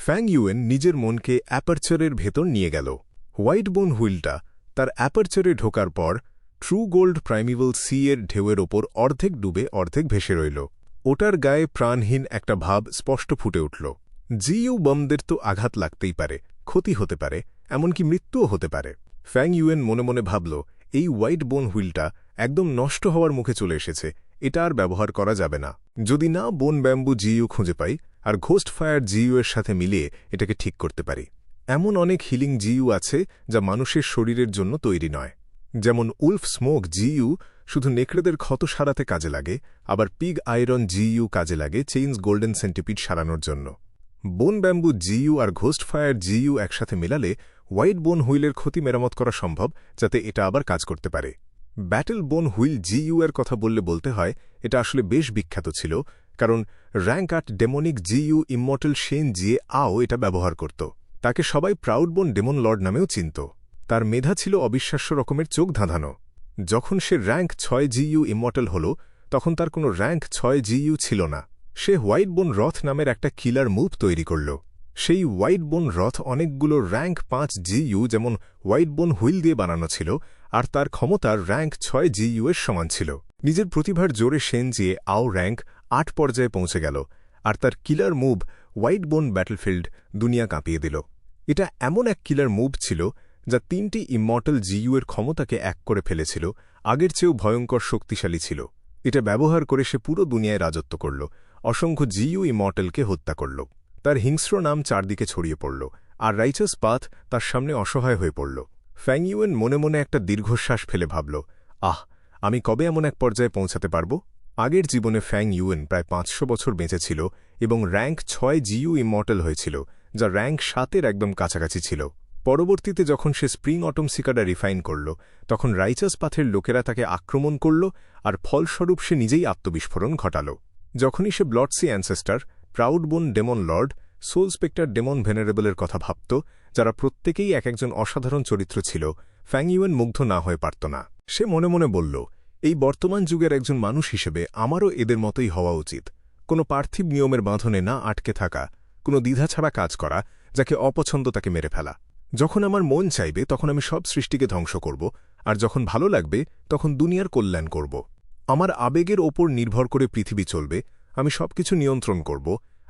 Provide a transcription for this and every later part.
ফ্যাং ইউয়েন নিজের মনকে অ্যাপারচারের ভেতর নিয়ে গেল। হোয়াইট বোন হুইলটা তার অ্যাপারচারে ঢোকার পর ট্রু গোল্ড প্রাইমিভাল সি এর ঢেউয়ের ওপর অর্ধেক ডুবে অর্ধেক ভেসে রইল। ওটার গায়ে প্রাণহীন একটা ভাব স্পষ্ট ফুটে উঠল। জিইউ বমদের তো আঘাত লাগতেই পারে, ক্ষতি হতে পারে, এমনকি মৃত্যুও হতে পারে। ফ্যাং ইউয়েন মনে মনে ভাবল, এই হোয়াইট বোন হুইলটা একদম নষ্ট হওয়ার মুখে চলে এসেছে, এটা আর ব্যবহার করা যাবে না। যদি না বোন ব্যাম্বু জিইউ খুঁজে পাই আর ঘোস্ট ফায়ার জিইউ এর সাথে মিলিয়ে এটাকে ঠিক করতে পারি। এমন অনেক হিলিং জিইউ আছে যা মানুষের শরীরের জন্য তৈরি নয়। যেমন উলফ স্মোক জিইউ শুধু নেকড়েদের ক্ষত সারাতে কাজে লাগে, আবার পিগ আয়রন জিইউ কাজে লাগে চেইনস গোল্ডেন সেন্টিপিড সারানোর জন্য। বোন ব্যাম্বু জিইউ আর ঘোস্ট ফায়ার জিইউ একসাথে মেলালে হোয়াইট বোন হুইলের ক্ষতি মেরামত করা সম্ভব, যাতে এটা আবার কাজ করতে পারে। ব্যাটেল বোন হুইল জিইউ এর কথা বলতে হয় এটা আসলে বেশ বিখ্যাত ছিল, কারণ rank ৮ demonic GU immortal Shane জিয়ে আও এটা ব্যবহার করত। তাকে সবাই প্রাউড বোন ডেমন লর্ড নামেও চিনত। তার মেধা ছিল অবিশ্বাস্য রকমের চোখ ধাঁধানো। যখন সে র্যাঙ্ক ৬ জিইউ ইমমর্টাল হল, তখন তার কোনো র্যাঙ্ক ৬ জিইউ ছিল না। সে হোয়াইট বোন রথ নামের একটা কিলার মুভ তৈরি করল। সেই হোয়াইট বোন রথ অনেকগুলো র্যাঙ্ক ৫ জিইউ যেমন হোয়াইট বোন হুইল দিয়ে বানানো ছিল, আর তার ক্ষমতার র্যাঙ্ক ৬ জিইউ এর সমান ছিল। নিজের প্রতিভার জোরে শেন জিয়ে আও র্যাঙ্ক ৮ পর্যায়ে পৌঁছে গেল, আর তার কিলার মুভ হোয়াইট বোন ব্যাটলফিল্ড দুনিয়া কাঁপিয়ে দিল। এটা এমন এক কিলার মুভ ছিল যা ৩টি ইমমর্টাল জিইউ এর ক্ষমতাকে এক করে ফেলেছিল, আগের চেয়েও ভয়ঙ্কর শক্তিশালী ছিল। এটা ব্যবহার করে সে পুরো দুনিয়ায় রাজত্ব করল, অসংখ্য জিইউ ইমমর্টালকে হত্যা করল। তার হিংস্র নাম চারদিকে ছড়িয়ে পড়ল, আর রাইচাস পাথ তার সামনে অসহায় হয়ে পড়ল। ফ্যাং ইউয়েন মনে মনে একটা দীর্ঘশ্বাস ফেলে ভাবল, আমি কবে এমন এক পর্যায়ে পৌঁছাতে পারব? আগের জীবনে ফ্যাং ইউয়েন প্রায় ৫০০ বছর বেঁচেছিল এবং র্যাঙ্ক ৬ জিইউ ইমমর্টাল হয়েছিল, যা র্যাঙ্ক ৭-এর একদম কাছাকাছি ছিল। পরবর্তীতে যখন সে স্প্রিং অটম সিকাডা রিফাইন করল, তখন রাইচাস পাথের লোকেরা তাকে আক্রমণ করল, আর ফলস্বরূপ সে নিজেই আত্মবিস্ফোরণ ঘটাল। যখনই সে Bloodsea Ancestor, Proud Bone Demon Lord, Soul Spectre Demon ভেনারেবলের কথা ভাবত, যারা প্রত্যেকেই এক একজন অসাধারণ চরিত্র ছিল, ফ্যাং ইউয়েন মুগ্ধ না হয়ে পারত না। সে মনে মনে বলল, এই বর্তমান যুগের একজন মানুষ হিসেবে আমারও এদের মতোই হওয়া উচিত। কোনো পার্থিব নিয়মের বাঁধনে না আটকে থাকা, কোনো দ্বিধা ছাড়া কাজ করা, যাকে অপছন্দ তাকে মেরে ফেলা। যখন আমার মন চাইবে তখন আমি সব সৃষ্টিকে ধ্বংস করব, আর যখন ভালো লাগবে তখন দুনিয়ার কল্যাণ করব। আমার আবেগের ওপর নির্ভর করে পৃথিবী চলবে, আমি সবকিছু নিয়ন্ত্রণ করব,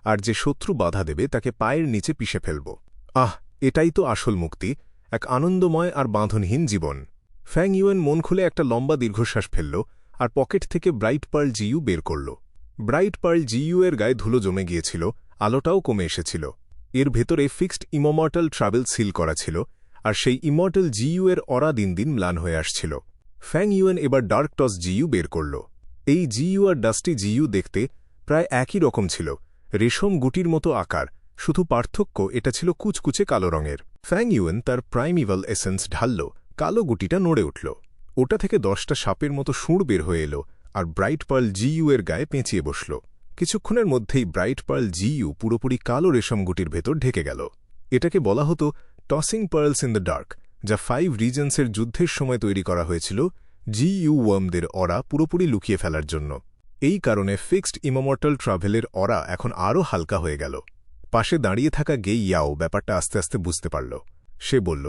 আর যে শত্রু বাধা দেবে তাকে পায়ের নিচে পিষে ফেলব। এটাই তো আসল মুক্তি, এক আনন্দময় আর বাঁধনহীন জীবন। ফ্যাং ইউয়েন মন খুলে একটা লম্বা দীর্ঘশ্বাস ফেলল, আর পকেট থেকে ব্রাইট পার্ল জিইউ বের করল। ব্রাইট পার্ল জিইউ এর গায়ে ধুলো জমে গিয়েছিল, আলোটাও কমে এসেছিল। এর ভেতরে ফিক্সড ইমমর্টাল ট্রাভেল সিল করা ছিল, আর সেই ইমমর্টাল জিইউ এর অরা দিন দিন ম্লান হয়ে আসছিল। ফ্যাং ইউয়েন এবার ডার্ক টস জিইউ বের করল। এই জিইউ আর ডাস্টি জিইউ দেখতে প্রায় একই রকম ছিল, রেশম গুটির মতো আকার, শুধু পার্থক্য এটা ছিল কুচকুচে কালো রঙের। ফ্যাং ইউয়েন তার প্রাইমিভাল এসেন্স ঢালল, কালো গুটিটা নড়ে উঠল। ওটা থেকে 10টা সাপের মতো সুঁড় বের হয়ে এলো, আর ব্রাইট পার্ল জিইউ এর গায়ে পেঁচিয়ে বসল। কিছুক্ষণের মধ্যেই ব্রাইট পার্ল জিইউ পুরোপুরি কালো রেশম গুটির ভেতর ঢেকে গেল। এটাকে বলা হতো tossing pearls in the dark, যা 5 রিজেন্সের যুদ্ধের সময় তৈরি করা হয়েছিল জিইউ ওয়ার্মদের অরা পুরোপুরি লুকিয়ে ফেলার জন্য। এই কারণে ফিক্সড ইমমর্টাল ট্রাভেলের অরা এখন আরও হালকা হয়ে গেল। পাশে দাঁড়িয়ে থাকা গে ইয়াও ব্যাপারটা আস্তে আস্তে বুঝতে পারল। সে বলল,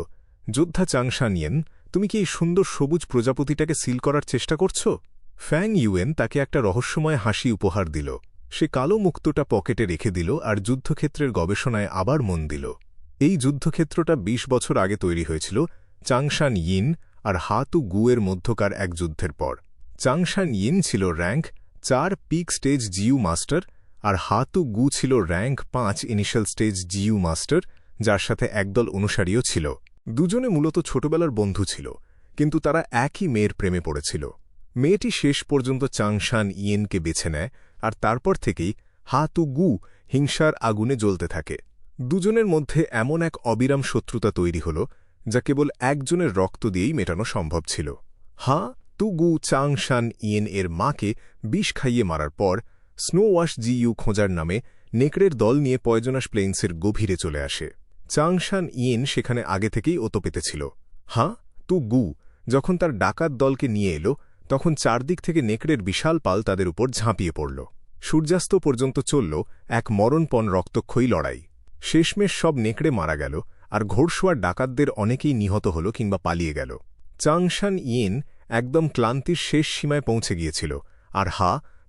যোদ্ধা চাংশান ইয়েন, তুমি কি এই সুন্দর সবুজ প্রজাপতিটাকে সিল করার চেষ্টা করছ? ফ্যাং ইউয়েন তাকে একটা রহস্যময় হাসি উপহার দিল। সে কালো মুক্তোটা পকেটে রেখে দিল আর যুদ্ধক্ষেত্রের গবেষণায় আবার মন দিল। এই যুদ্ধক্ষেত্রটা ২০ বছর আগে তৈরি হয়েছিল চাংশান ইন আর হাতু গুয়ের মধ্যকার এক যুদ্ধের পর। চাংশান ইন ছিল rank ৪ peak stage GU master, আর হাতু গু ছিল rank ৫ initial stage GU master, যার সাথে একদল অনুসারীও ছিল। দুজনে মূলত ছোটবেলার বন্ধু ছিল, কিন্তু তারা একই মেয়ের প্রেমে পড়েছিল। মেয়েটি শেষ পর্যন্ত চাংশান ইয়েনকে বেছে নেয়, আর তারপর থেকেই হাতু গু হিংসার আগুনে জ্বলতে থাকে। দুজনের মধ্যে এমন এক অবিরাম শত্রুতা তৈরি হল, যা কেবল একজনের রক্ত দিয়েই মেটানো সম্ভব ছিল। তু গু চাংশান ইয়েন এর মাকে বিষ খাইয়ে মারার পর স্নো ওয়াশ জিইউ খোঁজার নামে নেকড়ের দল নিয়ে পয়জনাস প্লেইন্সের গভীরে চলে আসে। চাংশান ইয়েন সেখানে আগে থেকেই ওতো পেতেছিল। তু গু যখন তার ডাকাত দলকে নিয়ে এলো, তখন চারদিক থেকে নেকড়ের বিশাল পাল তাদের উপর ঝাঁপিয়ে পড়ল। সূর্যাস্ত পর্যন্ত চলল এক মরণপণ রক্তক্ষয়ী লড়াই। শেষমেশ সব নেকড়ে মারা গেল, আর ঘোড়সওয়ার ডাকাতদের অনেকেই নিহত হল কিংবা পালিয়ে গেল। চাংশান ইয়েন একদম ক্লান্তির শেষ সীমায় পৌঁছে গিয়েছিল, আর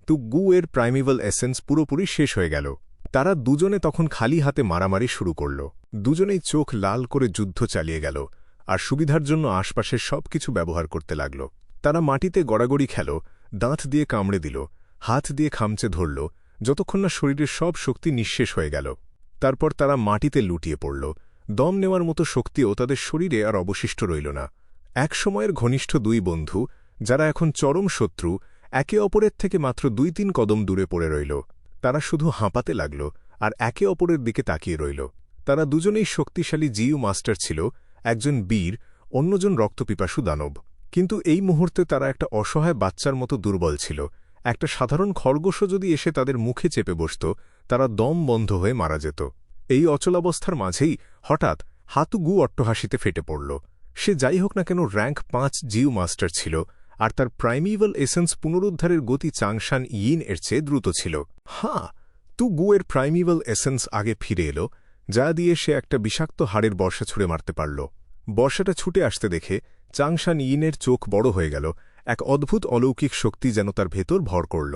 তু গু এর প্রাইমিভাল এসেন্স পুরোপুরি শেষ হয়ে গেল। তারা দুজনে তখন খালি হাতে মারামারি শুরু করল। দুজনেই চোখ লাল করে যুদ্ধ চালিয়ে গেল, আর সুবিধার জন্য আশপাশের সবকিছু ব্যবহার করতে লাগল। তারা মাটিতে গড়াগড়ি খেল, দাঁত দিয়ে কামড়ে দিল, হাত দিয়ে খামচে ধরল, যতক্ষণ না শরীরের সব শক্তি নিঃশেষ হয়ে গেল। তারপর তারা মাটিতে লুটিয়ে পড়ল। দম নেওয়ার মতো শক্তিও তাদের শরীরে আর অবশিষ্ট রইল না। এক সময়ের ঘনিষ্ঠ দুই বন্ধু, যারা এখন চরম শত্রু, একে অপরের থেকে মাত্র 2-3 কদম দূরে পড়ে রইল। তারা শুধু হাঁপাতে লাগল আর একে অপরের দিকে তাকিয়ে রইল। তারা দুজনেই শক্তিশালী জিইউ মাস্টার ছিল, একজন বীর, অন্যজন রক্তপিপাসু দানব। কিন্তু এই মুহূর্তে তারা একটা অসহায় বাচ্চার মতো দুর্বল ছিল। একটা সাধারণ খরগোশও যদি এসে তাদের মুখে চেপে বসত, তারা দম বন্ধ হয়ে মারা যেত। এই অচলাবস্থার মাঝেই হঠাৎ হাতু গু অট্টহাসিতে ফেটে পড়ল। সে যাই হোক না কেন র্যাঙ্ক 5 জিইউ মাস্টার ছিল, আর তার প্রাইমিভাল এসেন্স পুনরুদ্ধারের গতি চাংশান ইয়িন এর চেয়ে দ্রুত ছিল। তু গু এর প্রাইমিভাল এসেন্স আগে ফিরে এলো, যা দিয়ে সে একটা বিষাক্ত হাড়ের বর্ষা ছুঁড়ে মারতে পারল। বর্ষাটা ছুটে আসতে দেখে চাংশান ইয়িনের চোখ বড় হয়ে গেল। এক অদ্ভুত অলৌকিক শক্তি যেন তার ভেতর ভর করল।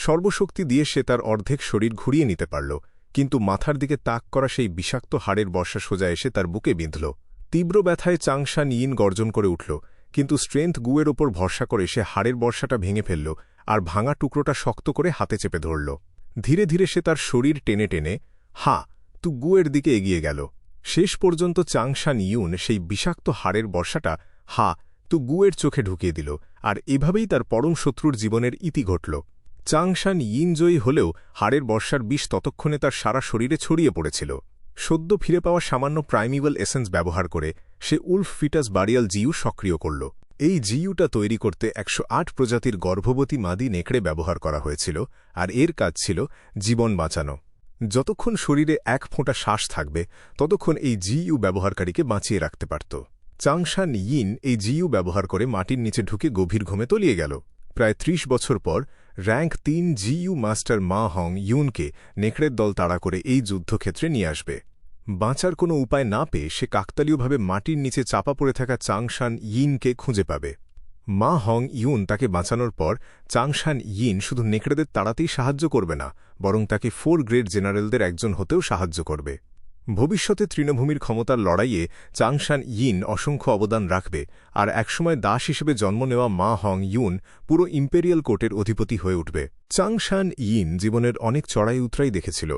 সর্বশক্তি দিয়ে সে তার অর্ধেক শরীর ঘুরিয়ে নিতে পারল, কিন্তু মাথার দিকে তাক করা সেই বিষাক্ত হাড়ের বর্ষা সোজা এসে তার বুকে বিঁধল। তীব্র ব্যথায় চাংশান ইয়িন গর্জন করে উঠল, কিন্তু স্ট্রেংথ গুয়ের ওপর ভরসা করে সে হাড়ের বর্ষাটা ভেঙে ফেলল আর ভাঙা টুকরোটা শক্ত করে হাতে চেপে ধরল। ধীরে ধীরে সে তার শরীর টেনে টেনে তু গুয়ের দিকে এগিয়ে গেল। শেষ পর্যন্ত চাংশান ইয়ুন সেই বিষাক্ত হাড়ের বর্ষাটা তু গুয়ের চোখে ঢুকিয়ে দিল, আর এভাবেই তার পরম শত্রুর জীবনের ইতি ঘটল। চাংশান ইয়িন জয়ী হলেও হাড়ের বর্ষার বিষ ততক্ষণে তার সারা শরীরে ছড়িয়ে পড়েছিল। সদ্য ফিরে পাওয়া সামান্য প্রাইমিভাল এসেন্স ব্যবহার করে সে উলফ ফিটাস বারিয়াল জিইউ সক্রিয় করল। এই জিইউটা তৈরি করতে 108 প্রজাতির গর্ভবতী মাদি নেকড়ে ব্যবহার করা হয়েছিল, আর এর কাজ ছিল জীবন বাঁচানো। যতক্ষণ শরীরে এক ফোঁটা শ্বাস থাকবে, ততক্ষণ এই জিইউ ব্যবহারকারীকে বাঁচিয়ে রাখতে পারত। চাংশান ইয়িন এই জিইউ ব্যবহার করে মাটির নিচে ঢুকে গভীর ঘুমে তলিয়ে গেল। প্রায় 30 বছর পর র্যাঙ্ক 3 জিইউ মাস্টার মা হং ইউনকে নেকড়ের দল তাড়া করে এই যুদ্ধক্ষেত্রে নিয়ে আসবে। বাঁচার কোনো উপায় না পেয়ে সে কাকতালীয়ভাবে মাটির নিচে চাপা পড়ে থাকা চাংশান ইয়িনকে খুঁজে পাবে। মা হং ইউন তাকে বাঁচানোর পর চাংশান ইয়িন শুধু নেকড়েদের তাড়াতেই সাহায্য করবে না, বরং তাকে 4 গ্রেড জেনারেলদের একজন হতেও সাহায্য করবে। ভবিষ্যতে তৃণভূমির ক্ষমতার লড়াইয়ে চাংশান ইয়িন অসংখ্য অবদান রাখবে, আর একসময় দাস হিসেবে জন্ম নেওয়া মা হং ইউন পুরো ইম্পেরিয়াল কোর্টের অধিপতি হয়ে উঠবে। চাংশান ইয়িন জীবনের অনেক চড়াই উতরাই দেখেছিল।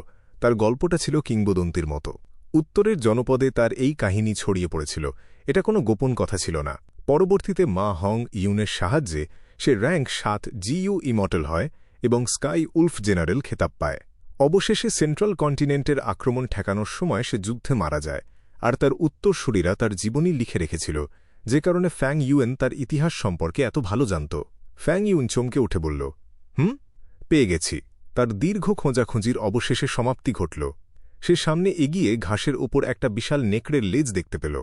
তার গল্পটা ছিল কিংবদন্তির মতো। উত্তরের জনপদে তার এই কাহিনী ছড়িয়ে পড়েছিল। এটা কোনো গোপন কথা ছিল না। পরবর্তীতে মা হং ইউনের সাহায্যে সে র্যাঙ্ক 7 জিইউ ইমর্টাল হয় এবং স্কাই উলফ জেনারেল খেতাব পায়। অবশেষে সেন্ট্রাল কন্টিনেন্টের আক্রমণ ঠেকানোর সময় সে যুদ্ধে মারা যায়, আর তার উত্তরসূরিরা তার জীবনী লিখে রেখেছিল, যে কারণে ফ্যাং ইউয়েন তার ইতিহাস সম্পর্কে এত ভালো জানত। ফ্যাং ইউন চমকে উঠে বলল, পেয়ে গেছি। তার দীর্ঘ খোঁজাখুঁজির অবশেষে সমাপ্তি ঘটল। সে সামনে এগিয়ে ঘাসের ওপর একটা বিশাল নেকড়ের লেজ দেখতে পেল।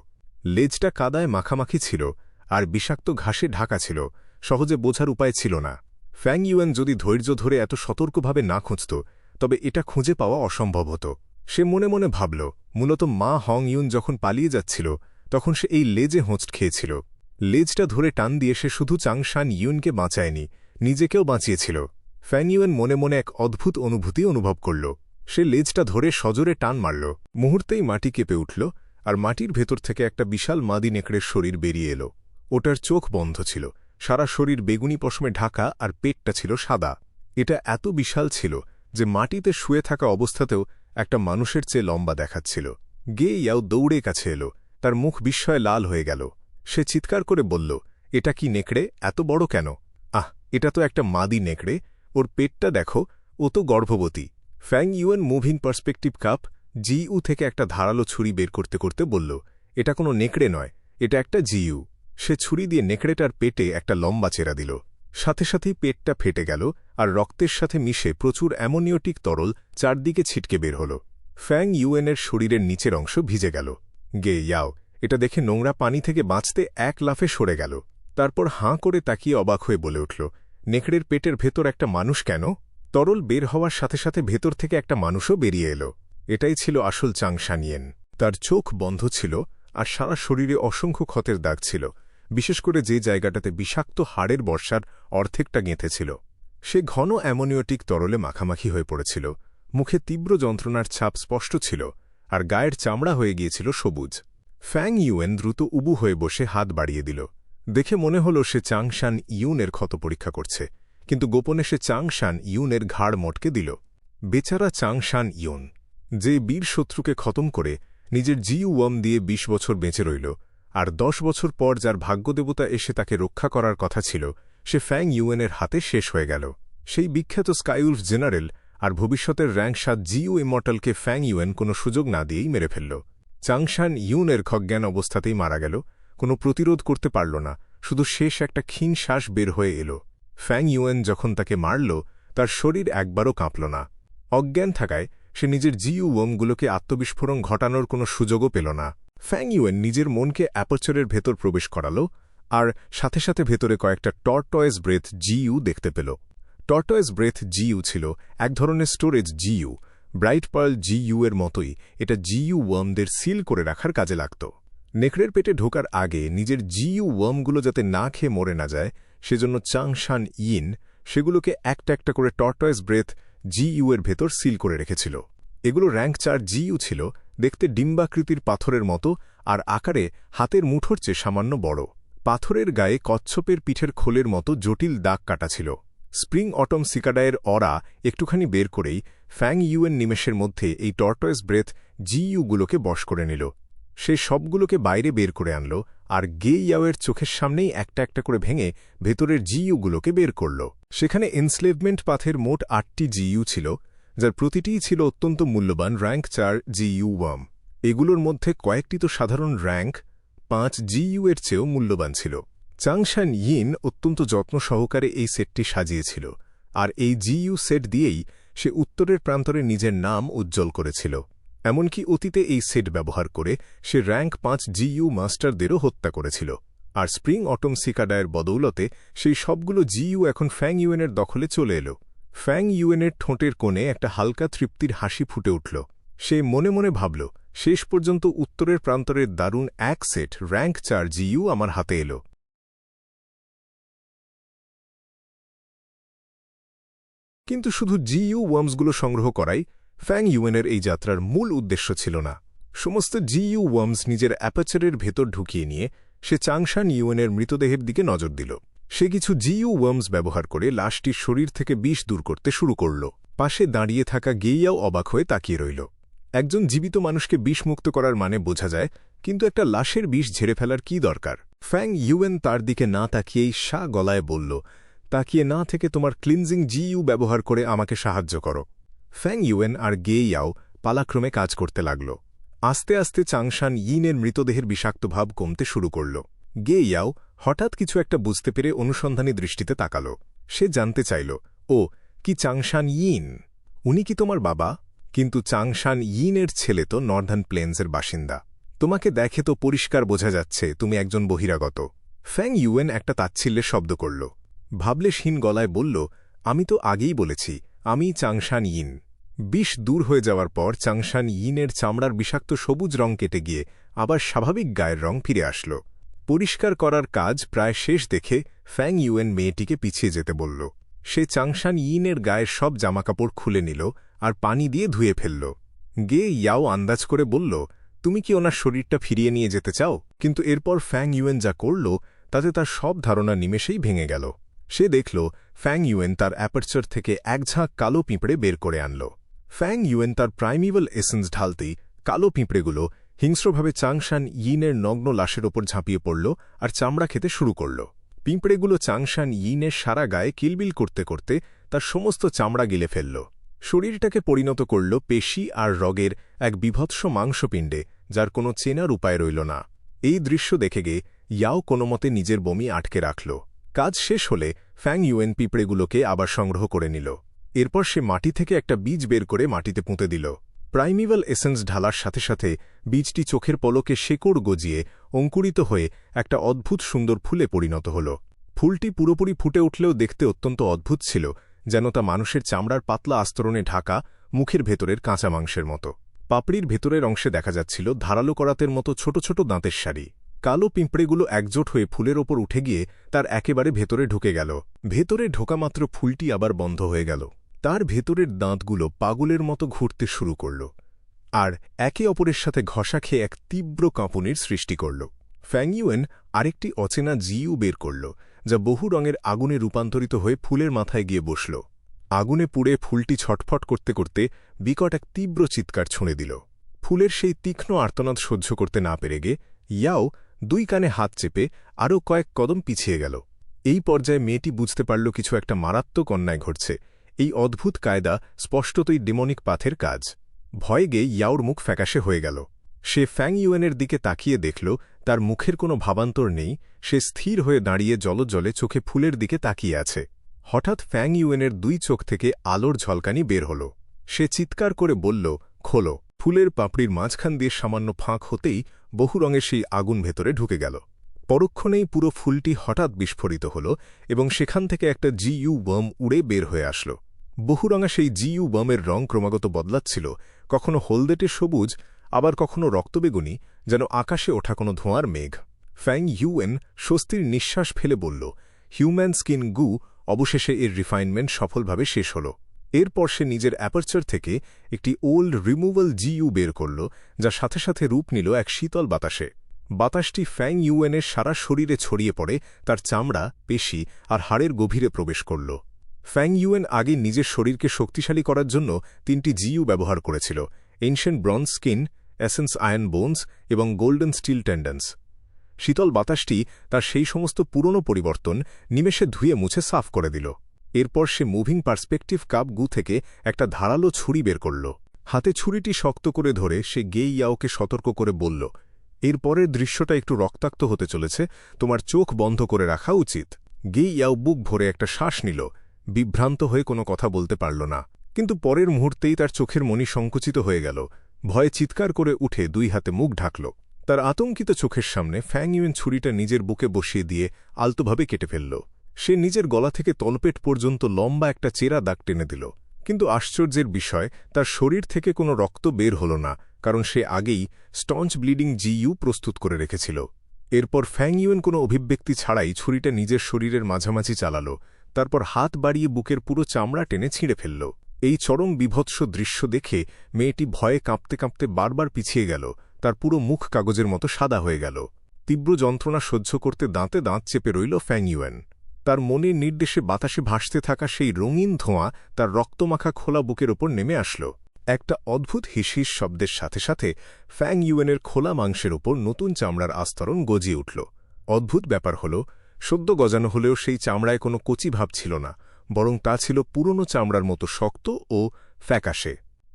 লেজটা কাদায় মাখামাখি ছিল, আর বিষাক্ত ঘাসে ঢাকা ছিল। সহজে বোঝার উপায় ছিল না। ফ্যাং ইউয়েন যদি ধৈর্য ধরে এত সতর্কভাবে না খুঁজত, তবে এটা খুঁজে পাওয়া অসম্ভব হতো। সে মনে মনে ভাবল, মূলত মা হং ইউন যখন পালিয়ে যাচ্ছিল, তখন সে এই লেজে হোঁচট খেয়েছিল। লেজটা ধরে টান দিয়ে সে শুধু চাংশান ইয়ুনকে বাঁচায়নি, নিজেকেও বাঁচিয়েছিল। ফ্যাং ইউয়েন মনে মনে এক অদ্ভুত অনুভূতি অনুভব করল। সে লেজটা ধরে সজোরে টান মারল। মুহূর্তেই মাটি কেঁপে উঠল, আর মাটির ভেতর থেকে একটা বিশাল মাদি নেকড়ের শরীর বেরিয়ে এলো। ওটার চোখ বন্ধ ছিল, সারা শরীর বেগুনি পশমে ঢাকা, আর পেটটা ছিল সাদা। এটা এত বিশাল ছিল যে মাটিতে শুয়ে থাকা অবস্থাতেও একটা মানুষের চেয়ে লম্বা দেখাচ্ছিল। গে ইয়াও দৌড়ে কাছে এলো। তার মুখ বিস্ময়ে লাল হয়ে গেল। সে চিৎকার করে বলল, এটা কি নেকড়ে? এত বড় কেন? এটা তো একটা মাদি নেকড়ে। ওর পেটটা দেখো, ও তো গর্ভবতী। Fang Yuan moving perspective cup GU থেকে একটা ধারালো ছুরি বের করতে করতে বলল, এটা কোনো নেকড়ে নয়, এটা একটা জিইউ। সে ছুরি দিয়ে নেকড়েটার পেটে একটা লম্বা চেরা দিল। সাথে সাথেই পেটটা ফেটে গেল, আর রক্তের সাথে মিশে প্রচুর অ্যামোনিয়টিক তরল চারদিকে ছিটকে বের হল। ফ্যাং ইউয়েনের শরীরের নিচের অংশ ভিজে গেল। গে ইয়াও এটা দেখে নোংরা পানি থেকে বাঁচতে এক লাফে সরে গেল। তারপর হাঁ করে তাকিয়ে অবাক হয়ে বলে উঠল, নেকড়ের পেটের ভেতর একটা মানুষ কেন? তরল বের হওয়ার সাথে সাথে ভেতর থেকে একটা মানুষও বেরিয়ে এলো। এটাই ছিল আসল চাংশান ইয়েন। তার চোখ বন্ধ ছিল আর সারা শরীরে অসংখ্য ক্ষতের দাগ ছিল, বিশেষ করে যে জায়গাটাতে বিষাক্ত হাড়ের বর্ষার অর্ধেকটা গেঁথেছিল। সে ঘন অ্যামোনিয়টিক তরলে মাখামাখি হয়ে পড়েছিল, মুখে তীব্র যন্ত্রণার ছাপ স্পষ্ট ছিল, আর গায়ের চামড়া হয়ে গিয়েছিল সবুজ। ফ্যাং ইউয়েন দ্রুত উবু হয়ে বসে হাত বাড়িয়ে দিল। দেখে মনে হল সে চাংশান ইউনের ক্ষত পরীক্ষা করছে, কিন্তু গোপনে সে চাংশান ইউনের ঘাড় মটকে দিল। বেচারা চাংশান ইউন, যে বীর শত্রুকে খতম করে নিজের জিউ ওয়াম দিয়ে ২০ বছর বেঁচে রইল, আর ১০ বছর পর যার ভাগ্যদেবতা এসে তাকে রক্ষা করার কথা ছিল, সে ফ্যাং ইউয়েনের হাতে শেষ হয়ে গেল। সেই বিখ্যাত স্কাইউলফ জেনারেল আর ভবিষ্যতের র্যাঙ্ক ৭ জিউ ইমর্টালকে ফ্যাং ইউয়েন কোনো সুযোগ না দিয়েই মেরে ফেলল। চাংশান ইউনের ক্ষজ্ঞান অবস্থাতেই মারা গেল, কোনো প্রতিরোধ করতে পারল না, শুধু শেষ একটা ক্ষীণ শ্বাস বের হয়ে এল। ফ্যাং ইউয়েন যখন তাকে মারল, তার শরীর একবারও কাঁপল না। অজ্ঞান থাকায় সে নিজের জিউ ওয়ামগুলোকে আত্মবিস্ফোরণ ঘটানোর কোনো সুযোগও পেল না। ফ্যাং ইউয়েন নিজের মনকে অ্যাপারচারের ভেতর প্রবেশ করাল, আর সাথে সাথে ভেতরে কয়েকটা টর্টয়েস ব্রেথ জিইউ দেখতে পেল। টর্টয়েস ব্রেথ জিইউ ছিল এক ধরনের storage GU. Bright pearl GU এর মতোই এটা জিইউ ওয়ার্মদের সিল করে রাখার কাজে লাগত। নেকড়ের পেটে ঢোকার আগে নিজের জিইউ ওয়ার্মগুলো যাতে না খেয়ে মরে না যায়, সেজন্য চাংশান ইন সেগুলোকে একটা একটা করে টর্টয়েস ব্রেথ জিইউ এর ভেতর সিল করে রেখেছিল। এগুলো র্যাঙ্ক ৪ জিইউ ছিল, দেখতে ডিম্বাকৃতির পাথরের মতো আর আকারে হাতের মুঠোর চেয়ে সামান্য বড়। পাথরের গায়ে কচ্ছপের পিঠের খোলের মতো জটিল দাগ কাটা ছিল। স্প্রিং অটম সিকাডায়ের অরা একটুখানি বের করেই ফ্যাং ইউয়েন নিমেষের মধ্যে এই টর্টয়েস ব্রেথ জিইউগুলোকে বশ করে নিল। সে সবগুলোকে বাইরে বের করে আনল, আর গে ইয়াওয়ের চোখের সামনেই একটা একটা করে ভেঙে ভেতরের জিইউগুলোকে বের করল। সেখানে এনস্লেভমেন্ট পাথের মোট ৮টি জিইউ ছিল, যার প্রতিটিই ছিল অত্যন্ত মূল্যবান র্যাঙ্ক ৪ জিইউ ওয়ার্ম। এগুলোর মধ্যে কয়েকটি তো সাধারণ র্যাঙ্ক ৫ জিইউ এর চেয়েও মূল্যবান ছিল। চাংশান ইন অত্যন্ত যত্ন সহকারে এই সেটটি সাজিয়েছিল, আর এই জিইউ সেট দিয়েই সে উত্তরের প্রান্তরে নিজের নাম উজ্জ্বল করেছিল। এমনকি অতীতে এই সেট ব্যবহার করে সে র্যাঙ্ক ৫ জিইউ মাস্টারদেরও হত্যা করেছিল, আর স্প্রিং অটম সিকাডায়ের বদৌলতে সেই সবগুলো জিইউ এখন ফ্যাং ইউয়েনের দখলে চলে এল। ফ্যাং ইউয়েনের ঠোঁটের কোণে একটা হালকা তৃপ্তির হাসি ফুটে উঠল। সে মনে মনে ভাবল, শেষ পর্যন্ত উত্তরের প্রান্তরের দারুণ এক সেট র্যাঙ্ক ৪ জিইউ আমার হাতে এল। কিন্তু শুধু জিইউ ওয়ার্মসগুলো সংগ্রহ করাই ফ্যাং ইউয়েনের এই যাত্রার মূল উদ্দেশ্য ছিল না। সমস্ত জিইউ ওয়ার্মস নিজের অ্যাপারচারের ভেতর ঢুকিয়ে নিয়ে সে চাংশান ইউয়েনের মৃতদেহের দিকে নজর দিল। সে কিছু জিইউ ওয়ার্মস ব্যবহার করে লাশটির শরীর থেকে বিষ দূর করতে শুরু করল। পাশে দাঁড়িয়ে থাকা গেইয়াও অবাক হয়ে তাকিয়ে রইল। একজন জীবিত মানুষকে বিষমুক্ত করার মানে বোঝা যায়, কিন্তু একটা লাশের বিষ ঝেড়ে ফেলার কি দরকার? ফ্যাং ইউয়েন তার দিকে না তাকিয়েই সা গলায় বলল, তাকিয়ে না থেকে তোমার ক্লিনজিং জিইউ ব্যবহার করে আমাকে সাহায্য করো। ফ্যাং ইউয়েন আর গেইয়াও পালাক্রমে কাজ করতে লাগল। আস্তে আস্তে চাংশান ইনের মৃতদেহের বিষাক্ত ভাব কমতে শুরু করল। গেইয়াও হঠাৎ কিছু একটা বুঝতে পেরে অনুসন্ধানী দৃষ্টিতে তাকাল। সে জানতে চাইল, ও কি চাংশান ইন? উনি কি তোমার বাবা? কিন্তু চাংশান ইনের ছেলে তো নর্দার্ন প্লেন্সের বাসিন্দা। তোমাকে দেখে তো পরিষ্কার বোঝা যাচ্ছে তুমি একজন বহিরাগত। ফ্যাং ইউয়েন একটা তাচ্ছিল্যের শব্দ করল। ভাবলেশহীন গলায় বলল, আমি তো আগেই বলেছি আমি চাংশান ইন। বিষ দূর হয়ে যাওয়ার পর চাংশান ইনের চামড়ার বিষাক্ত সবুজ রং কেটে গিয়ে আবার স্বাভাবিক গায়ের রং ফিরে আসল। পরিষ্কার করার কাজ প্রায় শেষ দেখে ফ্যাং ইউয়েন মেয়েটিকে পিছিয়ে যেতে বলল। সে চাংশান ইনের গায়ের সব জামাকাপড় খুলে নিল আর পানি দিয়ে ধুয়ে ফেলল। গে ইয়াও আন্দাজ করে বলল, তুমি কি ওনার শরীরটা ফিরিয়ে নিয়ে যেতে চাও? কিন্তু এরপর ফ্যাং ইউয়েন যা করল তাতে তার সব ধারণা নিমেষেই ভেঙে গেল। সে দেখল ফ্যাং ইউয়েন তার অ্যাপারচার থেকে এক ঝাঁক কালো পিঁপড়ে বের করে আনল। ফ্যাং ইউয়েন তার প্রাইমিভাল এসেন্স ঢালতেই কালো পিঁপড়েগুলো হিংস্রভাবে চাংশান ইনের নগ্ন লাশের ওপর ঝাঁপিয়ে পড়ল আর চামড়া খেতে শুরু করল। পিঁপড়েগুলো চাংশান ইনের সারা গায়ে কিলবিল করতে করতে তার সমস্ত চামড়া গিলে ফেলল। শরীরটাকে পরিণত করল পেশি আর রগের এক বিভৎস মাংসপিণ্ডে, যার কোনো চেনার উপায় রইল না। এই দৃশ্য দেখে গে ইয়াও কোনোমতে নিজের বমি আটকে রাখল। কাজ শেষ হলে ফ্যাং ইউয়েন পিঁপড়েগুলোকে আবার সংগ্রহ করে নিল। এরপর সে মাটি থেকে একটা বীজ বের করে মাটিতে পুঁতে দিল। প্রাইমিভাল এসেন্স ঢালার সাথে সাথে বীজটি চোখের পলকে শেকড় গজিয়ে অঙ্কুরিত হয়ে একটা অদ্ভুত সুন্দর ফুলে পরিণত হল। ফুলটি পুরোপুরি ফুটে উঠলেও দেখতে অত্যন্ত অদ্ভুত ছিল, যেন তা মানুষের চামড়ার পাতলা আস্তরণে ঢাকা মুখের ভেতরের কাঁচা মাংসের মতো। পাপড়ির ভেতরের অংশে দেখা যাচ্ছিল ধারালো করাতের মতো ছোট ছোট দাঁতের সারি। কালো পিঁপড়েগুলো একজোট হয়ে ফুলের ওপর উঠে গিয়ে তার একেবারে ভেতরে ঢুকে গেল। ভেতরে ঢোকা মাত্র ফুলটি আবার বন্ধ হয়ে গেল। তার ভেতরের দাঁতগুলো পাগলের মতো ঘুরতে শুরু করল আর একে অপরের সাথে ঘষা খেয়ে এক তীব্র কাঁপুনির সৃষ্টি করল। ফ্যাং ইউয়েন আরেকটি অচেনা জিইউ বের করল, যা বহু রঙের আগুনে রূপান্তরিত হয়ে ফুলের মাথায় গিয়ে বসল। আগুনে পুড়ে ফুলটি ছটফট করতে করতে বিকট এক তীব্র চিৎকার ছুঁড়ে দিল। ফুলের সেই তীক্ষ্ণ আর্তনাদ সহ্য করতে না পেরে গে ইয়াও দুই কানে হাত চেপে আরও কয়েক কদম পিছিয়ে গেল। এই পর্যায়ে মেয়েটি বুঝতে পারল কিছু একটা মারাত্মক অন্যায় ঘটছে। এই অদ্ভুত কায়দা স্পষ্টতই ডেমনিক পাথের কাজ। ভয়ে গিয়ে ইয়াওর মুখ ফ্যাকাশে হয়ে গেল। সে ফ্যাং ইউয়েনের দিকে তাকিয়ে দেখল তার মুখের কোনো ভাবান্তর নেই। সে স্থির হয়ে দাঁড়িয়ে জলজ্জলে চোখে ফুলের দিকে তাকিয়ে আছে। হঠাৎ ফ্যাং ইউয়েনের দুই চোখ থেকে আলোর ঝলকানি বের হল। সে চিৎকার করে বলল, খোলো। ফুলের পাপড়ির মাঝখান দিয়ে সামান্য ফাঁক হতেই বহু রঙের সেই আগুন ভেতরে ঢুকে গেল। পরক্ষণেই পুরো ফুলটি হঠাৎ বিস্ফোরিত হল এবং সেখান থেকে একটা জিইউ বম উড়ে বের হয়ে আসল। বহুরঙা সেই জিইউ বমের রং ক্রমাগত বদলাচ্ছিল, কখনো হলদেটে সবুজ, আবার কখনো রক্তবেগুনি, যেন আকাশে ওঠা কোনো ধোঁয়ার মেঘ। ফ্যাং ইউয়েন স্বস্তির নিঃশ্বাস ফেলে বলল, হিউম্যান স্কিন গু। অবশেষে এর রিফাইনমেন্ট সফলভাবে শেষ হল। এরপর সে নিজের অ্যাপারচার থেকে একটি ওল্ড রিমুভাল জিইউ বের করল, যা সাথে সাথে রূপ নিল এক শীতল বাতাসে। বাতাসটি ফ্যাং ইউয়েনের সারা শরীরে ছড়িয়ে পড়ে তার চামড়া, পেশি আর হাড়ের গভীরে প্রবেশ করল। ফ্যাং ইউয়েন আগে নিজের শরীরকে শক্তিশালী করার জন্য 3টি জিইউ ব্যবহার করেছিল: ancient bronze skin, essence iron bones এবং গোল্ডেন স্টিল টেন্ডেন্স। শীতল বাতাসটি তার সেই সমস্ত পুরনো পরিবর্তন নিমেষে ধুয়ে মুছে সাফ করে দিল। এরপর সে মুভিং পার্সপেক্টিভ কাপ গু থেকে একটা ধারালো ছুরি বের করল। হাতে ছুরিটি শক্ত করে ধরে সে গে ইয়াওকে সতর্ক করে বলল, এরপরের দৃশ্যটা একটু রক্তাক্ত হতে চলেছে, তোমার চোখ বন্ধ করে রাখা উচিত। গে ইয়াও বুক ভরে একটা শ্বাস নিল। বিভ্রান্ত হয়ে কোনো কথা বলতে পারল না, কিন্তু পরের মুহূর্তেই তার চোখের মণি সংকুচিত হয়ে গেল। ভয়ে চিৎকার করে উঠে দুই হাতে মুখ ঢাকল। তার আতঙ্কিত চোখের সামনে ফ্যাং ইউয়েন ছুরিটা নিজের বুকে বসিয়ে দিয়ে আলতোভাবে কেটে ফেলল। সে নিজের গলা থেকে তলপেট পর্যন্ত লম্বা একটা চেরা দাগ টেনে দিল। কিন্তু আশ্চর্যের বিষয়, তার শরীর থেকে কোনো রক্ত বের হল না, কারণ সে আগেই স্টঞ্চ ব্লিডিং জিইউ প্রস্তুত করে রেখেছিল। এরপর ফ্যাং ইউয়েন কোনো অভিব্যক্তি ছাড়াই ছুরিটা নিজের শরীরের মাঝামাঝি চালাল। তারপর হাত বাড়িয়ে বুকের পুরো চামড়া টেনে ছিঁড়ে ফেলল। এই চরম বিভৎস দৃশ্য দেখে মেয়েটি ভয়ে কাঁপতে কাঁপতে বারবার পিছিয়ে গেল। তার পুরো মুখ কাগজের মতো সাদা হয়ে গেল। তীব্র যন্ত্রণা সহ্য করতে দাঁতে দাঁত চেপে রইল ফ্যাং ইউয়েন। তার মনের নির্দেশে বাতাসে ভাসতে থাকা সেই রঙিন ধোঁয়া তার রক্তমাখা খোলা বুকের ওপর নেমে আসল। একটা অদ্ভুত হিসহিস শব্দের সাথে সাথে ফ্যাং ইউয়েনের খোলা মাংসের ওপর নতুন চামড়ার আস্তরণ গজিয়ে উঠল। অদ্ভুত ব্যাপার হল, সদ্য গজানো হলেও সেই চামড়ায় কোনো কচি ভাব ছিল না, বরং তা ছিল পুরনো চামড়ার মতো শক্ত ও ফ্যাকাশে।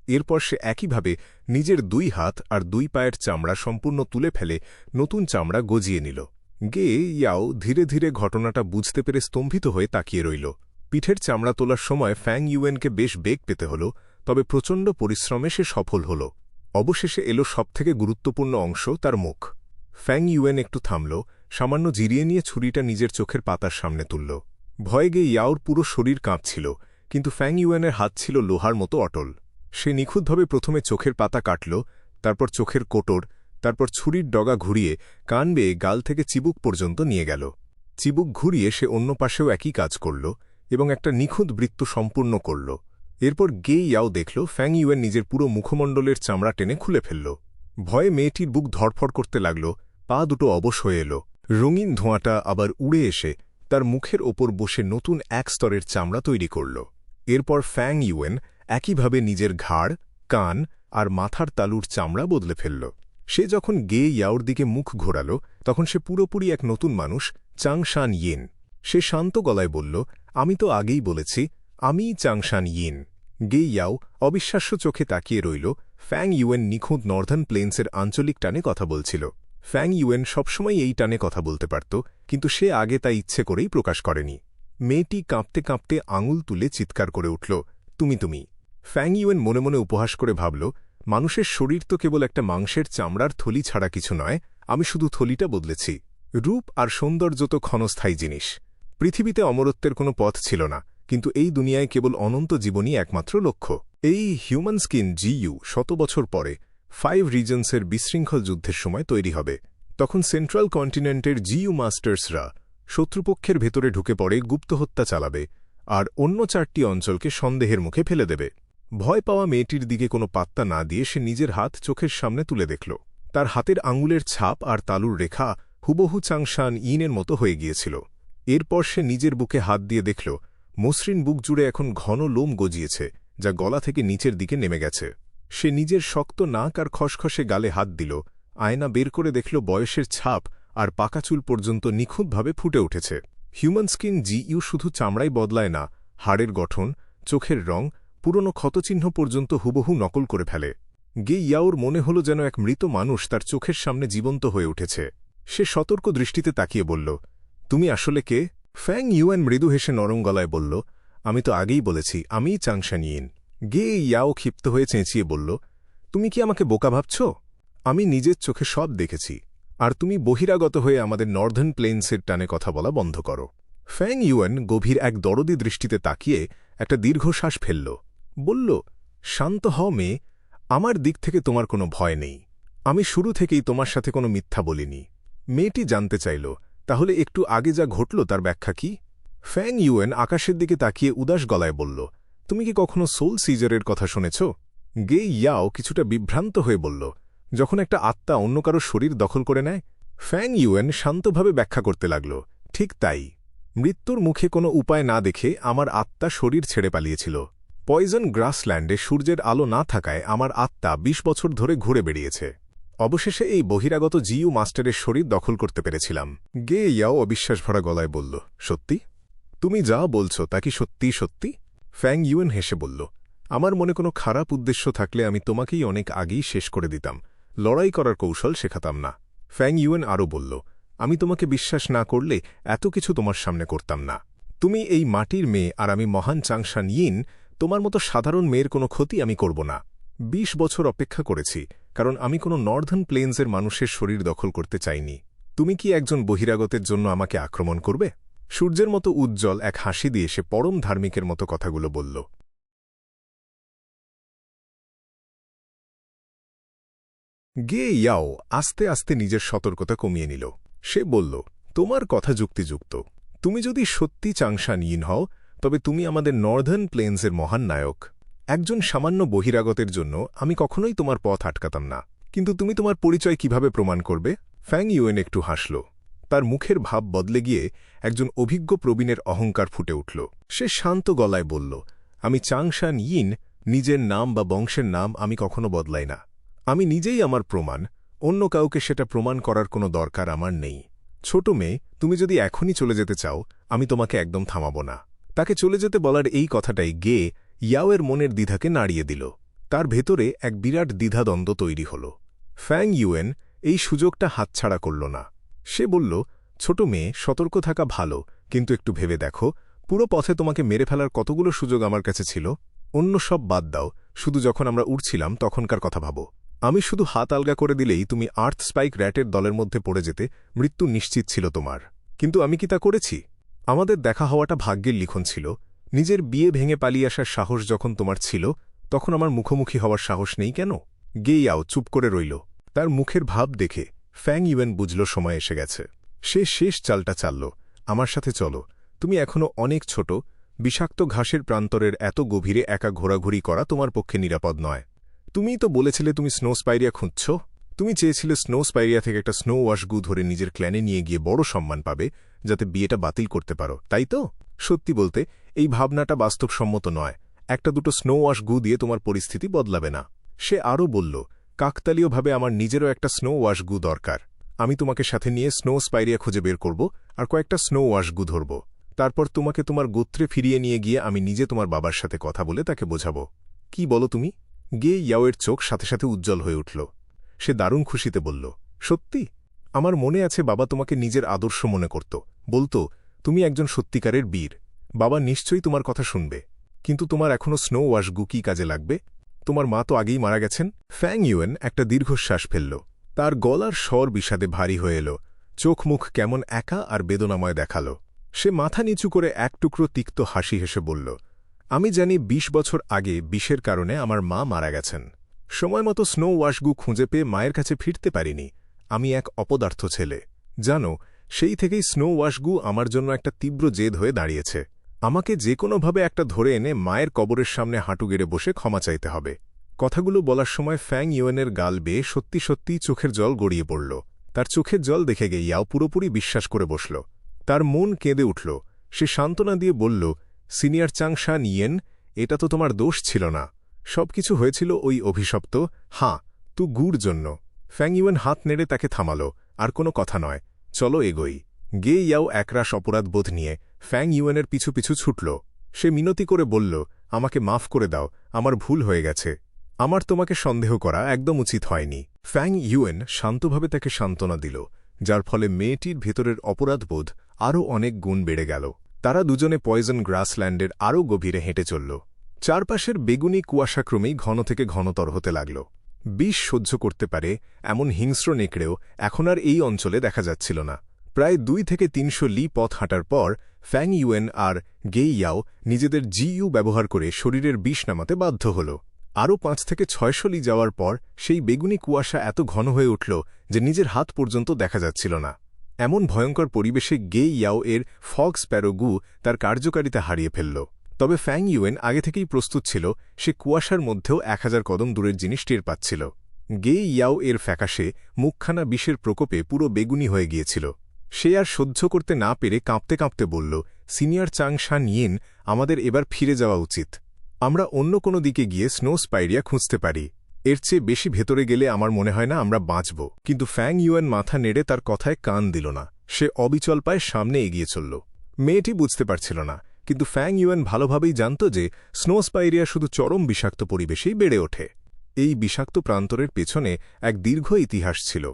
এরপর সে একইভাবে নিজের দুই হাত আর দুই পায়ের চামড়া সম্পূর্ণ তুলে ফেলে নতুন চামড়া গজিয়ে নিল। গে ইয়াও ধীরে ধীরে ঘটনাটা বুঝতে পেরে স্তম্ভিত হয়ে তাকিয়ে রইল। পিঠের চামড়া তোলার সময় ফ্যাং ইউয়েনকে বেশ বেগ পেতে হল, তবে প্রচণ্ড পরিশ্রমে সে সফল হল। অবশেষে এলো সবথেকে গুরুত্বপূর্ণ অংশ, তার মুখ। ফ্যাং ইউয়েন একটু থামল, সামান্য জিরিয়ে নিয়ে ছুরিটা নিজের চোখের পাতার সামনে তুলল। ভয়ে গে ইয়াওর পুরো শরীর কাঁপছিল, কিন্তু ফ্যাং ইউয়েনের হাত ছিল লোহার মতো অটল। সে নিখুঁতভাবে প্রথমে চোখের পাতা কাটল, তারপর চোখের কোটর, তারপর ছুরির ডগা ঘুরিয়ে কান বেয়ে গাল থেকে চিবুক পর্যন্ত নিয়ে গেল। চিবুক ঘুরিয়ে সে অন্য পাশেও একই কাজ করল এবং একটা নিখুঁত বৃত্ত সম্পূর্ণ করল। এরপর গে ইয়াও দেখল ফ্যাং ইউয়েন নিজের পুরো মুখমণ্ডলের চামড়া টেনে খুলে ফেলল। ভয়ে মেয়েটির বুক ধড়ফড় করতে লাগল, পা দুটো অবশ হয়ে এল। রঙিন ধোঁয়াটা আবার উড়ে এসে তার মুখের ওপর বসে নতুন এক স্তরের চামড়া তৈরি করল। এরপর ফ্যাং ইউয়েন একইভাবে নিজের ঘাড়, কান আর মাথার তালুর চামড়া বদলে ফেলল। সে যখন গে ইয়াওর দিকে মুখ ঘোরাল, তখন সে পুরোপুরি এক নতুন মানুষ, চাংশান ইয়েন। সে শান্ত গলায় বলল, আমি তো আগেই বলেছি, আমিই চাংশান ইয়েন। গে ইয়াও অবিশ্বাস্য চোখে তাকিয়ে রইল। ফ্যাং ইউয়েন নিখুঁত নর্দার্ন প্লেন্সের আঞ্চলিক টানে কথা বলছিল। ফ্যাং ইউয়েন সবসময় এই টানে কথা বলতে পারত, কিন্তু সে আগে তা ইচ্ছে করেই প্রকাশ করেনি। মেয়েটি কাঁপতে কাঁপতে আঙুল তুলে চিৎকার করে উঠল, তুমি তুমি। ফ্যাং ইউয়েন মনে মনে উপহাস করে ভাবল, মানুষের শরীর তো কেবল একটা মাংসের চামড়ার থলি ছাড়া কিছু নয়, আমি শুধু থলিটা বদলেছি। রূপ আর সৌন্দর্য তো ক্ষণস্থায়ী জিনিস। পৃথিবীতে অমরত্বের কোনো পথ ছিল না, কিন্তু এই দুনিয়ায় কেবল অনন্ত জীবনই একমাত্র লক্ষ্য। এই হিউম্যান স্কিন জিইউ শত বছর পরে 5 রিজন্সের বিশৃঙ্খল যুদ্ধের সময় তৈরি হবে। তখন সেন্ট্রাল কন্টিনেন্টের জিইউ মাস্টার্সরা শত্রুপক্ষের ভেতরে ঢুকে পড়ে গুপ্তহত্যা চালাবে আর অন্য 4টি অঞ্চলকে সন্দেহের মুখে ফেলে দেবে। ভয় পাওয়া মেয়েটির দিকে কোনো পাত্তা না দিয়ে সে নিজের হাত চোখের সামনে তুলে দেখল। তার হাতের আঙুলের ছাপ আর তালুর রেখা হুবহু চাংশান ইনের মতো হয়ে গিয়েছিল। এরপর সে নিজের বুকে হাত দিয়ে দেখল মসৃণ বুক জুড়ে এখন ঘন লোম গজিয়েছে, যা গলা থেকে নিচের দিকে নেমে গেছে। সে নিজের শক্ত নাক আর খসখসে গালে হাত দিল। আয়না বের করে দেখল বয়সের ছাপ আর পাকা চুল পর্যন্ত নিখুঁতভাবে ফুটে উঠেছে। হিউম্যান স্কিন জিইউ শুধু চামড়াই বদলায় না, হাড়ের গঠন, চোখের রং, পুরনো ক্ষতচিহ্ন পর্যন্ত হুবহু নকল করে ফেলে। গে ইয়াওর মনে হল যেন এক মৃত মানুষ তার চোখের সামনে জীবন্ত হয়ে উঠেছে। সে সতর্ক দৃষ্টিতে তাকিয়ে বলল, তুমি আসলে কে? ফ্যাং ইউয়ান মৃদু হেসে নরম গলায় বলল, আমি তো আগেই বলেছি, আমিই চাংশান ইন। গে ইয়াও ক্ষিপ্ত হয়ে চেঁচিয়ে বলল, তুমি কি আমাকে বোকা ভাবছ? আমি নিজের চোখে সব দেখেছি, আর তুমি বহিরাগত হয়ে আমাদের নর্দার্ন প্লেন্সের টানে কথা বলা বন্ধ করো। ফ্যাং ইউয়ান গভীর এক দরদি দৃষ্টিতে তাকিয়ে একটা দীর্ঘশ্বাস ফেলল। বলল, শান্ত হও মেয়ে, আমার দিক থেকে তোমার কোনো ভয় নেই। আমি শুরু থেকেই তোমার সাথে কোনো মিথ্যা বলিনি। মেয়েটি জানতে চাইল, তাহলে একটু আগে যা ঘটল তার ব্যাখ্যা কি? ফ্যাং ইউয়ান আকাশের দিকে তাকিয়ে উদাস গলায় বলল, তুমি কি কখনো সোল সিজারের কথা শুনেছ? গে ইয়াও কিছুটা বিভ্রান্ত হয়ে বলল, যখন একটা আত্মা অন্য কারো শরীর দখল করে নেয়। ফ্যাং ইউয়ান শান্তভাবে ব্যাখ্যা করতে লাগল, ঠিক তাই। মৃত্যুর মুখে কোনো উপায় না দেখে আমার আত্মা শরীর ছেড়ে পালিয়েছিল। পয়জন গ্রাসল্যান্ডে সূর্যের আলো না থাকায় আমার আত্মা 20 বছর ধরে ঘুরে বেড়িয়েছে। অবশেষে এই বহিরাগত জিইউ মাস্টারের শরীর দখল করতে পেরেছিলাম। গে ইয়াও অবিশ্বাসভরা গলায় বলল, সত্যি? তুমি যা বলছ তা কি সত্যি সত্যি? ফ্যাং ইউয়ান হেসে বলল, আমার মনে কোনো খারাপ উদ্দেশ্য থাকলে আমি তোমাকেই অনেক আগেই শেষ করে দিতাম, লড়াই করার কৌশল শেখাতাম না। ফ্যাং ইউয়ান আরও বলল, আমি তোমাকে বিশ্বাস না করলে এত কিছু তোমার সামনে করতাম না। তুমি এই মাটির মেয়ে আর আমি মহান চাংশান ইন, তোমার মতো সাধারণ মেয়ের কোনো ক্ষতি আমি করব না। 20 বছর অপেক্ষা করেছি, কারণ আমি কোনো নর্দার্ন প্লেন্সের মানুষের শরীর দখল করতে চাইনি। তুমি কি একজন বহিরাগতের জন্য আমাকে আক্রমণ করবে? সূর্যের মতো উজ্জ্বল এক হাসি দিয়ে সে পরম ধার্মিকের মতো কথাগুলো বলল। গে ইয়াও আস্তে আস্তে নিজের সতর্কতা কমিয়ে নিল। সে বলল, তোমার কথা যুক্তিযুক্ত। তুমি যদি সত্যি চাংশান ইন হও, তবে তুমি আমাদের নর্দার্ন প্লেন্সের মহান নায়ক। একজন সামান্য বহিরাগতের জন্য আমি কখনোই তোমার পথ আটকাতাম না। কিন্তু তুমি তোমার পরিচয় কিভাবে প্রমাণ করবে? ফ্যাং ইউয়ান একটু হাসল। তার মুখের ভাব বদলে গিয়ে একজন অভিজ্ঞ প্রবীণের অহংকার ফুটে উঠল। সে শান্ত গলায় বলল, আমি চাংশান ইন, নিজের নাম বা বংশের নাম আমি কখনো বদলাই না। আমি নিজেই আমার প্রমাণ, অন্য কাউকে সেটা প্রমাণ করার কোনো দরকার আমার নেই। ছোট মেয়ে, তুমি যদি এখনই চলে যেতে চাও, আমি তোমাকে একদম থামাব না। তাকে চলে যেতে বলার এই কথাটাই গে ইয়াওয়ের মনের দ্বিধাকে নাড়িয়ে দিল। তার ভেতরে এক বিরাট দ্বিধাদ্বন্দ্ব তৈরি হল। ফ্যাং ইউয়ান এই সুযোগটা হাতছাড়া করল না। সে বলল, ছোট মেয়ে, সতর্ক থাকা ভালো, কিন্তু একটু ভেবে দেখো, পুরো পথে তোমাকে মেরে ফেলার কতগুলো সুযোগ আমার কাছে ছিল। অন্য সব বাদ দাও, শুধু যখন আমরা উড়ছিলাম তখনকার কথা ভাবো। আমি শুধু হাত আলগা করে দিলেই তুমি আর্থ স্পাইক র্যাটের দলের মধ্যে পড়ে যেতে, মৃত্যু নিশ্চিত ছিল তোমার। কিন্তু আমি কি তা করেছি? আমাদের দেখা হওয়াটা ভাগ্যের লিখন ছিল। নিজের বিয়ে ভেঙে পালিয়ে আসার সাহস যখন তোমার ছিল, তখন আমার মুখোমুখি হওয়ার সাহস নেই কেন? গে ইয়াও চুপ করে রইল। তার মুখের ভাব দেখে ফ্যাং ইউয়ান বুঝল সময় এসে গেছে। সে শেষ চালটা চালল, আমার সাথে চলো। তুমি এখনও অনেক ছোট, বিষাক্ত ঘাসের প্রান্তরের এত গভীরে একা ঘোরাঘুরি করা তোমার পক্ষে নিরাপদ নয়। তুমিই তো বলেছিলে তুমি স্নো স্পাইরিয়া খুঁজছ। তুমি চেয়েছিলে স্নো স্পাইরিয়া থেকে একটা স্নো ওয়াশ গু ধরে নিজের ক্ল্যানে নিয়ে গিয়ে বড় সম্মান পাবে, যাতে বিয়েটা বাতিল করতে পারো, তাই তো? সত্যি বলতে, এই ভাবনাটা বাস্তবসম্মত নয়। একটা দুটো স্নো ওয়াশ গু দিয়ে তোমার পরিস্থিতি বদলাবে না। সে আরও বলল, কাকতালীয়ভাবে আমার নিজেরও একটা স্নো ওয়াশ গু দরকার। আমি তোমাকে সাথে নিয়ে স্নো স্পাইরিয়া খুঁজে বের করব আর কয়েকটা স্নো ওয়াশ গু ধরব। তারপর তোমাকে তোমার গোত্রে ফিরিয়ে নিয়ে গিয়ে আমি নিজে তোমার বাবার সাথে কথা বলে তাকে বোঝাব। কি বলো তুমি? গে ইয়াওয়ের চোখ সাথে সাথে উজ্জ্বল হয়ে উঠল। সে দারুণ খুশিতে বলল, সত্যি? আমার মনে আছে বাবা তোমাকে নিজের আদর্শ মনে করত, বলতো তুমি একজন সত্যিকারের বীর। বাবা নিশ্চয়ই তোমার কথা শুনবে। কিন্তু তোমার এখনও স্নো ওয়াশ গু কি কাজে লাগবে? তোমার মা তো আগেই মারা গেছেন। ফ্যাং ইউয়ান একটা দীর্ঘশ্বাস ফেলল। তার গলার স্বর বিষাদে ভারী হয়ে এল। চোখ মুখ কেমন একা আর বেদনাময় দেখাল। সে মাথা নিচু করে এক টুকরো তিক্ত হাসি হেসে বলল, আমি জানি 20 বছর আগে বিষের কারণে আমার মা মারা গেছেন। সময়মতো স্নো ওয়াশগু খুঁজে পেয়ে মায়ের কাছে ফিরতে পারিনি। আমি এক অপদার্থ ছেলে। জানো, সেই থেকেই স্নো ওয়াশগু আমার জন্য একটা তীব্র জেদ হয়ে দাঁড়িয়েছে। আমাকে যে কোনোভাবে একটা ধরে এনে মায়ের কবরের সামনে হাঁটু গেড়ে বসে ক্ষমা চাইতে হবে। কথাগুলো বলার সময় ফ্যাং ইউয়েনের গাল বেয়ে সত্যি সত্যিই চোখের জল গড়িয়ে পড়ল। তার চোখের জল দেখে গেইয়াও পুরোপুরি বিশ্বাস করে বসল। তার মন কেঁদে উঠল। সে সান্ত্বনা দিয়ে বলল, সিনিয়র চাংশান ইয়েন, এটা তো তোমার দোষ ছিল না। সবকিছু হয়েছিল ওই অভিশপ্ত তু গুর জন্য। ফ্যাং ইউয়েন হাত নেড়ে তাকে থামাল। আর কোনো কথা নয়, চলো এগোই। গে ইয়াও একরাশ অপরাধবোধ নিয়ে ফ্যাং ইউয়েনের পিছু পিছু ছুটল। সে মিনতি করে বলল, আমাকে মাফ করে দাও, আমার ভুল হয়ে গেছে। আমার তোমাকে সন্দেহ করা একদম উচিত হয়নি। ফ্যাং ইউয়েন শান্তভাবে তাকে সান্ত্বনা দিল, যার ফলে মেয়েটির ভেতরের অপরাধবোধ আরও অনেক গুণ বেড়ে গেল। তারা দুজনে পয়জন গ্রাসল্যান্ডের আরও গভীরে হেঁটে চলল। চারপাশের বেগুনি কুয়াশাক্রমেই ঘন থেকে ঘনতর হতে লাগল। বিষ সহ্য করতে পারে এমন হিংস্র নেকড়েও এখন আর এই অঞ্চলে দেখা যাচ্ছিল না। প্রায় 2 থেকে 300 লি পথ হাঁটার পর ফ্যাং ইউয়েন আর গে ইয়াও নিজেদের জিইউ ব্যবহার করে শরীরের বিষ নামাতে বাধ্য হল। আরও 5 থেকে 600 লি যাওয়ার পর সেই বেগুনি কুয়াশা এত ঘন হয়ে উঠল যে নিজের হাত পর্যন্ত দেখা যাচ্ছিল না। এমন ভয়ঙ্কর পরিবেশে গে ইয়াও এর ফগ স্প্যারো গু তার কার্যকারিতা হারিয়ে ফেলল। তবে ফ্যাং ইউয়েন আগে থেকেই প্রস্তুত ছিল। সে কুয়াশার মধ্যেও 1000 কদম দূরের জিনিস টের পাচ্ছিল। গে ইয়াও এর ফ্যাকাশে মুখখানা বিষের প্রকোপে পুরো বেগুনি হয়ে গিয়েছিল। সে আর সহ্য করতে না পেরে কাঁপতে কাঁপতে বলল, সিনিয়র চাংশান ইয়েন, আমাদের এবার ফিরে যাওয়া উচিত। আমরা অন্য কোনো দিকে গিয়ে স্নো স্পাইরিয়া খুঁজতে পারি। এর চেয়ে বেশি ভেতরে গেলে আমার মনে হয় না আমরা বাঁচব। কিন্তু ফ্যাং ইউয়েন মাথা নেড়ে তার কথায় কান দিল না। সে অবিচল পায়ে সামনে এগিয়ে চলল। মেয়েটি বুঝতে পারছিল না, কিন্তু ফ্যাং ইউয়েন ভালোভাবেই জানত যে স্নো স্পাইরিয়া শুধু চরম বিষাক্ত পরিবেশেই বেড়ে ওঠে। এই বিষাক্ত প্রান্তরের পেছনে এক দীর্ঘ ইতিহাস ছিল।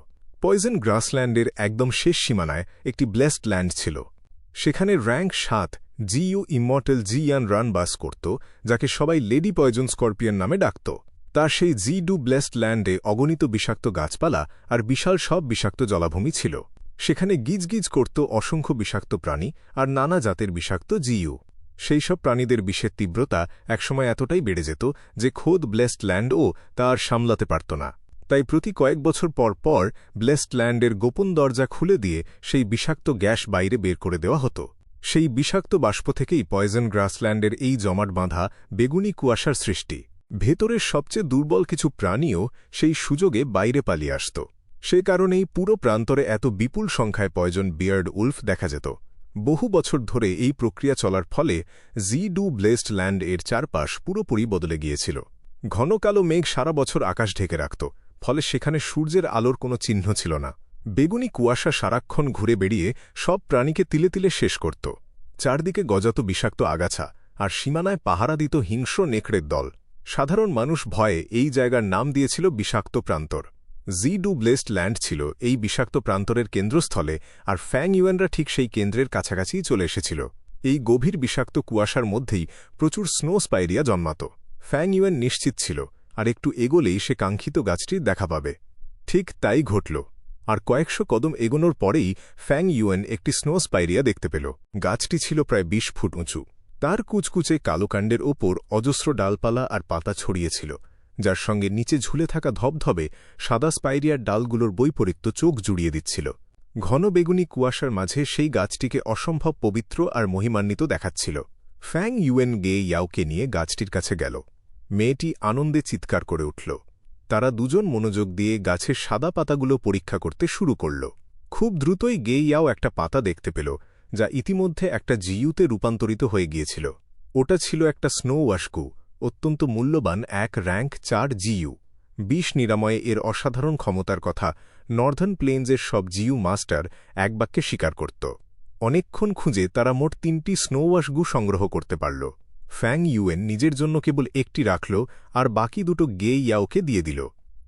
পয়জন গ্রাসল্যান্ডের একদম শেষ সীমানায় একটি ব্লেসড ল্যান্ড ছিল। সেখানে র্যাঙ্ক 7 জিইউ ইমর্টাল জিয়ান রান বাস করত, যাকে সবাই লেডি পয়জন স্করপিয়ন নামে ডাকত। তার সেই জি-ডু ব্লেসড ল্যান্ডে অগণিত বিষাক্ত গাছপালা আর বিশাল সব বিষাক্ত জলাভূমি ছিল। সেখানে গিজগিজ করত অসংখ্য বিষাক্ত প্রাণী আর নানা জাতের বিষাক্ত জিইউ। সেই সব প্রাণীদের বিষের তীব্রতা একসময় এতটাই বেড়ে যেত যে খোদ ব্লেসড ল্যান্ডও তা আর সামলাতে পারত না। তাই প্রতি কয়েক বছর পর পর ব্লেসড ল্যান্ডের গোপন দরজা খুলে দিয়ে সেই বিষাক্ত গ্যাস বাইরে বের করে দেওয়া হতো। সেই বিষাক্ত বাষ্প থেকেই পয়জন গ্রাসল্যান্ডের এই জমাট বাঁধা বেগুনি কুয়াশার সৃষ্টি। ভেতরের সবচেয়ে দুর্বল কিছু প্রাণীও সেই সুযোগে বাইরে পালিয়ে আসত। সে কারণেই পুরো প্রান্তরে এত বিপুল সংখ্যায় পয়জন বিয়ার্ড উলফ দেখা যেত। বহু বছর ধরে এই প্রক্রিয়া চলার ফলে জি-ডু ব্লেসড ল্যান্ড এর চারপাশ পুরোপুরি বদলে গিয়েছিল। ঘন কালো মেঘ সারা বছর আকাশ ঢেকে রাখত, ফলে সেখানে সূর্যের আলোর কোনো চিহ্ন ছিল না। বেগুনি কুয়াশা সারাক্ষণ ঘুরে বেড়িয়ে সব প্রাণীকে তিলে তিলে শেষ করত। চারদিকে গজাত বিষাক্ত আগাছা আর সীমানায় পাহারা দিত হিংস্র নেকড়ের দল। সাধারণ মানুষ ভয়ে এই জায়গার নাম দিয়েছিল বিষাক্ত প্রান্তর। জি-ডু ব্লেসড ল্যান্ড ছিল এই বিষাক্ত প্রান্তরের কেন্দ্রস্থলে, আর ফ্যাং ইউয়েনরা ঠিক সেই কেন্দ্রের কাছাকাছিই চলে এসেছিল। এই গভীর বিষাক্ত কুয়াশার মধ্যেই প্রচুর স্নো স্পাইরিয়া জন্মাত। ফ্যাং ইউয়েন নিশ্চিত ছিল আর একটু এগোলেই সে কাঙ্ক্ষিত গাছটির দেখা পাবে। ঠিক তাই ঘটল। আর কয়েকশো কদম এগোনোর পরেই ফ্যাং ইউয়েন একটি স্নো স্পাইরিয়া দেখতে পেল। গাছটি ছিল প্রায় 20 ফুট উঁচু। তার কুচকুচে কালো কাণ্ডের ওপর অজস্র ডালপালা আর পাতা ছড়িয়েছিল, যার সঙ্গে নিচে ঝুলে থাকা ধবধবে সাদা স্পাইরিয়ার ডালগুলোর বৈপরীত্য চোখ জুড়িয়ে দিচ্ছিল। ঘন বেগুনি কুয়াশার মাঝে সেই গাছটিকে অসম্ভব পবিত্র আর মহিমান্বিত দেখাচ্ছিল। ফ্যাং ইউয়েন গে ইয়াওকে নিয়ে গাছটির কাছে গেল। মেয়েটি আনন্দে চিৎকার করে উঠল। তারা দুজন মনোযোগ দিয়ে গাছের সাদা পাতাগুলো পরীক্ষা করতে শুরু করল। খুব দ্রুতই গে ইয়াও একটা পাতা দেখতে পেল, যা ইতিমধ্যে একটা জিইউতে রূপান্তরিত হয়ে গিয়েছিল। ওটা ছিল একটা স্নো ওয়াশগু, অত্যন্ত মূল্যবান এক র্যাঙ্ক 4 জিইউ। বিষ নিরাময়ে এর অসাধারণ ক্ষমতার কথা নর্দার্ন প্লেন্সের সব জিইউ মাস্টার এক বাক্যে স্বীকার করত। অনেকক্ষণ খুঁজে তারা মোট 3টি স্নো ওয়াশগু সংগ্রহ করতে পারল। ফ্যাং ইউয়েন নিজের জন্য কেবল একটি রাখল আর বাকি দুটো গে ইয়াওকে দিয়ে দিল।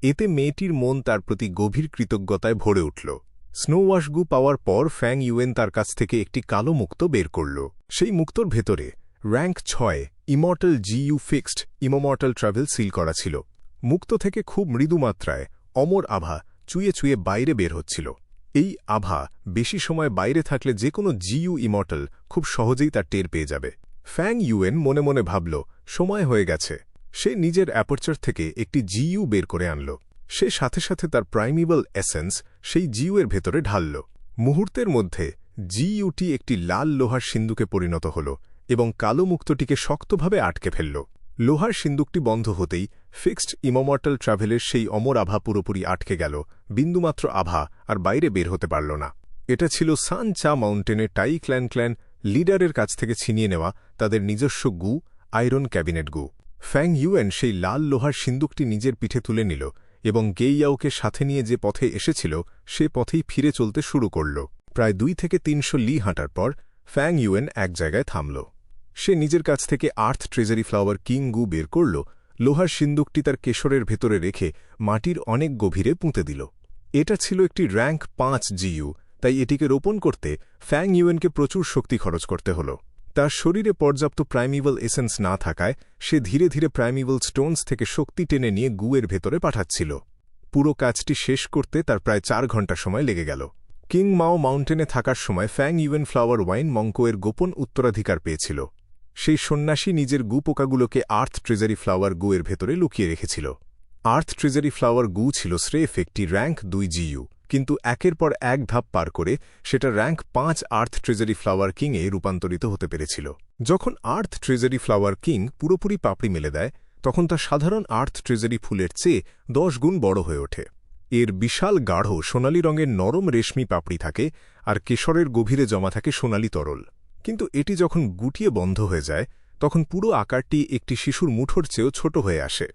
এতে মেয়েটির মন তার প্রতি গভীর কৃতজ্ঞতায় ভরে উঠল। স্নো ওয়াশগু পাওয়ার পর ফ্যাং ইউয়েন তার কাছ থেকে একটি কালো মুক্তো বের করল। সেই মুক্তোর ভেতরে rank 6 immortal GU fixed immortal travel seal করা ছিল। মুক্তো থেকে খুব মৃদু মাত্রায় অমর আভা চুয়ে চুয়ে বাইরে বের হচ্ছিল। এই আভা বেশি সময় বাইরে থাকলে যে কোনো জিইউ ইমর্টাল খুব সহজেই তার টের পেয়ে যাবে। ফ্যাং ইউয়েন মনে মনে ভাবল, সময় হয়ে গেছে। সে নিজের অ্যাপারচার থেকে একটি জিইউ বের করে আনল। সে সাথে সাথে তার প্রাইমিভাল এসেন্স সেই জিইউয়ের ভেতরে ঢালল। মুহূর্তের মধ্যে জিইউটি একটি লাল লোহার সিন্দুকে পরিণত হল এবং কালো মুক্তটিকে শক্তভাবে আটকে ফেলল। লোহার সিন্দুকটি বন্ধ হতেই ফিক্সড ইমমর্টাল ট্রাভেলের সেই অমর আভা পুরোপুরি আটকে গেল, বিন্দুমাত্র আভা আর বাইরে বের হতে পারল না। এটা ছিল সান চা মাউন্টেনে টাই ক্ল্যান লিডারের কাছ থেকে ছিনিয়ে নেওয়া তাদের নিজস্ব গু, আয়রন ক্যাবিনেট গু। ফ্যাং ইউয়েন সেই লাল লোহার সিন্দুকটি নিজের পিঠে তুলে নিল এবং গেইয়াওকে সাথে নিয়ে যে পথে এসেছিল সে পথেই ফিরে চলতে শুরু করল। প্রায় 2 থেকে 300 লি হাঁটার পর ফ্যাং ইউয়েন এক জায়গায় থামল। সে নিজের কাছ থেকে আর্থ ট্রেজারি ফ্লাওয়ার কিং গু বের করল, লোহার সিন্দুকটি তার কেশরের ভেতরে রেখে মাটির অনেক গভীরে পুঁতে দিল। এটা ছিল একটি র্যাঙ্ক 5 জিইউ, তাই এটিকে রোপণ করতে ফ্যাং ইউয়েনকে প্রচুর শক্তি খরচ করতে হল। তার শরীরে পর্যাপ্ত প্রাইমিভাল এসেন্স না থাকায় সে ধীরে ধীরে প্রাইমিভাল স্টোনস থেকে শক্তি টেনে নিয়ে গুয়ের ভেতরে পাঠাচ্ছিল। পুরো কাজটি শেষ করতে তার প্রায় 4 ঘণ্টা সময় লেগে গেল। কিং মাও মাউন্টেনে থাকার সময় ফ্যাং ইউয়েন ফ্লাওয়ার ওয়াইন মঙ্কোয়ের গোপন উত্তরাধিকার পেয়েছিল। সেই সন্ন্যাসী নিজের গু পোকাগুলোকে আর্থ ট্রেজারি ফ্লাওয়ার গুয়ের ভেতরে লুকিয়ে রেখেছিল। আর্থ ট্রেজারি ফ্লাওয়ার গু ছিল স্রেফ একটি র্যাঙ্ক 2 জিইউ, কিন্তু একের পর এক ধাপ পার করে সেটা র্যাঙ্ক 5 আর্থ ট্রেজারি ফ্লাওয়ার কিংয়ে রূপান্তরিত হতে পেরেছিল। যখন আর্থ ট্রেজারি ফ্লাওয়ার কিং পুরোপুরি পাপড়ি মেলে দেয় তখন তা সাধারণ আর্থ ট্রেজারি ফুলের চেয়ে 10 গুণ বড় হয়ে ওঠে। এর বিশাল গাঢ় সোনালি রঙের নরম রেশমি পাপড়ি থাকে আর কেশরের গভীরে জমা থাকে সোনালি তরল। কিন্তু এটি যখন গুটিয়ে বন্ধ হয়ে যায় তখন পুরো আকারটি একটি শিশুর মুঠোর চেয়েও ছোট হয়ে আসে।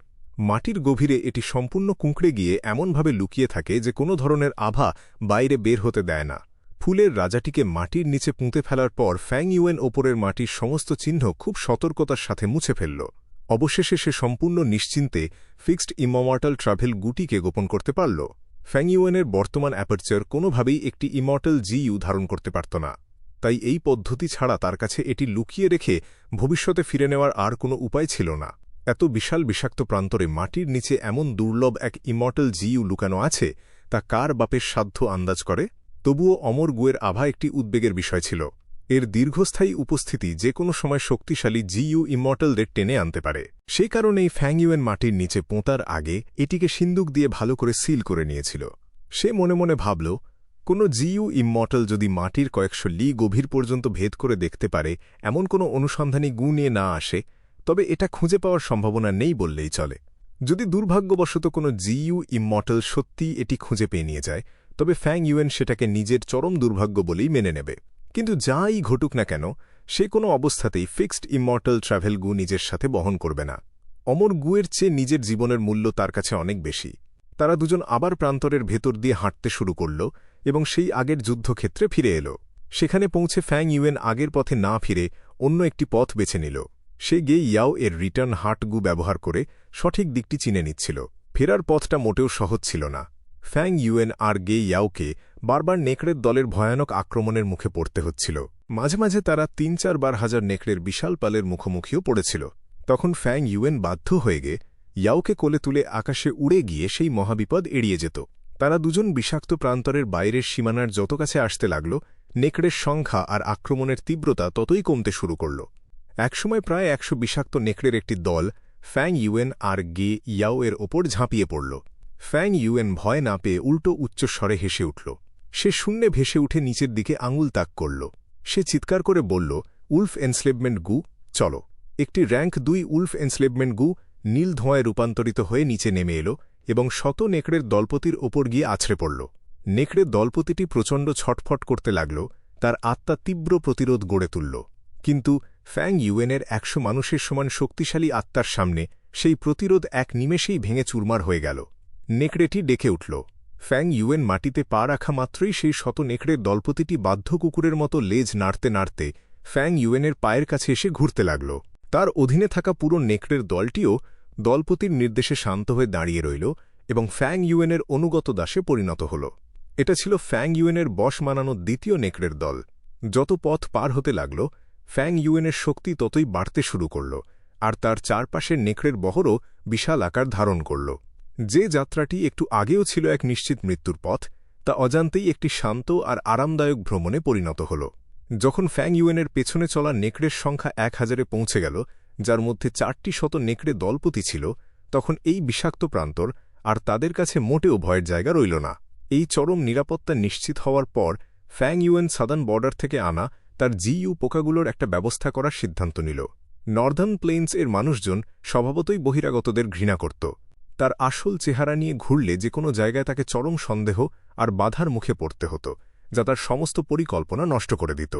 মাটির গভীরে এটি সম্পূর্ণ কুঁকড়ে গিয়ে এমনভাবে লুকিয়ে থাকে যে কোনো ধরনের আভা বাইরে বের হতে দেয় না। ফুলের রাজাটিকে মাটির নিচে পুঁতে ফেলার পর ফ্যাং ইউয়েন ওপরের মাটির সমস্ত চিহ্ন খুব সতর্কতার সাথে মুছে ফেলল। অবশেষে সে সম্পূর্ণ নিশ্চিন্তে ফিক্সড ইমমর্টাল ট্রাভেল গুটিকে গোপন করতে পারল। ফ্যাং ইউয়েনের বর্তমান অ্যাপারচার কোনোভাবেই একটি ইমর্টাল জিইউ ধারণ করতে পারত না, তাই এই পদ্ধতি ছাড়া তার কাছে এটি লুকিয়ে রেখে ভবিষ্যতে ফিরে নেওয়ার আর কোনো উপায় ছিল না। এত বিশাল বিষাক্ত প্রান্তরে মাটির নিচে এমন দুর্লভ এক ইমর্টাল জিইউ লুকানো আছে তা কার বাপের সাধ্য আন্দাজ করে? তবুও অমর গুয়ের আভা একটি উদ্বেগের বিষয় ছিল। এর দীর্ঘস্থায়ী উপস্থিতি যে কোনো সময় শক্তিশালী জিইউ ইমর্টালদের টেনে আনতে পারে। সেই কারণেই ফ্যাং ইউয়েন মাটির নিচে পোঁতার আগে এটিকে সিন্দুক দিয়ে ভালো করে সিল করে নিয়েছিল। সে মনে মনে ভাবল, কোনো জিইউ ইমর্টাল যদি মাটির কয়েকশো লি গভীর পর্যন্ত ভেদ করে দেখতে পারে এমন কোনো অনুসন্ধানী গু নিয়ে না আসে, তবে এটা খুঁজে পাওয়ার সম্ভাবনা নেই বললেই চলে। যদি দুর্ভাগ্যবশত কোনো জিইউ ইমর্টাল সত্যিই এটি খুঁজে পেয়ে নিয়ে যায়, তবে ফ্যাং ইউয়েন সেটাকে নিজের চরম দুর্ভাগ্য বলেই মেনে নেবে। কিন্তু যাই ঘটুক না কেন, সে কোনো অবস্থাতেই ফিক্সড ইমর্টাল ট্রাভেল গু নিজের সাথে বহন করবে না। অমর গুয়ের চেয়ে নিজের জীবনের মূল্য তার কাছে অনেক বেশি। তারা দুজন আবার প্রান্তরের ভেতর দিয়ে হাঁটতে শুরু করল এবং সেই আগের যুদ্ধক্ষেত্রে ফিরে এল। সেখানে পৌঁছে ফ্যাং ইউয়েন আগের পথে না ফিরে অন্য একটি পথ বেছে নিল। সে গে ইয়াও এর রিটার্ন হার্ট গু ব্যবহার করে সঠিক দিকটি চিনে নিচ্ছিল। ফেরার পথটা মোটেও সহজ ছিল না। ফ্যাং ইউয়েন আর গে ইয়াওকে বারবার নেকড়ের দলের ভয়ানক আক্রমণের মুখে পড়তে হচ্ছিল। মাঝে মাঝে তারা 3-4 বার হাজার নেকড়ের বিশাল পালের মুখোমুখিও পড়েছিল। তখন ফ্যাং ইউয়েন বাধ্য হয়ে গে ইয়াওকে কোলে তুলে আকাশে উড়ে গিয়ে সেই মহাবিপদ এড়িয়ে যেত। তারা দুজন বিষাক্ত প্রান্তরের বাইরের সীমানার যত কাছে আসতে লাগল, নেকড়ের সংখ্যা আর আক্রমণের তীব্রতা ততই কমতে শুরু করল। একসময় প্রায় 100 বিষাক্ত নেকড়ের একটি দল ফ্যাং ইউয়েন আর গে ইয়াও এর ওপর ঝাঁপিয়ে পড়ল। ফ্যাং ইউয়েন ভয় না পেয়ে উল্টো উচ্চস্বরে হেসে উঠল। সে শূন্যে ভেসে উঠে নিচের দিকে আঙুল তাক করল। সে চিৎকার করে বলল, উলফ এনস্লেভমেন্ট গু, চলো। একটি র্যাঙ্ক 2 উলফ এনস্লেভমেন্ট গু নীল ধোঁয়ায় রূপান্তরিত হয়ে নিচে নেমে এলো এবং শত নেকড়ের দলপতির ওপর গিয়ে আছড়ে পড়ল। নেকড়ের দলপতিটি প্রচণ্ড ছটফট করতে লাগল, তার আত্মা তীব্র প্রতিরোধ গড়ে তুলল। কিন্তু ফ্যাং ইউয়েনের 100 মানুষের সমান শক্তিশালী আত্মার সামনে সেই প্রতিরোধ এক নিমেষেই ভেঙে চুরমার হয়ে গেল। নেকড়েটি ডেকে উঠল। ফ্যাং ইউয়েন মাটিতে পা রাখা মাত্রই সেই শত নেকড়ের দলপতিটি বাধ্য কুকুরের মতো লেজ নাড়তে নাড়তে ফ্যাং ইউয়েনের পায়ের কাছে এসে ঘুরতে লাগল। তার অধীনে থাকা পুরো নেকড়ের দলটিও দলপতির নির্দেশে শান্ত হয়ে দাঁড়িয়ে রইল এবং ফ্যাং ইউয়েনের অনুগত দাসে পরিণত হল। এটা ছিল ফ্যাং ইউয়েনের বশ মানানো দ্বিতীয় নেকড়ের দল। যত পথ পার হতে লাগল, ফ্যাং ইউয়েনের শক্তি ততই বাড়তে শুরু করল, আর তার চারপাশের নেকড়ের বহরও বিশাল আকার ধারণ করল। যে যাত্রাটি একটু আগেও ছিল এক নিশ্চিত মৃত্যুর পথ, তা অজান্তেই একটি শান্ত আর আরামদায়ক ভ্রমণে পরিণত হল। যখন ফ্যাং ইউয়েনের পেছনে চলা নেকড়ের সংখ্যা 1000-এ পৌঁছে গেল, যার মধ্যে 4টি শত নেকড়ে দলপতি ছিল, তখন এই বিষাক্ত প্রান্তর আর তাদের কাছে মোটেও ভয়ের জায়গা রইল না। এই চরম নিরাপত্তা নিশ্চিত হওয়ার পর ফ্যাং ইউয়েন সাদার্ন বর্ডার থেকে আনা তার জিইউ পোকাগুলোর একটা ব্যবস্থা করার সিদ্ধান্ত নিল। নর্দার্ন প্লেন্স এর মানুষজন স্বভাবতই বহিরাগতদের ঘৃণা করত। তার আসল চেহারা নিয়ে ঘুরলে যে কোনো জায়গায় তাকে চরম সন্দেহ আর বাধার মুখে পড়তে হতো, যা তার সমস্ত পরিকল্পনা নষ্ট করে দিত।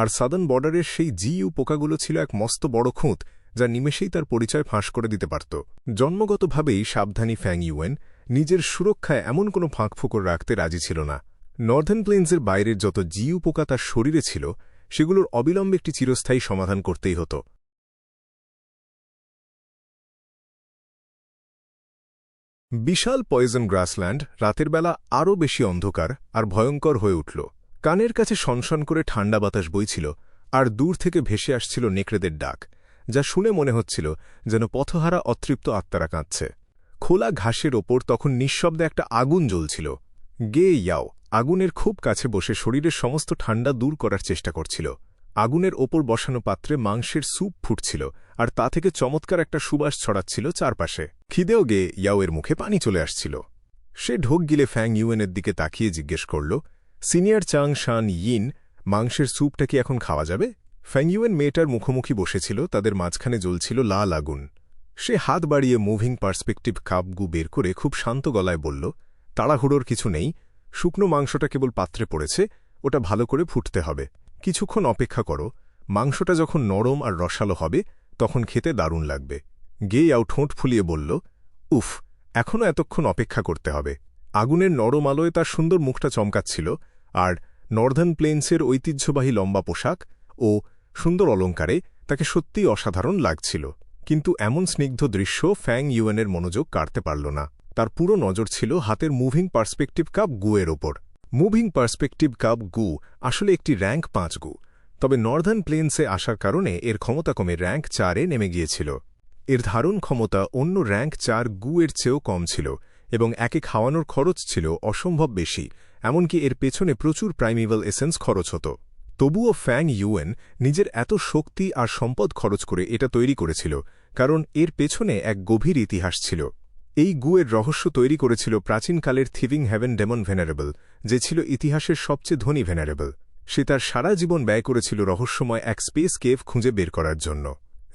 আর সাদার্ন বর্ডারের সেই জিইউ পোকাগুলো ছিল এক মস্ত বড় খুঁত, যা নিমেষেই তার পরিচয় ফাঁস করে দিতে পারত। জন্মগতভাবেই সাবধানী ফ্যাং ইউয়েন নিজের সুরক্ষায় এমন কোনো ফাঁকফোকর রাখতে রাজি ছিল না। নর্দার্ন প্লেন্সের বাইরের যত জিইউ পোকা তার শরীরে ছিল, সেগুলোর অবিলম্বে একটি চিরস্থায়ী সমাধান করতেই হতো। বিশাল পয়জন গ্রাসল্যান্ড রাতের বেলা আরও বেশি অন্ধকার আর ভয়ঙ্কর হয়ে উঠল। কানের কাছে সনসন করে ঠান্ডা বাতাস বইছিল, আর দূর থেকে ভেসে আসছিল নেকড়েদের ডাক, যা শুনে মনে হচ্ছিল যেন পথহারা অতৃপ্ত আত্মারা কাঁদছে। খোলা ঘাসের ওপর তখন নিঃশব্দে একটা আগুন জ্বলছিল। গে ইয়াও আগুনের খুব কাছে বসে শরীরের সমস্ত ঠান্ডা দূর করার চেষ্টা করছিল। আগুনের ওপর বসানো পাত্রে মাংসের স্যুপ ফুটছিল, আর তা থেকে চমৎকার একটা সুবাস ছড়াচ্ছিল চারপাশে। খিদেও গে ইয়াওয়ের মুখে পানি চলে আসছিল। সে ঢোক গিলে ফ্যাং ইউয়েনের দিকে তাকিয়ে জিজ্ঞেস করল, সিনিয়র চাং শান ইন, মাংসের স্যুপটা কি এখন খাওয়া যাবে? ফ্যাং ইউয়েন মেয়েটার মুখোমুখি বসেছিল, তাদের মাঝখানে জ্বলছিল লাল আগুন। সে হাত বাড়িয়ে মুভিং পার্সপেক্টিভ কাপ গু বের করে খুব শান্ত গলায় বলল, তাড়াহুড়োর কিছু নেই, শুকনো মাংসটা কেবল পাত্রে পড়েছে, ওটা ভালো করে ফুটতে হবে। কিছুক্ষণ অপেক্ষা করো, মাংসটা যখন নরম আর রসালো হবে তখন খেতে দারুণ লাগবে। গে ইয়াও ঠোঁট ফুলিয়ে বলল, উফ, এখনও এতক্ষণ অপেক্ষা করতে হবে। আগুনের নরম আলোয় তার সুন্দর মুখটা চমকাচ্ছিল, আর নর্দার্ন প্লেন্সের ঐতিহ্যবাহী লম্বা পোশাক ও সুন্দর অলঙ্কারে তাকে সত্যিই অসাধারণ লাগছিল। কিন্তু এমন স্নিগ্ধ দৃশ্য ফ্যাং ইউয়েনের মনোযোগ কাড়তে পারল না। তার পুরো নজর ছিল হাতের মুভিং পার্সপেক্টিভ কাপ গুয়ের ওপর। মুভিং পার্সপেক্টিভ কাপ গু আসলে একটি র্যাঙ্ক 5 গু, তবে নর্দার্ন প্লেন্সে আসার কারণে এর ক্ষমতা কমে র্যাঙ্ক 4-এ নেমে গিয়েছিল। এর ধারণ ক্ষমতা অন্য র্যাঙ্ক 4 গু এর চেয়েও কম ছিল, এবং একে খাওয়ানোর খরচ ছিল অসম্ভব বেশি, এমনকি এর পেছনে প্রচুর প্রাইমিভাল এসেন্স খরচ হতো। তবুও ফ্যাং ইউয়েন নিজের এত শক্তি আর সম্পদ খরচ করে এটা তৈরি করেছিল, কারণ এর পেছনে এক গভীর ইতিহাস ছিল। এই গুয়ের রহস্য তৈরি করেছিল প্রাচীনকালের থিভিং হেভেন ডেমন ভেনারেবল, যে ছিল ইতিহাসের সবচেয়ে ধনী ভেনারেবল। সে তার সারা জীবন ব্যয় করেছিল রহস্যময় এক স্পেস কেভ খুঁজে বের করার জন্য।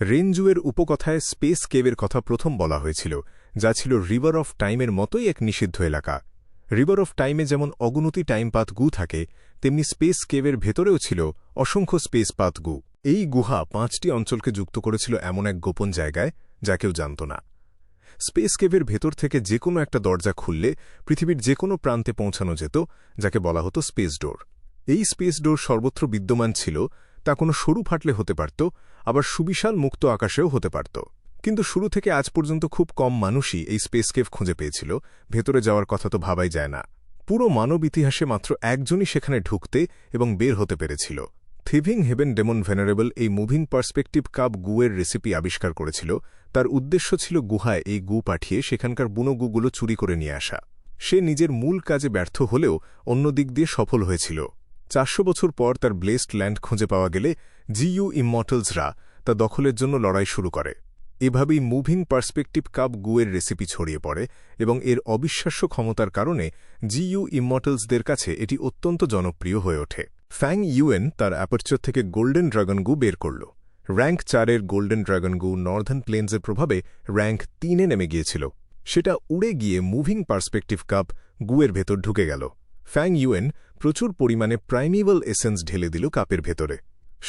রেনজুয়ের উপকথায় স্পেস কেভের কথা প্রথম বলা হয়েছিল, যা ছিল রিভার অফ টাইমের মতোই এক নিষিদ্ধ এলাকা। রিভার অফ টাইমে যেমন অগণতি টাইমপাথ গু থাকে, তেমনি স্পেস কেভের ভেতরেও ছিল অসংখ্য স্পেস পাথ গু। এই গুহা 5টি অঞ্চলকে যুক্ত করেছিল এমন এক গোপন জায়গায়, যা কেউ জানত না। স্পেস কেভের ভেতর থেকে যে কোনো একটা দরজা খুললে পৃথিবীর যে কোনো প্রান্তে পৌঁছানো যেত, যাকে বলা হতো স্পেস ডোর। এই স্পেস ডোর সর্বত্র বিদ্যমান ছিল, তা কোনো সরু ফাটলে হতে পারত, আবার সুবিশাল মুক্ত আকাশেও হতে পারত। কিন্তু শুরু থেকে আজ পর্যন্ত খুব কম মানুষই এই স্পেস কেভ খুঁজে পেয়েছিল, ভেতরে যাওয়ার কথা তো ভাবাই যায় না। পুরো মানব ইতিহাসে মাত্র একজনই সেখানে ঢুকতে এবং বের হতে পেরেছিল। থিভিং হেভেন ডেমন ভেনারেবল এই মুভিং পার্সপেক্টিভ কাপ গুয়ের রেসিপি আবিষ্কার করেছিল। তার উদ্দেশ্য ছিল গুহায় এই গু পাঠিয়ে সেখানকার বুনো গুগুলো চুরি করে নিয়ে আসা। সে নিজের মূল কাজে ব্যর্থ হলেও অন্য দিক দিয়ে সফল হয়েছিল। 400 বছর পর তার ব্লেসড ল্যান্ড খুঁজে পাওয়া গেলে জিইউ ইমমর্টালসরা তা দখলের জন্য লড়াই শুরু করে। এভাবেই মুভিং পার্সপেক্টিভ কাপ গুয়ের রেসিপি ছড়িয়ে পড়ে, এবং এর অবিশ্বাস্য ক্ষমতার কারণে জিইউ ইমমর্টালসদের কাছে এটি অত্যন্ত জনপ্রিয় হয়ে ওঠে। ফ্যাং ইউয়েন তার অ্যাপারচার থেকে গোল্ডেন ড্রাগন গু বের করল। র্যাঙ্ক 4-এর গোল্ডেন ড্রাগন গু নর্দার্ন প্লেন্সের প্রভাবে র্যাঙ্ক 3-এ নেমে গিয়েছিল। সেটা উড়ে গিয়ে মুভিং পার্সপেক্টিভ কাপ গুয়ের ভেতর ঢুকে গেল। ফ্যাং ইউয়েন প্রচুর পরিমাণে প্রাইমিভাল এসেন্স ঢেলে দিল কাপের ভেতরে।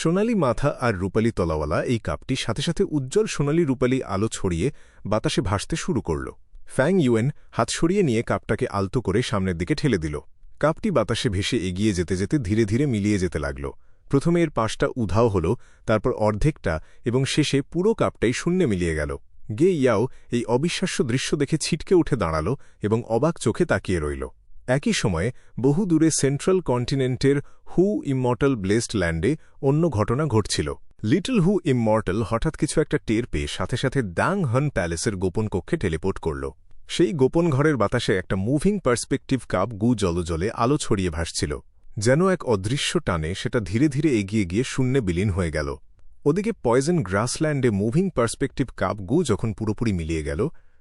সোনালি মাথা আর রূপালি তলাওয়ালা এই কাপটি সাথে সাথে উজ্জ্বল সোনালি রূপালি আলো ছড়িয়ে বাতাসে ভাসতে শুরু করল। ফ্যাং ইউয়েন হাত সরিয়ে নিয়ে কাপটাকে আলতো করে সামনের দিকে ঠেলে দিল। কাপটি বাতাসে ভেসে এগিয়ে যেতে যেতে ধীরে ধীরে মিলিয়ে যেতে লাগল। প্রথমে এর পাশটা উধাও হল, তারপর অর্ধেকটা, এবং শেষে পুরো কাপটাই শূন্যে মিলিয়ে গেল। গে ইয়াও এই অবিশ্বাস্য দৃশ্য দেখে ছিটকে উঠে দাঁড়াল এবং অবাক চোখে তাকিয়ে রইল। একই সময়ে বহু দূরে সেন্ট্রাল কন্টিনেন্টের হু ইমমর্টাল ব্লেসড ল্যান্ডে অন্য ঘটনা ঘটছিল। লিটল হু ইমমর্টাল হঠাৎ কিছু একটা টের পেয়ে সাথে সাথে দাং হন প্যালেসের গোপন কক্ষে টেলিপোর্ট করল। সেই গোপন ঘরের বাতাসে একটা মুভিং পার্সপেক্টিভ কাপ গু জলজলে আলো ছড়িয়ে ভাসছিল। যেন এক অদৃশ্য টানে সেটা ধীরে ধীরে এগিয়ে গিয়ে শূন্যে বিলীন হয়ে গেল। ওদিকে পয়জন গ্রাসল্যান্ডে মুভিং পার্সপেক্টিভ কাপ গু যখন পুরোপুরি মিলিয়ে গেল,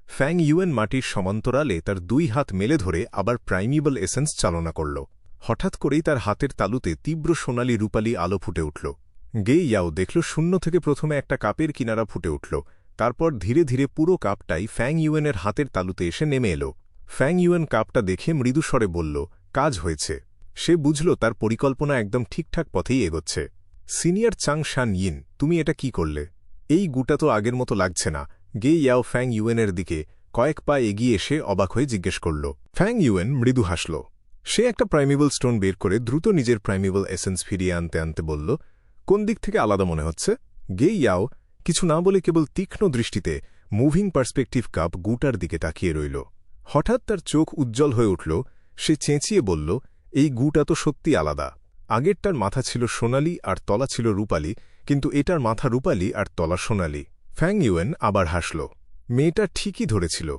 ফ্যাং ইউয়েন মাটির সমান্তরালে তার 2 হাত মেলে ধরে আবার প্রাইমিবল এসেন্স চালনা করল। হঠাৎ করেই তার হাতের তালুতে তীব্র সোনালি রূপালী আলো ফুটে উঠল। গে ইয়াও দেখল শূন্য থেকে প্রথমে একটা কাপের কিনারা ফুটে উঠল, তারপর ধীরে ধীরে পুরো কাপটাই ফ্যাং ইউয়েনের হাতের তালুতে এসে নেমে এল। ফ্যাং ইউয়েন কাপটা দেখে মৃদুস্বরে বলল, কাজ হয়েছে। সে বুঝল তার পরিকল্পনা একদম ঠিকঠাক পথেই এগোচ্ছে। সিনিয়র চাং শান ইন, তুমি এটা কি করলে? এই গুটা তো আগের মতো লাগছে না। গে ইয়াও ফ্যাং ইউয়েনের দিকে কয়েক পা এগিয়ে এসে অবাক হয়ে জিজ্ঞেস করল। ফ্যাং ইউয়েন মৃদু হাসল। সে একটা প্রাইমিবল স্টোন বের করে দ্রুত নিজের প্রাইমিবল এসেন্স ফিরিয়ে আনতে আনতে বলল, কোন দিক থেকে আলাদা মনে হচ্ছে? গে ইয়াও কিছু না বলে কেবল তীক্ষ্ণ দৃষ্টিতে মুভিং পার্সপেক্টিভ কাপ গুটার দিকে তাকিয়ে রইল। হঠাৎ তার চোখ উজ্জ্বল হয়ে উঠল। সে চেঁচিয়ে বলল, এই গুটা তো সত্যি আলাদা। আগেরটার মাথা ছিল সোনালি আর তলা ছিল রূপালী, কিন্তু এটার মাথা রূপালী আর তলা সোনালি। ফ্যাং ইউয়েন আবার হাসল। মেয়েটা ঠিকই ধরেছিল।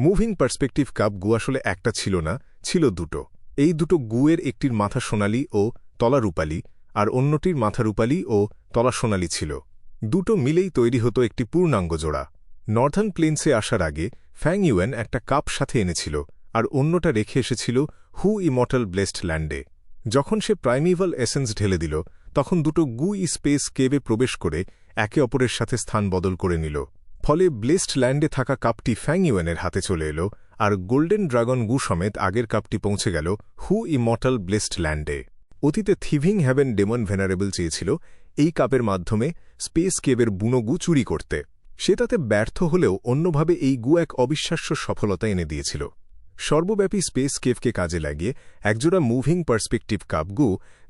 মুভিং পার্সপেক্টিভ কাপ গু আসলে একটা ছিল না, ছিল দুটো। এই দুটো গুয়ের একটির মাথা সোনালি ও তলা রূপালী, আর অন্যটির মাথা রূপালী ও তলা সোনালি ছিল। দুটো মিলেই তৈরি হতো একটি পূর্ণাঙ্গ জোড়া। নর্থার্ন প্লেন্সে আসার আগে ফ্যাং ইউয়েন একটা কাপ সাথে এনেছিল, আর অন্যটা রেখে এসেছিল হু ইমর্টাল ব্লেসড ল্যান্ডে। যখন সে প্রাইমিভাল এসেন্স ঢেলে দিল, তখন দুটো গু স্পেস কেবে প্রবেশ করে একে অপরের সাথে স্থান বদল করে নিল। ফলে ব্লেসড ল্যান্ডে থাকা কাপটি ফ্যাং ইউয়েনের হাতে চলে এল, আর গোল্ডেন ড্রাগন গু সমেত আগের কাপটি পৌঁছে গেল হু ইমর্টাল ব্লেসড ল্যান্ডে। অতীতে থিভিং হ্যাভেন ডেমন ভেনারেবল চেয়েছিল এই কাপের মাধ্যমে স্পেস কেবের বুনো গু চুরি করতে। সে তাতে ব্যর্থ হলেও অন্যভাবে এই গু এক অবিশ্বাস্য সফলতা এনে দিয়েছিল। সর্বব্যাপী স্পেস কেভকে কাজে লাগিয়ে একজোড়া মুভিং পার্সপেক্টিভ কাপ গু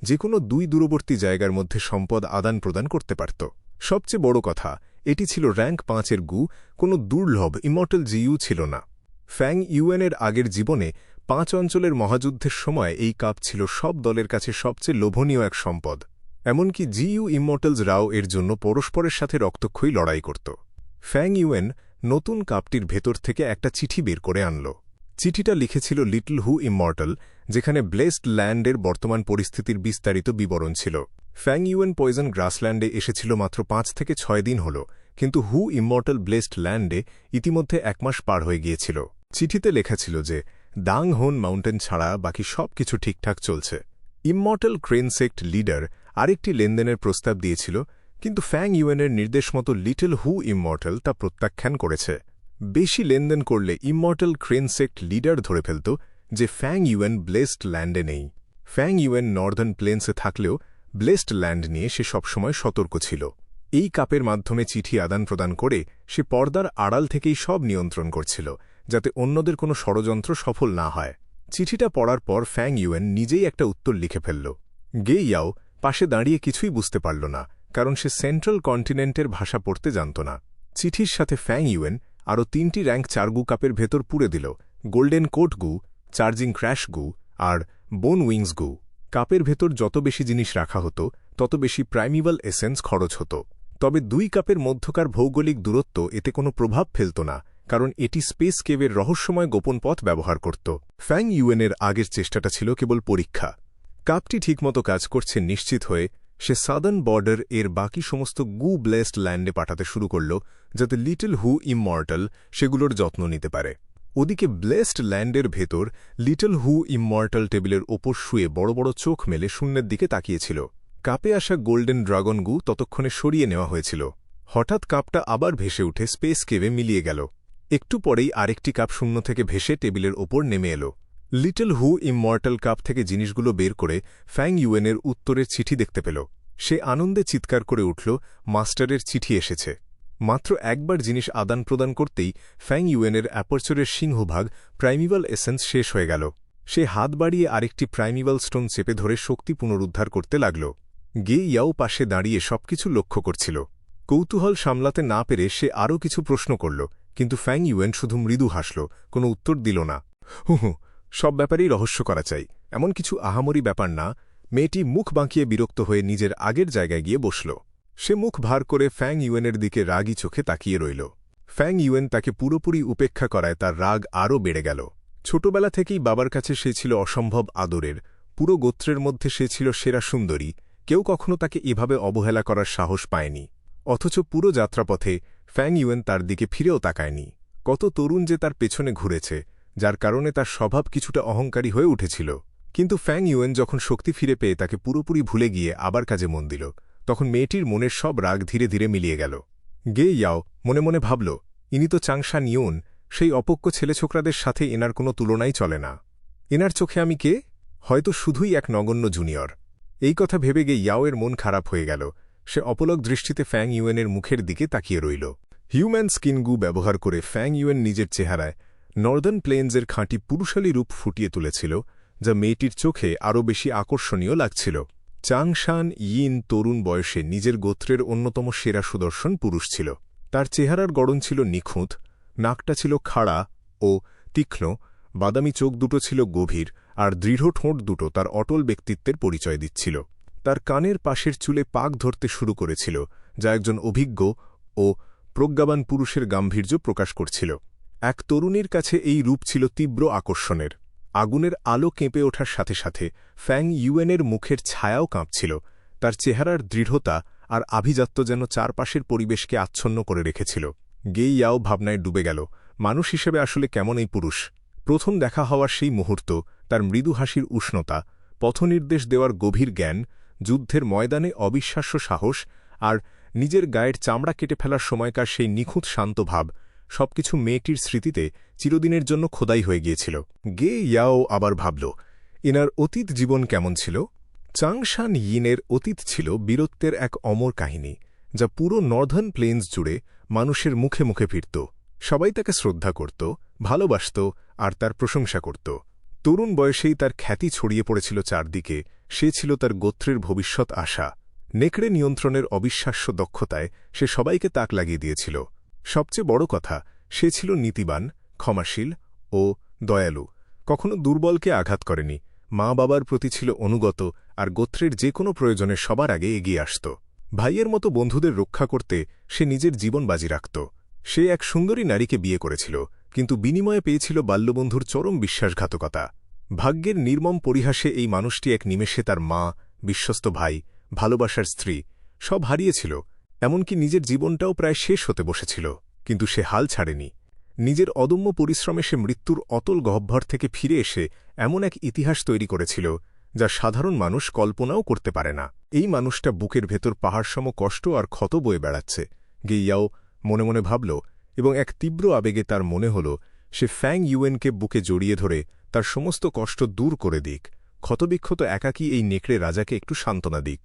যে কোনো 2 দূরবর্তী জায়গার মধ্যে সম্পদ আদান প্রদান করতে পারত। সবচেয়ে বড় কথা, এটি ছিল র্যাঙ্ক 5-এর গু, কোনো দুর্লভ ইমর্টাল জিইউ ছিল না। ফ্যাং ইউয়েনের আগের জীবনে 5 অঞ্চলের মহাযুদ্ধের সময় এই কাপ ছিল সব দলের কাছে সবচেয়ে লোভনীয় এক সম্পদ। এমনকি জিইউ ইমর্টালসরাও এর জন্য পরস্পরের সাথে রক্তক্ষয়ী লড়াই করত। ফ্যাং ইউয়েন নতুন কাপটির ভেতর থেকে একটা চিঠি বের করে আনল। চিঠিটা লিখেছিল লিটল হু ইমর্টাল, যেখানে ব্লেসড ল্যান্ডের বর্তমান পরিস্থিতির বিস্তারিত বিবরণ ছিল। ফ্যাং ইউয়েন পয়জন গ্রাসল্যান্ডে এসেছিল মাত্র 5 থেকে 6 দিন হল, কিন্তু হু ইমর্টাল ব্লেসড ল্যান্ডে ইতিমধ্যে 1 মাস পার হয়ে গিয়েছিল। চিঠিতে লেখা ছিল যে দাং হোন মাউন্টেন ছাড়া বাকি সব কিছু ঠিকঠাক চলছে। ইমর্টাল ক্রেনসেক্ট লিডার আরেকটি লেনদেনের প্রস্তাব দিয়েছিল, কিন্তু ফ্যাং ইউয়েনের নির্দেশ মতো লিটল হু ইমর্টাল তা প্রত্যাখ্যান করেছে। বেশি লেনদেন করলে ইমর্টাল ক্রেনসেক্ট লিডার ধরে ফেলত যে ফ্যাং ইউয়েন ব্লেসড ল্যান্ডে নেই। ফ্যাং ইউয়েন নর্দার্ন প্লেন্সে থাকলেও ব্লেসড ল্যান্ড নিয়ে সে সবসময় সতর্ক ছিল। এই কাপের মাধ্যমে চিঠি আদান প্রদান করে সে পর্দার আড়াল থেকেই সব নিয়ন্ত্রণ করছিল, যাতে অন্যদের কোনো ষড়যন্ত্র সফল না হয়। চিঠিটা পড়ার পর ফ্যাং ইউয়েন নিজেই একটা উত্তর লিখে ফেলল। গে ইয়াও পাশে দাঁড়িয়ে কিছুই বুঝতে পারল না, কারণ সে সেন্ট্রাল কন্টিনেন্টের ভাষা পড়তে জানত না। চিঠির সাথে ফ্যাং ইউয়েন আরও 3টি র্যাঙ্ক 4 গু কাপের ভেতর পুরে দিল: গোল্ডেন কোট গু, চার্জিং ক্র্যাশ গু আর বোন উইংস গু। কাপের ভেতর যত বেশি জিনিস রাখা হতো, তত বেশি প্রাইমিভাল এসেন্স খরচ হতো। তবে 2 কাপের মধ্যকার ভৌগোলিক দূরত্ব এতে কোনো প্রভাব ফেলত না, কারণ এটি স্পেস কেভের রহস্যময় গোপন পথ ব্যবহার করত। ফ্যাং ইউয়েনের আগের চেষ্টাটা ছিল কেবল পরীক্ষা। কাপটি ঠিকমতো কাজ করছে নিশ্চিত হয়ে সে সাদার্ন বর্ডার এর বাকি সমস্ত গু ব্লেসড ল্যান্ডে পাঠাতে শুরু করল, যাতে লিটল হু ইমর্টাল সেগুলোর যত্ন নিতে পারে। ওদিকে ব্লেসড ল্যান্ডের ভেতর লিটল হু ইমর্টাল টেবিলের ওপর শুয়ে বড় বড় চোখ মেলে শূন্যের দিকে তাকিয়েছিল। কাপে আসা গোল্ডেন ড্রাগন গু ততক্ষণে সরিয়ে নেওয়া হয়েছিল। হঠাৎ কাপটা আবার ভেসে উঠে স্পেস কেভে মিলিয়ে গেল। একটু পরেই আরেকটি কাপ শূন্য থেকে ভেসে টেবিলের ওপর নেমে এল। লিটল হু ইমর্টাল কাপ থেকে জিনিসগুলো বের করে ফ্যাং ইউয়েনের উত্তরের চিঠি দেখতে পেল। সে আনন্দে চিৎকার করে উঠল, মাস্টারের চিঠি এসেছে। মাত্র একবার জিনিস আদান প্রদান করতেই ফ্যাং ইউয়েনের অ্যাপারচারের সিংহভাগ প্রাইমিভাল এসেন্স শেষ হয়ে গেল। সে হাত বাড়িয়ে আরেকটি প্রাইমিভাল স্টোন চেপে ধরে শক্তি পুনরুদ্ধার করতে লাগল। গে ইয়াও পাশে দাঁড়িয়ে সবকিছু লক্ষ্য করছিল। কৌতূহল সামলাতে না পেরে সে আরও কিছু প্রশ্ন করল, কিন্তু ফ্যাং ইউয়েন শুধু মৃদু হাসল, কোনো উত্তর দিল না। হুঁ, সব ব্যাপারেই রহস্য করা চাই, এমন কিছু আহামরি ব্যাপার না। মেয়েটি মুখ বাঁকিয়ে বিরক্ত হয়ে নিজের আগের জায়গায় গিয়ে বসল। সে মুখ ভার করে ফ্যাং ইউয়েনের দিকে রাগী চোখে তাকিয়ে রইল। ফ্যাং ইউয়েন তাকে পুরোপুরি উপেক্ষা করায় তার রাগ আরও বেড়ে গেল। ছোটবেলা থেকেই বাবার কাছে সে ছিল অসম্ভব আদরের। পুরো গোত্রের মধ্যে সে ছিল সেরা সুন্দরী। কেউ কখনো তাকে এভাবে অবহেলা করার সাহস পায়নি। অথচ পুরো যাত্রাপথে ফ্যাং ইউয়েন তার দিকে ফিরেও তাকায়নি। কত তরুণ যে তার পেছনে ঘুরেছে, যার কারণে তার স্বভাব কিছুটা অহংকারী হয়ে উঠেছিল। কিন্তু ফ্যাং ইউয়েন যখন শক্তি ফিরে পেয়ে তাকে পুরোপুরি ভুলে গিয়ে আবার কাজে মন দিল, তখন মেয়েটির মনের সব রাগ ধীরে ধীরে মিলিয়ে গেল। গে ইয়াও মনে মনে ভাবল, ইনি তো চাংশান ইউন, সেই অপক্ষ ছেলেছোকরাদের সাথে এনার কোনো তুলনাই চলে না। এনার চোখে আমি কে? হয়তো শুধুই এক নগণ্য জুনিয়র। এই কথা ভেবে গে ইয়াওয়ের মন খারাপ হয়ে গেল। সে অপলক দৃষ্টিতে ফ্যাং ইউয়েনের মুখের দিকে তাকিয়ে রইল। হিউম্যান স্কিন গু ব্যবহার করে ফ্যাং ইউয়েন নিজের চেহারায় নর্দার্ন প্লেন্সের খাঁটি পুরুষালী রূপ ফুটিয়ে তুলেছিল, যা মেয়েটির চোখে আরও বেশি আকর্ষণীয় লাগছিল। চাংশান ইন তরুণ বয়সে নিজের গোত্রের অন্যতম সেরা সুদর্শন পুরুষ ছিল। তার চেহারার গড়ন ছিল নিখুঁত, নাকটা ছিল খাড়া ও তীক্ষ্ণ, বাদামি চোখ দুটো ছিল গভীর, আর দৃঢ় ঠোঁট দুটো তার অটল ব্যক্তিত্বের পরিচয় দিচ্ছিল। তার কানের পাশের চুলে পাক ধরতে শুরু করেছিল, যা একজন অভিজ্ঞ ও প্রজ্ঞাবান পুরুষের গাম্ভীর্য প্রকাশ করছিল। এক তরুণীর কাছে এই রূপ ছিল তীব্র আকর্ষণের। আগুনের আলো কেঁপে ওঠার সাথে সাথে ফ্যাং ইউয়েনের মুখের ছায়াও কাঁপছিল। তার চেহারার দৃঢ়তা আর আভিজাত্য যেন চারপাশের পরিবেশকে আচ্ছন্ন করে রেখেছিল। গে ইয়াও ভাবনায় ডুবে গেল, মানুষ হিসেবে আসলে কেমন এই পুরুষ। প্রথম দেখা হওয়ার সেই মুহূর্ত, তার মৃদু হাসির উষ্ণতা, পথনির্দেশ দেওয়ার গভীর জ্ঞান, যুদ্ধের ময়দানে অবিশ্বাস্য সাহস আর নিজের গায়ের চামড়া কেটে ফেলার সময়কার সেই নিখুঁত শান্ত ভাব, সবকিছু মেয়েটির স্মৃতিতে চিরদিনের জন্য খোদাই হয়ে গিয়েছিল। গে ইয়াও আবার ভাবল, এনার অতীত জীবন কেমন ছিল। চাংশান ইনের অতীত ছিল বীরত্বের এক অমর কাহিনী, যা পুরো নর্দার্ন প্লেন্স জুড়ে মানুষের মুখে মুখে ফিরত। সবাই তাকে শ্রদ্ধা করত, ভালোবাসত আর তার প্রশংসা করত। তরুণ বয়সেই তার খ্যাতি ছড়িয়ে পড়েছিল চারদিকে। সে ছিল তার গোত্রের ভবিষ্যৎ আশা। নেকড়ে নিয়ন্ত্রণের অবিশ্বাস্য দক্ষতায় সে সবাইকে তাক লাগিয়ে দিয়েছিল। সবচেয়ে বড় কথা, সে ছিল নীতিবান, ক্ষমাশীল ও দয়ালু। কখনো দুর্বলকে আঘাত করেনি, মা বাবার প্রতি ছিল অনুগত আর গোত্রের যে কোনো প্রয়োজনে সবার আগে এগিয়ে আসত। ভাইয়ের মতো বন্ধুদের রক্ষা করতে সে নিজের জীবন বাজি রাখত। সে এক সুন্দরী নারীকে বিয়ে করেছিল, কিন্তু বিনিময়ে পেয়েছিল বাল্যবন্ধুর চরম বিশ্বাসঘাতকতা। ভাগ্যের নির্মম পরিহাসে এই মানুষটি এক নিমেষে তার মা, বিশ্বস্ত ভাই, ভালোবাসার স্ত্রী সব হারিয়েছিল। এমনকি নিজের জীবনটাও প্রায় শেষ হতে বসেছিল, কিন্তু সে হাল ছাড়েনি। নিজের অদম্য পরিশ্রমে সে মৃত্যুর অতল গহ্বর থেকে ফিরে এসে এমন এক ইতিহাস তৈরি করেছিল, যা সাধারণ মানুষ কল্পনাও করতে পারে না। এই মানুষটা বুকের ভেতর পাহাড়সম কষ্ট আর ক্ষত বয়ে বেড়াচ্ছে, গে ইয়াও মনে মনে ভাবল, এবং এক তীব্র আবেগে তার মনে হল সে ফ্যাং ইউয়েনকে বুকে জড়িয়ে ধরে তার সমস্ত কষ্ট দূর করে দিক, ক্ষতবিক্ষত একাকী এই নেকড়ে রাজাকে একটু সান্ত্বনা দিক।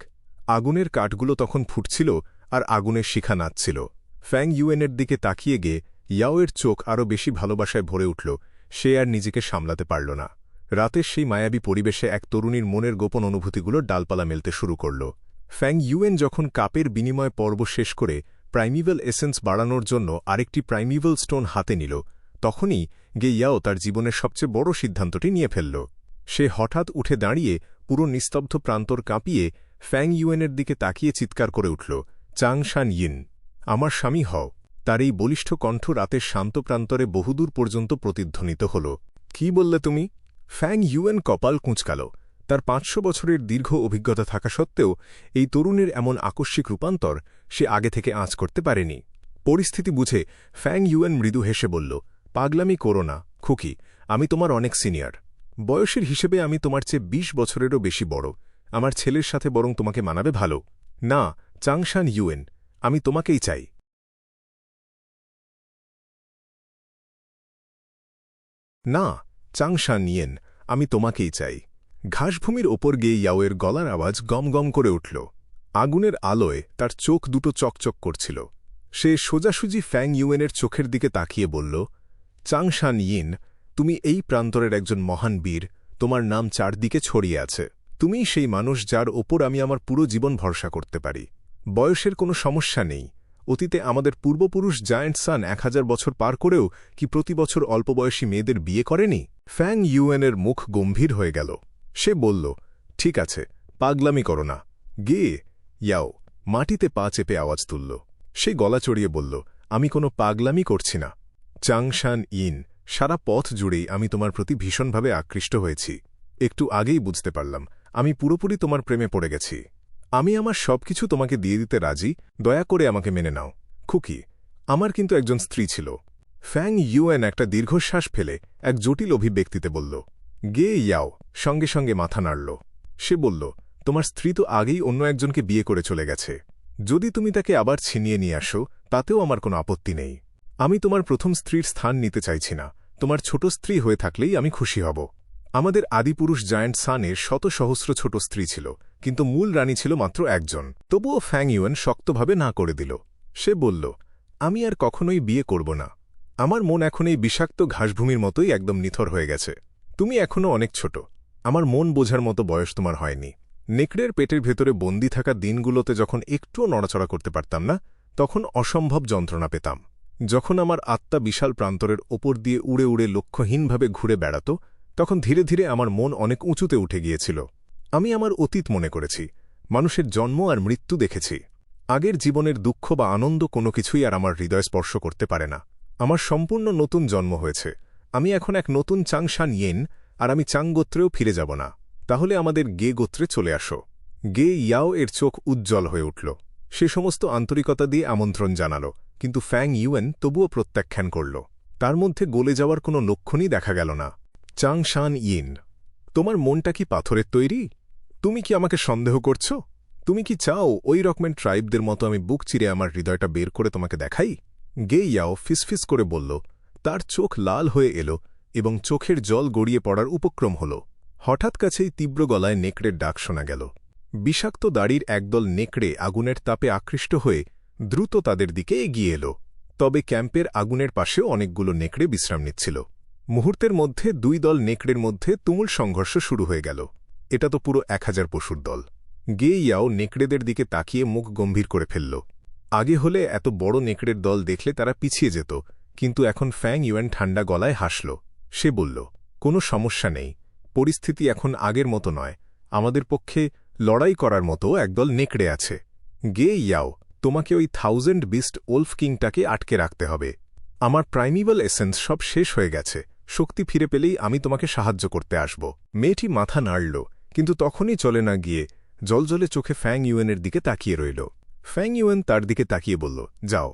আগুনের কাঠগুলো তখন ফুটছিল আর আগুনের শিখা নাচছিল। ফ্যাং ইউয়েনের দিকে তাকিয়ে গিয়ে ইয়াওয়ের চোখ আরও বেশি ভালোবাসায় ভরে উঠল। সে আর নিজেকে সামলাতে পারল না। রাতের সেই মায়াবী পরিবেশে এক তরুণীর মনের গোপন অনুভূতিগুলো ডালপালা মেলতে শুরু করল। ফ্যাং ইউয়েন যখন কাপের বিনিময় পর্ব শেষ করে প্রাইমিভাল এসেন্স বাড়ানোর জন্য আরেকটি প্রাইমিভাল স্টোন হাতে নিল, তখনই গে ইয়াও তার জীবনের সবচেয়ে বড় সিদ্ধান্তটি নিয়ে ফেলল। সে হঠাৎ উঠে দাঁড়িয়ে পুরো নিস্তব্ধ প্রান্তর কাঁপিয়ে ফ্যাং ইউয়েনের দিকে তাকিয়ে চিৎকার করে উঠল, চাংশান ইন, আমার স্বামী হও। তার এই বলিষ্ঠ কণ্ঠ রাতের শান্ত প্রান্তরে বহুদূর পর্যন্ত প্রতিধ্বনিত হল। কি বললে তুমি? ফ্যাং ইউয়েন কপাল কুঁচকাল। তার 500 বছরের দীর্ঘ অভিজ্ঞতা থাকা সত্ত্বেও এই তরুণের এমন আকস্মিক রূপান্তর সে আগে থেকে আঁচ করতে পারেনি। পরিস্থিতি বুঝে ফ্যাং ইউয়েন মৃদু হেসে বলল, পাগলামি করো না খুকি, আমি তোমার অনেক সিনিয়র। বয়সের হিসেবে আমি তোমার চেয়ে 20 বছরেরও বেশি বড়। আমার ছেলের সাথে বরং তোমাকে মানাবে ভালো। না চাংশান ইউয়েন, আমি তোমাকেই চাই। না চাংশান ইয়েন, আমি তোমাকেই চাই। ঘাসভূমির ওপর গিয়ে ইয়াওয়ের গলার আওয়াজ গম গম করে উঠল। আগুনের আলোয় তার চোখ দুটো চকচক করছিল। সে সোজাসুজি ফ্যাং ইউয়েনের চোখের দিকে তাকিয়ে বলল, চাংশান ইন, তুমি এই প্রান্তরের একজন মহান বীর। তোমার নাম চারদিকে ছড়িয়ে আছে। তুমিই সেই মানুষ যার ওপর আমি আমার পুরো জীবন ভরসা করতে পারি। বয়সের কোনো সমস্যা নেই। অতীতে আমাদের পূর্বপুরুষ জায়ান্ট সান 1000 বছর পার করেও কি প্রতি বছর অল্পবয়সী মেয়েদের বিয়ে করেনি? ফ্যাং ইউয়েনের মুখ গম্ভীর হয়ে গেল। সে বলল, ঠিক আছে, পাগলামি করো না। গে ইয়াও মাটিতে পা চেপে আওয়াজ তুলল। সে গলা চড়িয়ে বলল, আমি কোনো পাগলামি করছি না। চাংশান ইন, সারা পথ জুড়েই আমি তোমার প্রতি ভীষণভাবে আকৃষ্ট হয়েছি। একটু আগেই বুঝতে পারলাম আমি পুরোপুরি তোমার প্রেমে পড়ে গেছি। আমি আমার সবকিছু তোমাকে দিয়ে দিতে রাজি, দয়া করে আমাকে মেনে নাও। খুকি, আমার কিন্তু একজন স্ত্রী ছিল। ফ্যাং ইউয়েন একটা দীর্ঘশ্বাস ফেলে এক জটিল অভিব্যক্তিতে বলল। গে ইয়াও সঙ্গে সঙ্গে মাথা নাড়ল। সে বলল, তোমার স্ত্রী তো আগেই অন্য একজনকে বিয়ে করে চলে গেছে। যদি তুমি তাকে আবার ছিনিয়ে নিয়ে আসো তাতেও আমার কোনো আপত্তি নেই। আমি তোমার প্রথম স্ত্রীর স্থান নিতে চাইছি না। তোমার ছোট স্ত্রী হয়ে থাকলেই আমি খুশি হব। আমাদের আদিপুরুষ জায়ান্ট সানের শত সহস্র ছোট স্ত্রী ছিল, কিন্তু মূল রানী ছিল মাত্র একজন। তবুও ফ্যাং ইউয়েন শক্তভাবে না করে দিল। সে বলল, আমি আর কখনোই বিয়ে করব না। আমার মন এখন এই বিষাক্ত ঘাসভূমির মতোই একদম নিথর হয়ে গেছে। তুমি এখনও অনেক ছোট। আমার মন বোঝার মতো বয়স তোমার হয়নি। নেকড়ের পেটের ভেতরে বন্দী থাকা দিনগুলোতে যখন একটুও নড়াচড়া করতে পারতাম না, তখন অসম্ভব যন্ত্রণা পেতাম। যখন আমার আত্মা বিশাল প্রান্তরের ওপর দিয়ে উড়ে উড়ে লক্ষ্যহীনভাবে ঘুরে বেড়াত, তখন ধীরে ধীরে আমার মন অনেক উঁচুতে উঠে গিয়েছিল। আমি আমার অতীত মনে করেছি, মানুষের জন্ম আর মৃত্যু দেখেছি। আগের জীবনের দুঃখ বা আনন্দ কোনো কিছুই আর আমার হৃদয় স্পর্শ করতে পারে না। আমার সম্পূর্ণ নতুন জন্ম হয়েছে। আমি এখন এক নতুন চাংশান ইয়েন, আর আমি চাং গোত্রেও ফিরে যাব না। তাহলে আমাদের গে গোত্রে চলে আসো। গে ইয়াও এর চোখ উজ্জ্বল হয়ে উঠল। সে সমস্ত আন্তরিকতা দিয়ে আমন্ত্রণ জানাল, কিন্তু ফ্যাং ইউয়েন তবুও প্রত্যাখ্যান করল। তার মধ্যে গলে যাওয়ার কোনো লক্ষণই দেখা গেল না। চাংশান ইন, তোমার মনটা কি পাথরের তৈরি? তুমি কি আমাকে সন্দেহ করছ? তুমি কি চাও ওই রকমের ট্রাইবদের মতো আমি বুক চিরে আমার হৃদয়টা বের করে তোমাকে দেখাই? গে ইয়াও ফিসফিস করে বলল। তার চোখ লাল হয়ে এল এবং চোখের জল গড়িয়ে পড়ার উপক্রম হল। হঠাৎ কাছেই তীব্র গলায় নেকড়ের ডাক শোনা গেল। বিষাক্ত দাড়ির একদল নেকড়ে আগুনের তাপে আকৃষ্ট হয়ে দ্রুত তাদের দিকে এগিয়ে এল। তবে ক্যাম্পের আগুনের পাশেও অনেকগুলো নেকড়ে বিশ্রাম নিচ্ছিল। মুহূর্তের মধ্যে দুই দল নেকড়ের মধ্যে তুমুল সংঘর্ষ শুরু হয়ে গেল। এটা তো পুরো 1000 পশুর দল। গে ইয়াও নেকড়েদের দিকে তাকিয়ে মুখ গম্ভীর করে ফেলল। আগে হলে এত বড় নেকড়ের দল দেখলে তারা পিছিয়ে যেত, কিন্তু এখন ফ্যাং ইউয়েন ঠান্ডা গলায় হাসল। সে বলল, কোনো সমস্যা নেই। পরিস্থিতি এখন আগের মতো নয়। আমাদের পক্ষে লড়াই করার মতো একদল নেকড়ে আছে। গে ইয়াও, তোমাকে ওই 1000 বিস্ট ওলফ কিংটাকে আটকে রাখতে হবে। আমার প্রাইমিভাল এসেন্স সব শেষ হয়ে গেছে। শক্তি ফিরে পেলেই আমি তোমাকে সাহায্য করতে আসব। মেয়েটি মাথা নাড়ল, কিন্তু তখনই চলে না গিয়ে জলজলে চোখে ফ্যাং ইউয়েনের দিকে তাকিয়ে রইল। ফ্যাং ইউয়েন তার দিকে তাকিয়ে বলল, যাও।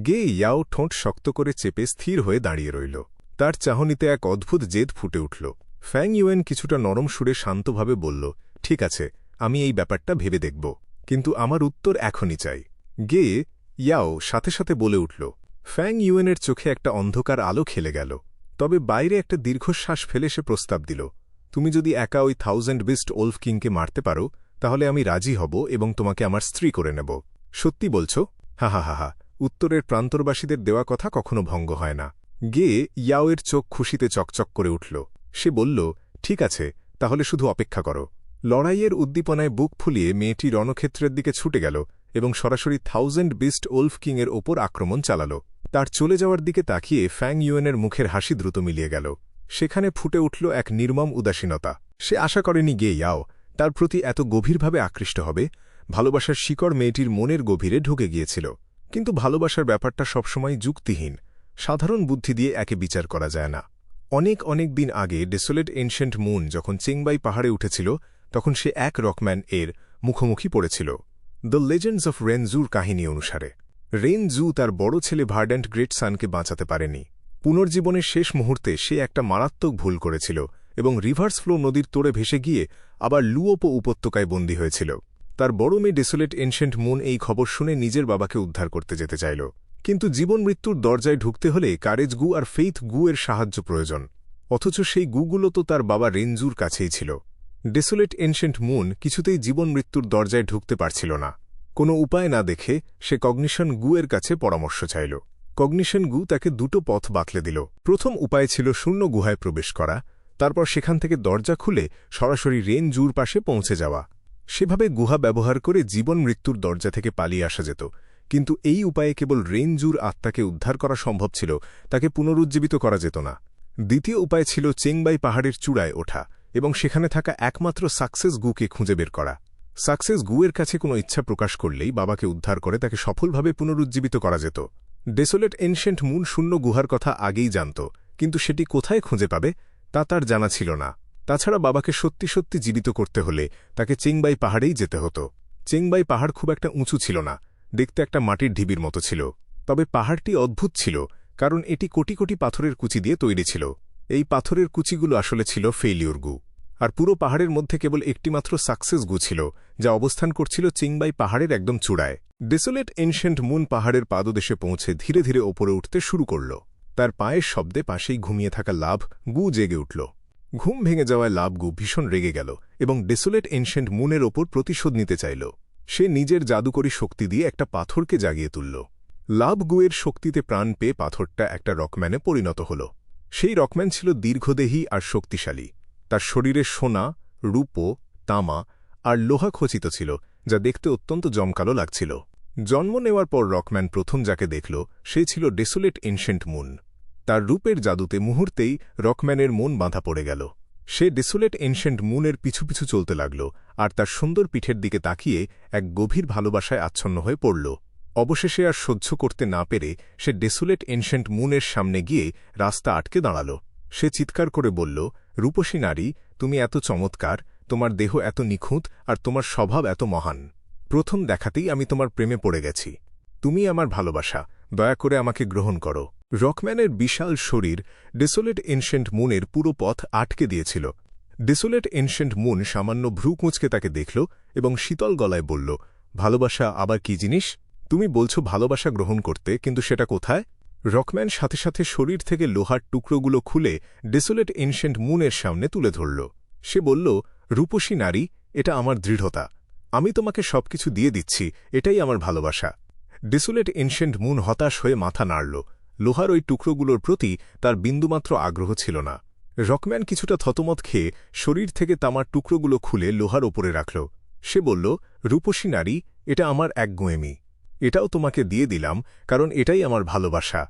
গে ইয়াও ঠোঁট শক্ত করে চেপে স্থির হয়ে দাঁড়িয়ে রইল। তার চাহনিতে এক অদ্ভুত জেদ ফুটে উঠল। ফ্যাং ইউয়েন কিছুটা নরম সুরে শান্তভাবে বলল, ঠিক আছে, আমি এই ব্যাপারটা ভেবে দেখব, কিন্তু আমার উত্তর এখনই চাই। গে ইয়াও সাথে সাথে বলে উঠল। ফ্যাং ইউয়েনের চোখে একটা অন্ধকার আলো খেলে গেল। তবে বাইরে একটা দীর্ঘশ্বাস ফেলে সে প্রস্তাব দিল, তুমি যদি একা ওই 1000 বিস্ট ওলফ কিংকে মারতে পারো তাহলে আমি রাজি হব এবং তোমাকে আমার স্ত্রী করে নেব। সত্যি বলছ? হা হা হা হা। উত্তরের প্রান্তরবাসীদের দেওয়া কথা কখনো ভঙ্গ হয় না। গে ইয়াওয়ের চোখ খুশিতে চকচক করে উঠল। সে বলল, ঠিক আছে, তাহলে শুধু অপেক্ষা করো। লড়াইয়ের উদ্দীপনায় বুক ফুলিয়ে মেয়েটি রণক্ষেত্রের দিকে ছুটে গেল এবং সরাসরি 1000 বিস্ট ওলফ কিংয়ের ওপর আক্রমণ চালাল। তার চলে যাওয়ার দিকে তাকিয়ে ফ্যাং ইউয়েনের মুখের হাসি দ্রুত মিলিয়ে গেল। সেখানে ফুটে উঠল এক নির্মম উদাসীনতা। সে আশা করেনি গে ইয়াও তার প্রতি এত গভীরভাবে আকৃষ্ট হবে। ভালোবাসার শিকড় মেয়েটির মনের গভীরে ঢুকে গিয়েছিল, কিন্তু ভালোবাসার ব্যাপারটা সবসময় যুক্তিহীন। সাধারণ বুদ্ধি দিয়ে একে বিচার করা যায় না। অনেক অনেক দিন আগে ডেসোলেট এনশেন্ট মুন যখন চেংবাই পাহাড়ে উঠেছিল, তখন সে এক রকম্যান এর মুখোমুখি পড়েছিল। দ্য লেজেন্ডস অফ রেনজুর কাহিনী অনুসারে রেনজু তার বড় ছেলে ভার্ড্যান্ট গ্রেট সানকে বাঁচাতে পারেনি। পুনর্জীবনের শেষ মুহূর্তে সে একটা মারাত্মক ভুল করেছিল এবং রিভার্স ফ্লো নদীর তোড়ে ভেসে গিয়ে আবার লুওপো উপত্যকায় বন্দী হয়েছিল। তার বড় মেয়ে ডেসোলেট এনশেন্ট মুন এই খবর শুনে নিজের বাবাকে উদ্ধার করতে যেতে চাইল, কিন্তু জীবন মৃত্যুর দরজায় ঢুকতে হলে কারেজ গু আর ফেইথ গু এর সাহায্য প্রয়োজন। অথচ সেই গুগুলো তো তার বাবা রেনজুর কাছেই ছিল। ডেসোলেট এনশেন্ট মুন কিছুতেই জীবন মৃত্যুর দরজায় ঢুকতে পারছিল না। কোনো উপায় না দেখে সে কগনিশন গু এর কাছে পরামর্শ চাইল। কগনিশন গু তাকে দুটো পথ বাতলে দিল। প্রথম উপায় ছিল শূন্য গুহায় প্রবেশ করা, তারপর সেখান থেকে দরজা খুলে সরাসরি রেনজুর পাশে পৌঁছে যাওয়া। সেভাবে গুহা ব্যবহার করে জীবন মৃত্যুর দরজা থেকে পালিয়ে আসা যেত, কিন্তু এই উপায়ে কেবল রেনজুর আত্মাকে উদ্ধার করা সম্ভব ছিল, তাকে পুনরুজ্জীবিত করা যেত না। দ্বিতীয় উপায় ছিল চেংবাই পাহাড়ের চূড়ায় ওঠা এবং সেখানে থাকা একমাত্র সাকসেস গুকে খুঁজে বের করা। সাকসেস গুয়ের কাছে কোনো ইচ্ছা প্রকাশ করলেই বাবাকে উদ্ধার করে তাকে সফলভাবে পুনরুজ্জীবিত করা যেত। ডেসোলেট এনশেন্ট মুন শূন্য গুহার কথা আগেই জানত, কিন্তু সেটি কোথায় খুঁজে পাবে তা তার জানা ছিল না। তাছাড়া বাবাকে সত্যি সত্যি জীবিত করতে হলে তাকে চেংবাই পাহাড়েই যেতে হতো। চেংবাই পাহাড় খুব একটা উঁচু ছিল না, দেখতে একটা মাটির ঢিবির মতো ছিল। তবে পাহাড়টি অদ্ভুত ছিল, কারণ এটি কোটি কোটি পাথরের কুচি দিয়ে তৈরি ছিল। এই পাথরের কুচিগুলো আসলে ছিল ফেইলিউর গু, আর পুরো পাহাড়ের মধ্যে কেবল একটিমাত্র সাকসেস গু ছিল, যা অবস্থান করছিল চেংবাই পাহাড়ের একদম চূড়ায়। ডেসোলেট এনশেন্ট মুন পাহাড়ের পাদদেশে পৌঁছে ধীরে ধীরে ওপরে উঠতে শুরু করল। তার পায়ের শব্দে পাশেই ঘুমিয়ে থাকা লাভ গু জেগে উঠল। ঘুম ভেঙে যাওয়ায় লাভ গু ভীষণ রেগে গেল এবং ডেসোলেট এনশেন্ট মুনের ওপর প্রতিশোধ নিতে চাইল। সে নিজের জাদুকরী শক্তি দিয়ে একটা পাথরকে জাগিয়ে তুলল। লাভ গুয়ের শক্তিতে প্রাণ পেয়ে পাথরটা একটা রকম্যানে পরিণত হল। সেই রকম্যান ছিল দীর্ঘদেহী আর শক্তিশালী। তার শরীরে সোনা, রূপো, তামা আর লোহা খচিত ছিল, যা দেখতে অত্যন্ত জমকালো লাগছিল। জন্ম নেওয়ার পর রকম্যান প্রথম যাকে দেখল সে ছিল ডেসোলেট এনশেন্ট মুন। তার রূপের জাদুতে মুহূর্তেই রকম্যানের মন বাঁধা পড়ে গেল। সে ডেসোলেট এনশেন্ট মুনের পিছু পিছু চলতে লাগল আর তার সুন্দর পিঠের দিকে তাকিয়ে এক গভীর ভালোবাসায় আচ্ছন্ন হয়ে পড়ল। অবশেষে আর সহ্য করতে না পেরে সে ডেসোলেট এনশেন্ট মুনের সামনে গিয়ে রাস্তা আটকে দাঁড়াল। সে চিৎকার করে বলল, রূপসী নারী, তুমি এত চমৎকার, তোমার দেহ এত নিখুঁত আর তোমার স্বভাব এত মহান। প্রথম দেখাতেই আমি তোমার প্রেমে পড়ে গেছি। তুমি আমার ভালোবাসা, দয়া করে আমাকে গ্রহণ করো। রকম্যানের বিশাল শরীর ডেসোলেট এনশেন্ট মুনের পুরো পথ আটকে দিয়েছিল। ডেসোলেট এনশেন্ট মুন সামান্য ভ্রু কুঁচকে তাকে দেখল এবং শীতল গলায় বলল, ভালোবাসা আবার কি জিনিস? তুমি বলছো ভালোবাসা গ্রহণ করতে, কিন্তু সেটা কোথায়? রকম্যান সাথে সাথে শরীর থেকে লোহার টুকরোগুলো খুলে ডেসোলেট এনশেন্ট মুনের সামনে তুলে ধরল। সে বলল, রূপসী নারী, এটা আমার দৃঢ়তা। আমি তোমাকে সবকিছু দিয়ে দিচ্ছি, এটাই আমার ভালোবাসা। ডেসোলেট এনশেন্ট মুন হতাশ হয়ে মাথা নাড়ল। লোহার ওই টুকরোগুলোর প্রতি তার বিন্দুমাত্র আগ্রহ ছিল না। রকম্যান কিছুটা থতমত খেয়ে শরীর থেকে তামার টুকরোগুলো খুলে লোহার ওপরে রাখল। সে বলল, রূপসী নারী, এটা আমার একগুঁয়েমি। এটাও তোমাকে দিয়ে দিলাম, কারণ এটাই আমার ভালোবাসা।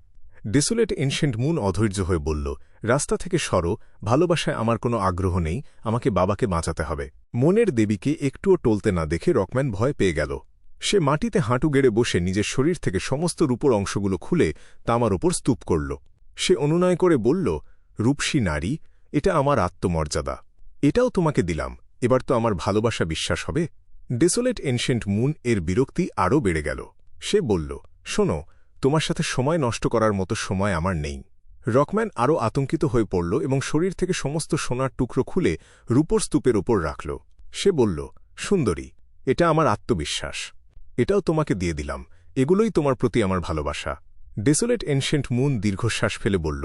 ডেসোলেট এনশেন্ট মুন অধৈর্য হয়ে বলল, রাস্তা থেকে সরো, ভালোবাসায় আমার কোনো আগ্রহ নেই, আমাকে বাবাকে বাঁচাতে হবে। মনের দেবীকে একটুও টলতে না দেখে রকম্যান ভয় পেয়ে গেল। সে মাটিতে হাঁটু গেড়ে বসে নিজের শরীর থেকে সমস্ত রূপোর অংশগুলো খুলে তামার ওপর স্তূপ করল। সে অনুনয় করে বলল, রূপসী নারী, এটা আমার আত্মমর্যাদা। এটাও তোমাকে দিলাম, এবার তো আমার ভালোবাসা বিশ্বাস হবে। ডেসোলেট এনশেন্ট মুন এর বিরক্তি আরও বেড়ে গেল। সে বলল, শোনো, তোমার সাথে সময় নষ্ট করার মতো সময় আমার নেই। রকম্যান আরও আতঙ্কিত হয়ে পড়ল এবং শরীর থেকে সমস্ত সোনার টুকরো খুলে রূপোর স্তূপের ওপর রাখল। সে বলল, সুন্দরী, এটা আমার আত্মবিশ্বাস। এটাও তোমাকে দিয়ে দিলাম, এগুলোই তোমার প্রতি আমার ভালোবাসা। ডেসোলেট এনশেন্ট মুন দীর্ঘশ্বাস ফেলে বলল,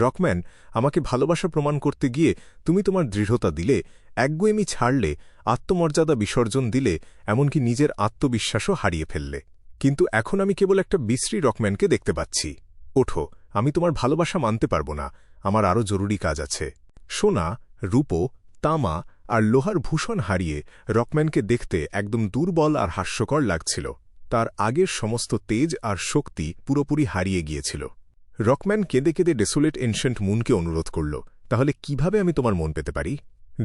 রকম্যান, আমাকে ভালোবাসা প্রমাণ করতে গিয়ে তুমি তোমার দৃঢ়তা দিলে, একগুঁয়েমি ছাড়লে, আত্মমর্যাদা বিসর্জন দিলে, এমনকি নিজের আত্মবিশ্বাসও হারিয়ে ফেললে। কিন্তু এখন আমি কেবল একটা বিশ্রী রকম্যানকে দেখতে পাচ্ছি। ওঠো, আমি তোমার ভালোবাসা মানতে পারব না, আমার আরও জরুরি কাজ আছে। সোনা, রূপো, তামা আর লোহার ভূষণ হারিয়ে রকম্যানকে দেখতে একদম দুর্বল আর হাস্যকর লাগছিল। তার আগের সমস্ত তেজ আর শক্তি পুরোপুরি হারিয়ে গিয়েছিল। রকম্যান কেঁদে কেঁদে ডেসোলেট এনশেন্ট মুনকে অনুরোধ করল, তাহলে কিভাবে আমি তোমার মন পেতে পারি?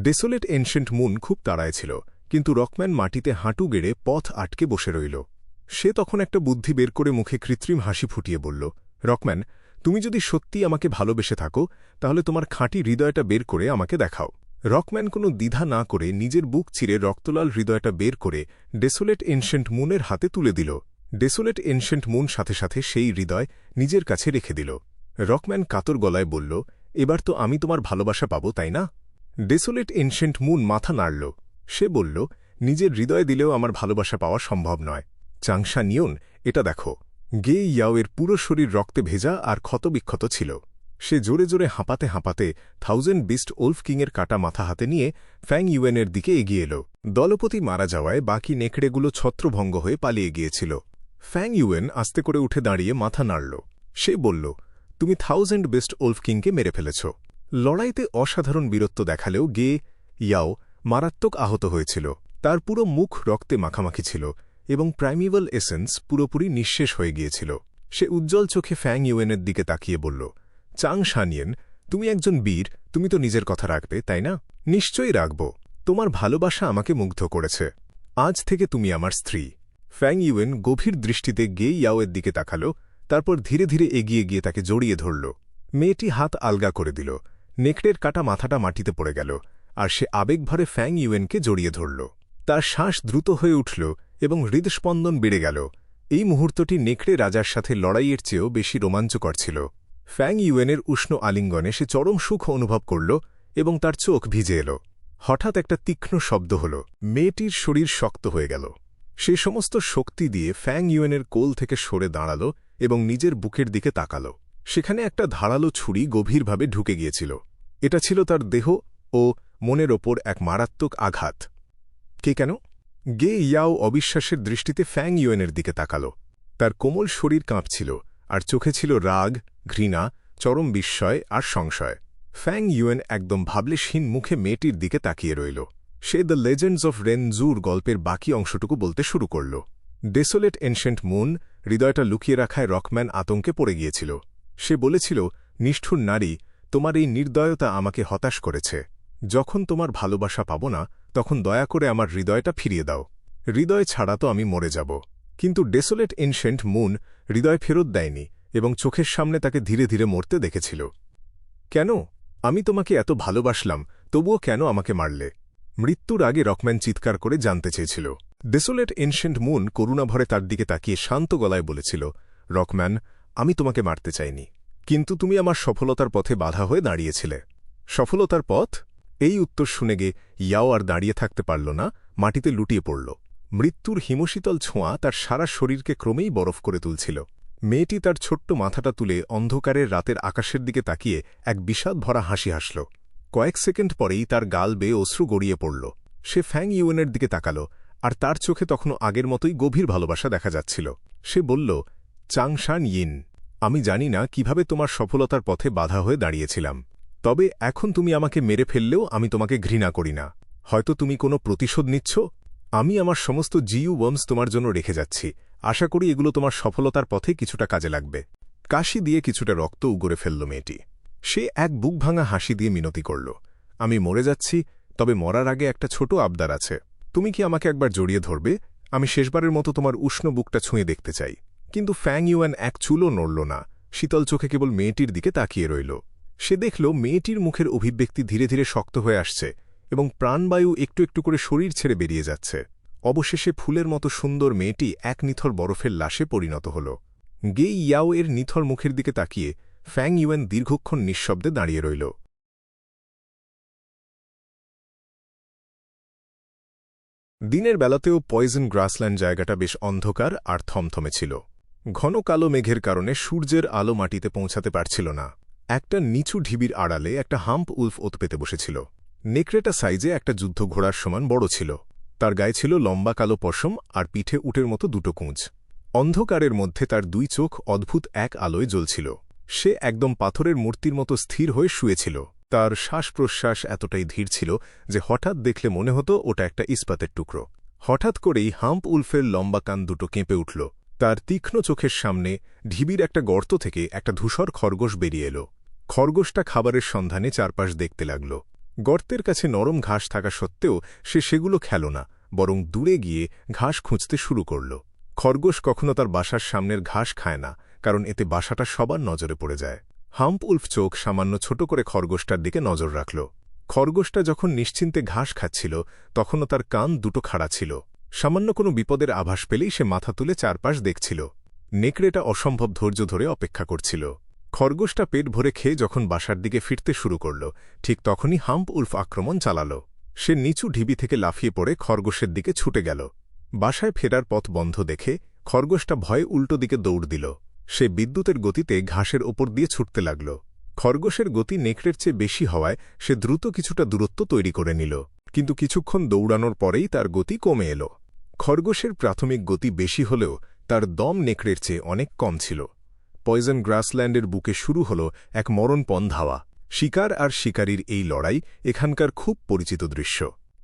ডেসোলেট এনশেন্ট মুন খুব তাড়ায় ছিল, কিন্তু রকম্যান মাটিতে হাঁটু গেড়ে পথ আটকে বসে রইল। সে তখন একটা বুদ্ধি বের করে মুখে কৃত্রিম হাসি ফুটিয়ে বলল, রকম্যান, তুমি যদি সত্যি আমাকে ভালোবেসে থাকো, তাহলে তোমার খাঁটি হৃদয়টা বের করে আমাকে দেখাও। রকম্যান কোনো দ্বিধা না করে নিজের বুক চিরে রক্তলাল হৃদয়টা বের করে ডেসোলেট এনশেন্ট মুনের হাতে তুলে দিল। ডেসোলেট এনশেন্ট মুন সাথে সাথে সেই হৃদয় নিজের কাছে রেখে দিল। রকম্যান কাতর গলায় বলল, এবার তো আমি তোমার ভালোবাসা পাব, তাই না? ডেসোলেট এনশেন্ট মুন মাথা নাড়ল। সে বলল, নিজের হৃদয় দিলেও আমার ভালোবাসা পাওয়া সম্ভব নয়। চাংশা নিয়ন, এটা দেখো। গে ইয়াওয়ের পুরো শরীর রক্তে ভেজা আর ক্ষতবিক্ষত ছিল। সে জোরে জোরে হাঁপাতে হাঁপাতে 1000 বিস্ট ওলফ কিংয়ের কাটা মাথা হাতে নিয়ে ফ্যাং ইউয়েনের দিকে এগিয়ে এল। দলপতি মারা যাওয়ায় বাকি নেকড়েগুলো ছত্রভঙ্গ হয়ে পালিয়ে গিয়েছিল। ফ্যাং ইউয়েন আস্তে করে উঠে দাঁড়িয়ে মাথা নাড়ল। সে বলল, তুমি 1000 বিস্ট ওলফ কিংকে মেরে ফেলেছ। লড়াইতে অসাধারণ বীরত্ব দেখালেও গে ইয়াও মারাত্মক আহত হয়েছিল। তার পুরো মুখ রক্তে মাখামাখি ছিল এবং প্রাইমিভাল এসেন্স পুরোপুরি নিঃশেষ হয়ে গিয়েছিল। সে উজ্জ্বল চোখে ফ্যাং ইউয়েনের দিকে তাকিয়ে বলল, চাং শানিয়েন, তুমি একজন বীর, তুমি তো নিজের কথা রাখবে, তাই না? নিশ্চয়ই রাখব। তোমার ভালোবাসা আমাকে মুগ্ধ করেছে। আজ থেকে তুমি আমার স্ত্রী। ফ্যাং ইউয়েন গভীর দৃষ্টিতে গে ইয়াওয়ের দিকে তাকাল, তারপর ধীরে ধীরে এগিয়ে গিয়ে তাকে জড়িয়ে ধরল। মেয়েটি হাত আলগা করে দিল। নেকড়ের কাটা মাথাটা মাটিতে পড়ে গেল, আর সে আবেগভরে ফ্যাং ইউয়েনকে জড়িয়ে ধরল। তার শ্বাস দ্রুত হয়ে উঠল এবং হৃদস্পন্দন বেড়ে গেল। এই মুহূর্তটি নেকড়ে রাজার সাথে লড়াইয়ের চেয়েও বেশি রোমাঞ্চকর ছিল। ফ্যাং ইউয়েনের উষ্ণ আলিঙ্গনে সে চরম সুখ অনুভব করল এবং তার চোখ ভিজে এল। হঠাৎ একটা তীক্ষ্ণ শব্দ হল। মেয়েটির শরীর শক্ত হয়ে গেল। সে সমস্ত শক্তি দিয়ে ফ্যাং ইউয়েনের কোল থেকে সরে দাঁড়াল এবং নিজের বুকের দিকে তাকাল। সেখানে একটা ধারালো ছুরি গভীরভাবে ঢুকে গিয়েছিল। এটা ছিল তার দেহ ও মনের ওপর এক মারাত্মক আঘাত। কে কেন? গে ইয়াও অবিশ্বাসের দৃষ্টিতে ফ্যাং ইউয়েনের দিকে তাকাল। তার কোমল শরীর কাঁপছিল আর চোখে ছিল রাগ, ঘৃণা, চরম বিস্ময় আর সংশয়। ফ্যাং ইউয়েন একদম ভাবলেশহীন মুখে মেয়েটির দিকে তাকিয়ে রইল। সে দ্য লেজেন্ডস অফ রেনজুর গল্পের বাকি অংশটুকু বলতে শুরু করল। ডেসোলেট এনশেন্ট মুন হৃদয়টা লুকিয়ে রাখায় রকম্যান আতঙ্কে পড়ে গিয়েছিল। সে বলেছিল, নিষ্ঠুর নারী, তোমার এই নির্দয়তা আমাকে হতাশ করেছে। যখন তোমার ভালোবাসা পাব না, তখন দয়া করে আমার হৃদয়টা ফিরিয়ে দাও। হৃদয় ছাড়া তো আমি মরে যাব। কিন্তু ডেসোলেট এনশেন্ট মুন হৃদয় ফেরত দেয়নি এবং চোখের সামনে তাকে ধীরে ধীরে মরতে দেখেছিল। কেন? আমি তোমাকে এত ভালোবাসলাম, তবুও কেন আমাকে মারলে? মৃত্যুর আগে রকম্যান চিৎকার করে জানতে চেয়েছিল। ডেসোলেট এনশেন্ট মুন করুণাভরে তার দিকে তাকিয়ে শান্ত গলায় বলেছিল, রকম্যান, আমি তোমাকে মারতে চাইনি, কিন্তু তুমি আমার সফলতার পথে বাধা হয়ে দাঁড়িয়েছিলে। সফলতার পথ? এই উত্তর শুনে গে ইয়াও আর দাঁড়িয়ে থাকতে পারল না, মাটিতে লুটিয়ে পড়ল। মৃত্যুর হিমশীতল ছোঁয়া তার সারা শরীরকে ক্রমেই বরফ করে তুলছিল। মেয়েটি তার ছোট্ট মাথাটা তুলে অন্ধকারের রাতের আকাশের দিকে তাকিয়ে এক বিষাদ ভরা হাসি হাসল। কয়েক সেকেন্ড পরেই তার গাল বেয়ে অশ্রু গড়িয়ে পড়ল। সে ফ্যাং ইউয়েনের দিকে তাকাল, আর তার চোখে তখনও আগের মতোই গভীর ভালোবাসা দেখা যাচ্ছিল। সে বলল, চাংশান ইন, আমি জানি না কিভাবে তোমার সফলতার পথে বাধা হয়ে দাঁড়িয়েছিলাম। তবে এখন তুমি আমাকে মেরে ফেললেও আমি তোমাকে ঘৃণা করি না। হয়তো তুমি কোনো প্রতিশোধ নিচ্ছ? আমি আমার সমস্ত জিইউ ওয়ার্মস তোমার জন্য রেখে যাচ্ছি। আশা করি এগুলো তোমার সফলতার পথে কিছুটা কাজে লাগবে। কাশি দিয়ে কিছুটা রক্ত উগরে ফেলল মেয়েটি। সে এক বুকভাঙা হাসি দিয়ে মিনতি করল, আমি মরে যাচ্ছি, তবে মরার আগে একটা ছোট আবদার আছে। তুমি কি আমাকে একবার জড়িয়ে ধরবে? আমি শেষবারের মতো তোমার উষ্ণ বুকটা ছুঁয়ে দেখতে চাই। কিন্তু ফ্যাং ইউয়ান এক চুলও নড়ল না, শীতল চোখে কেবল মেয়েটির দিকে তাকিয়ে রইল। সে দেখল মেয়েটির মুখের অভিব্যক্তি ধীরে ধীরে শক্ত হয়ে আসছে এবং প্রাণবায়ু একটু একটু করে শরীর ছেড়ে বেরিয়ে যাচ্ছে। অবশেষে ফুলের মতো সুন্দর মেয়েটি এক নিথর বরফের লাশে পরিণত হল। গে ইয়াও এর নিথর মুখের দিকে তাকিয়ে ফ্যাং ইউয়ান দীর্ঘক্ষণ নিঃশব্দে দাঁড়িয়ে রইল। দিনের বেলাতেও পয়জন গ্রাসল্যান্ড জায়গাটা বেশ অন্ধকার আর থমথমে ছিল। ঘন কালো মেঘের কারণে সূর্যের আলো মাটিতে পৌঁছাতে পারছিল না। একটা নিচু ঢিবির আড়ালে একটা হাম্প উলফ ওত পেতে বসেছিল। নেকড়েটা সাইজে একটা যুদ্ধ ঘোড়ার সমান বড় ছিল। তার গায়ে ছিল লম্বা কালো পশম আর পিঠে উটের মতো দুটো কুঁচ। অন্ধকারের মধ্যে তার দুই চোখ অদ্ভুত এক আলোয় জ্বলছিল। সে একদম পাথরের মূর্তির মতো স্থির হয়ে শুয়েছিল। তার শ্বাস প্রশ্বাস এতটাই ধীর ছিল যে হঠাৎ দেখলে মনে হতো ওটা একটা ইস্পাতের টুকরো। হঠাৎ করেই হাম্প উলফের লম্বা কান দুটো কেঁপে উঠল। তার তীক্ষ্ণ চোখের সামনে ঢিবির একটা গর্ত থেকে একটা ধূসর খরগোশ বেরিয়ে এল। খরগোশটা খাবারের সন্ধানে চারপাশ দেখতে লাগল। গর্তের কাছে নরম ঘাস থাকা সত্ত্বেও সে সেগুলো খেল না, বরং দূরে গিয়ে ঘাস খুঁজতে শুরু করল। খরগোশ কখনো তার বাসার সামনের ঘাস খায় না, কারণ এতে বাসাটা সবার নজরে পড়ে যায়। হাম্প উলফ চোখ সামান্য ছোট করে খরগোশটার দিকে নজর রাখল। খরগোশটা যখন নিশ্চিন্তে ঘাস খাচ্ছিল, তখনও তার কান দুটো খাড়া ছিল। সামান্য কোনো বিপদের আভাস পেলেই সে মাথা তুলে চারপাশ দেখছিল। নেকড়েটা অসম্ভব ধৈর্য ধরে অপেক্ষা করছিল। খরগোশটা পেট ভরে খেয়ে যখন বাসার দিকে ফিরতে শুরু করল, ঠিক তখনই হাম্প উলফ আক্রমণ চালাল। সে নিচু ঢিবি থেকে লাফিয়ে পড়ে খরগোশের দিকে ছুটে গেল। বাসায় ফেরার পথ বন্ধ দেখে খরগোশটা ভয়ে উল্টো দিকে দৌড় দিল। সে বিদ্যুতের গতিতে ঘাসের ওপর দিয়ে ছুটতে লাগল। খরগোশের গতি নেকড়ের চেয়ে বেশি হওয়ায় সে দ্রুত কিছুটা দূরত্ব তৈরি করে নিল, কিন্তু কিছুক্ষণ দৌড়ানোর পরেই তার গতি কমে এল। খরগোশের প্রাথমিক গতি বেশি হলেও তার দম নেকড়ের চেয়ে অনেক কম ছিল। পয়জন গ্রাসল্যান্ডের বুকে শুরু হল এক মরণপণ ধাওয়া। শিকার আর শিকারীর এই লড়াই এখানকার খুব পরিচিত দৃশ্য।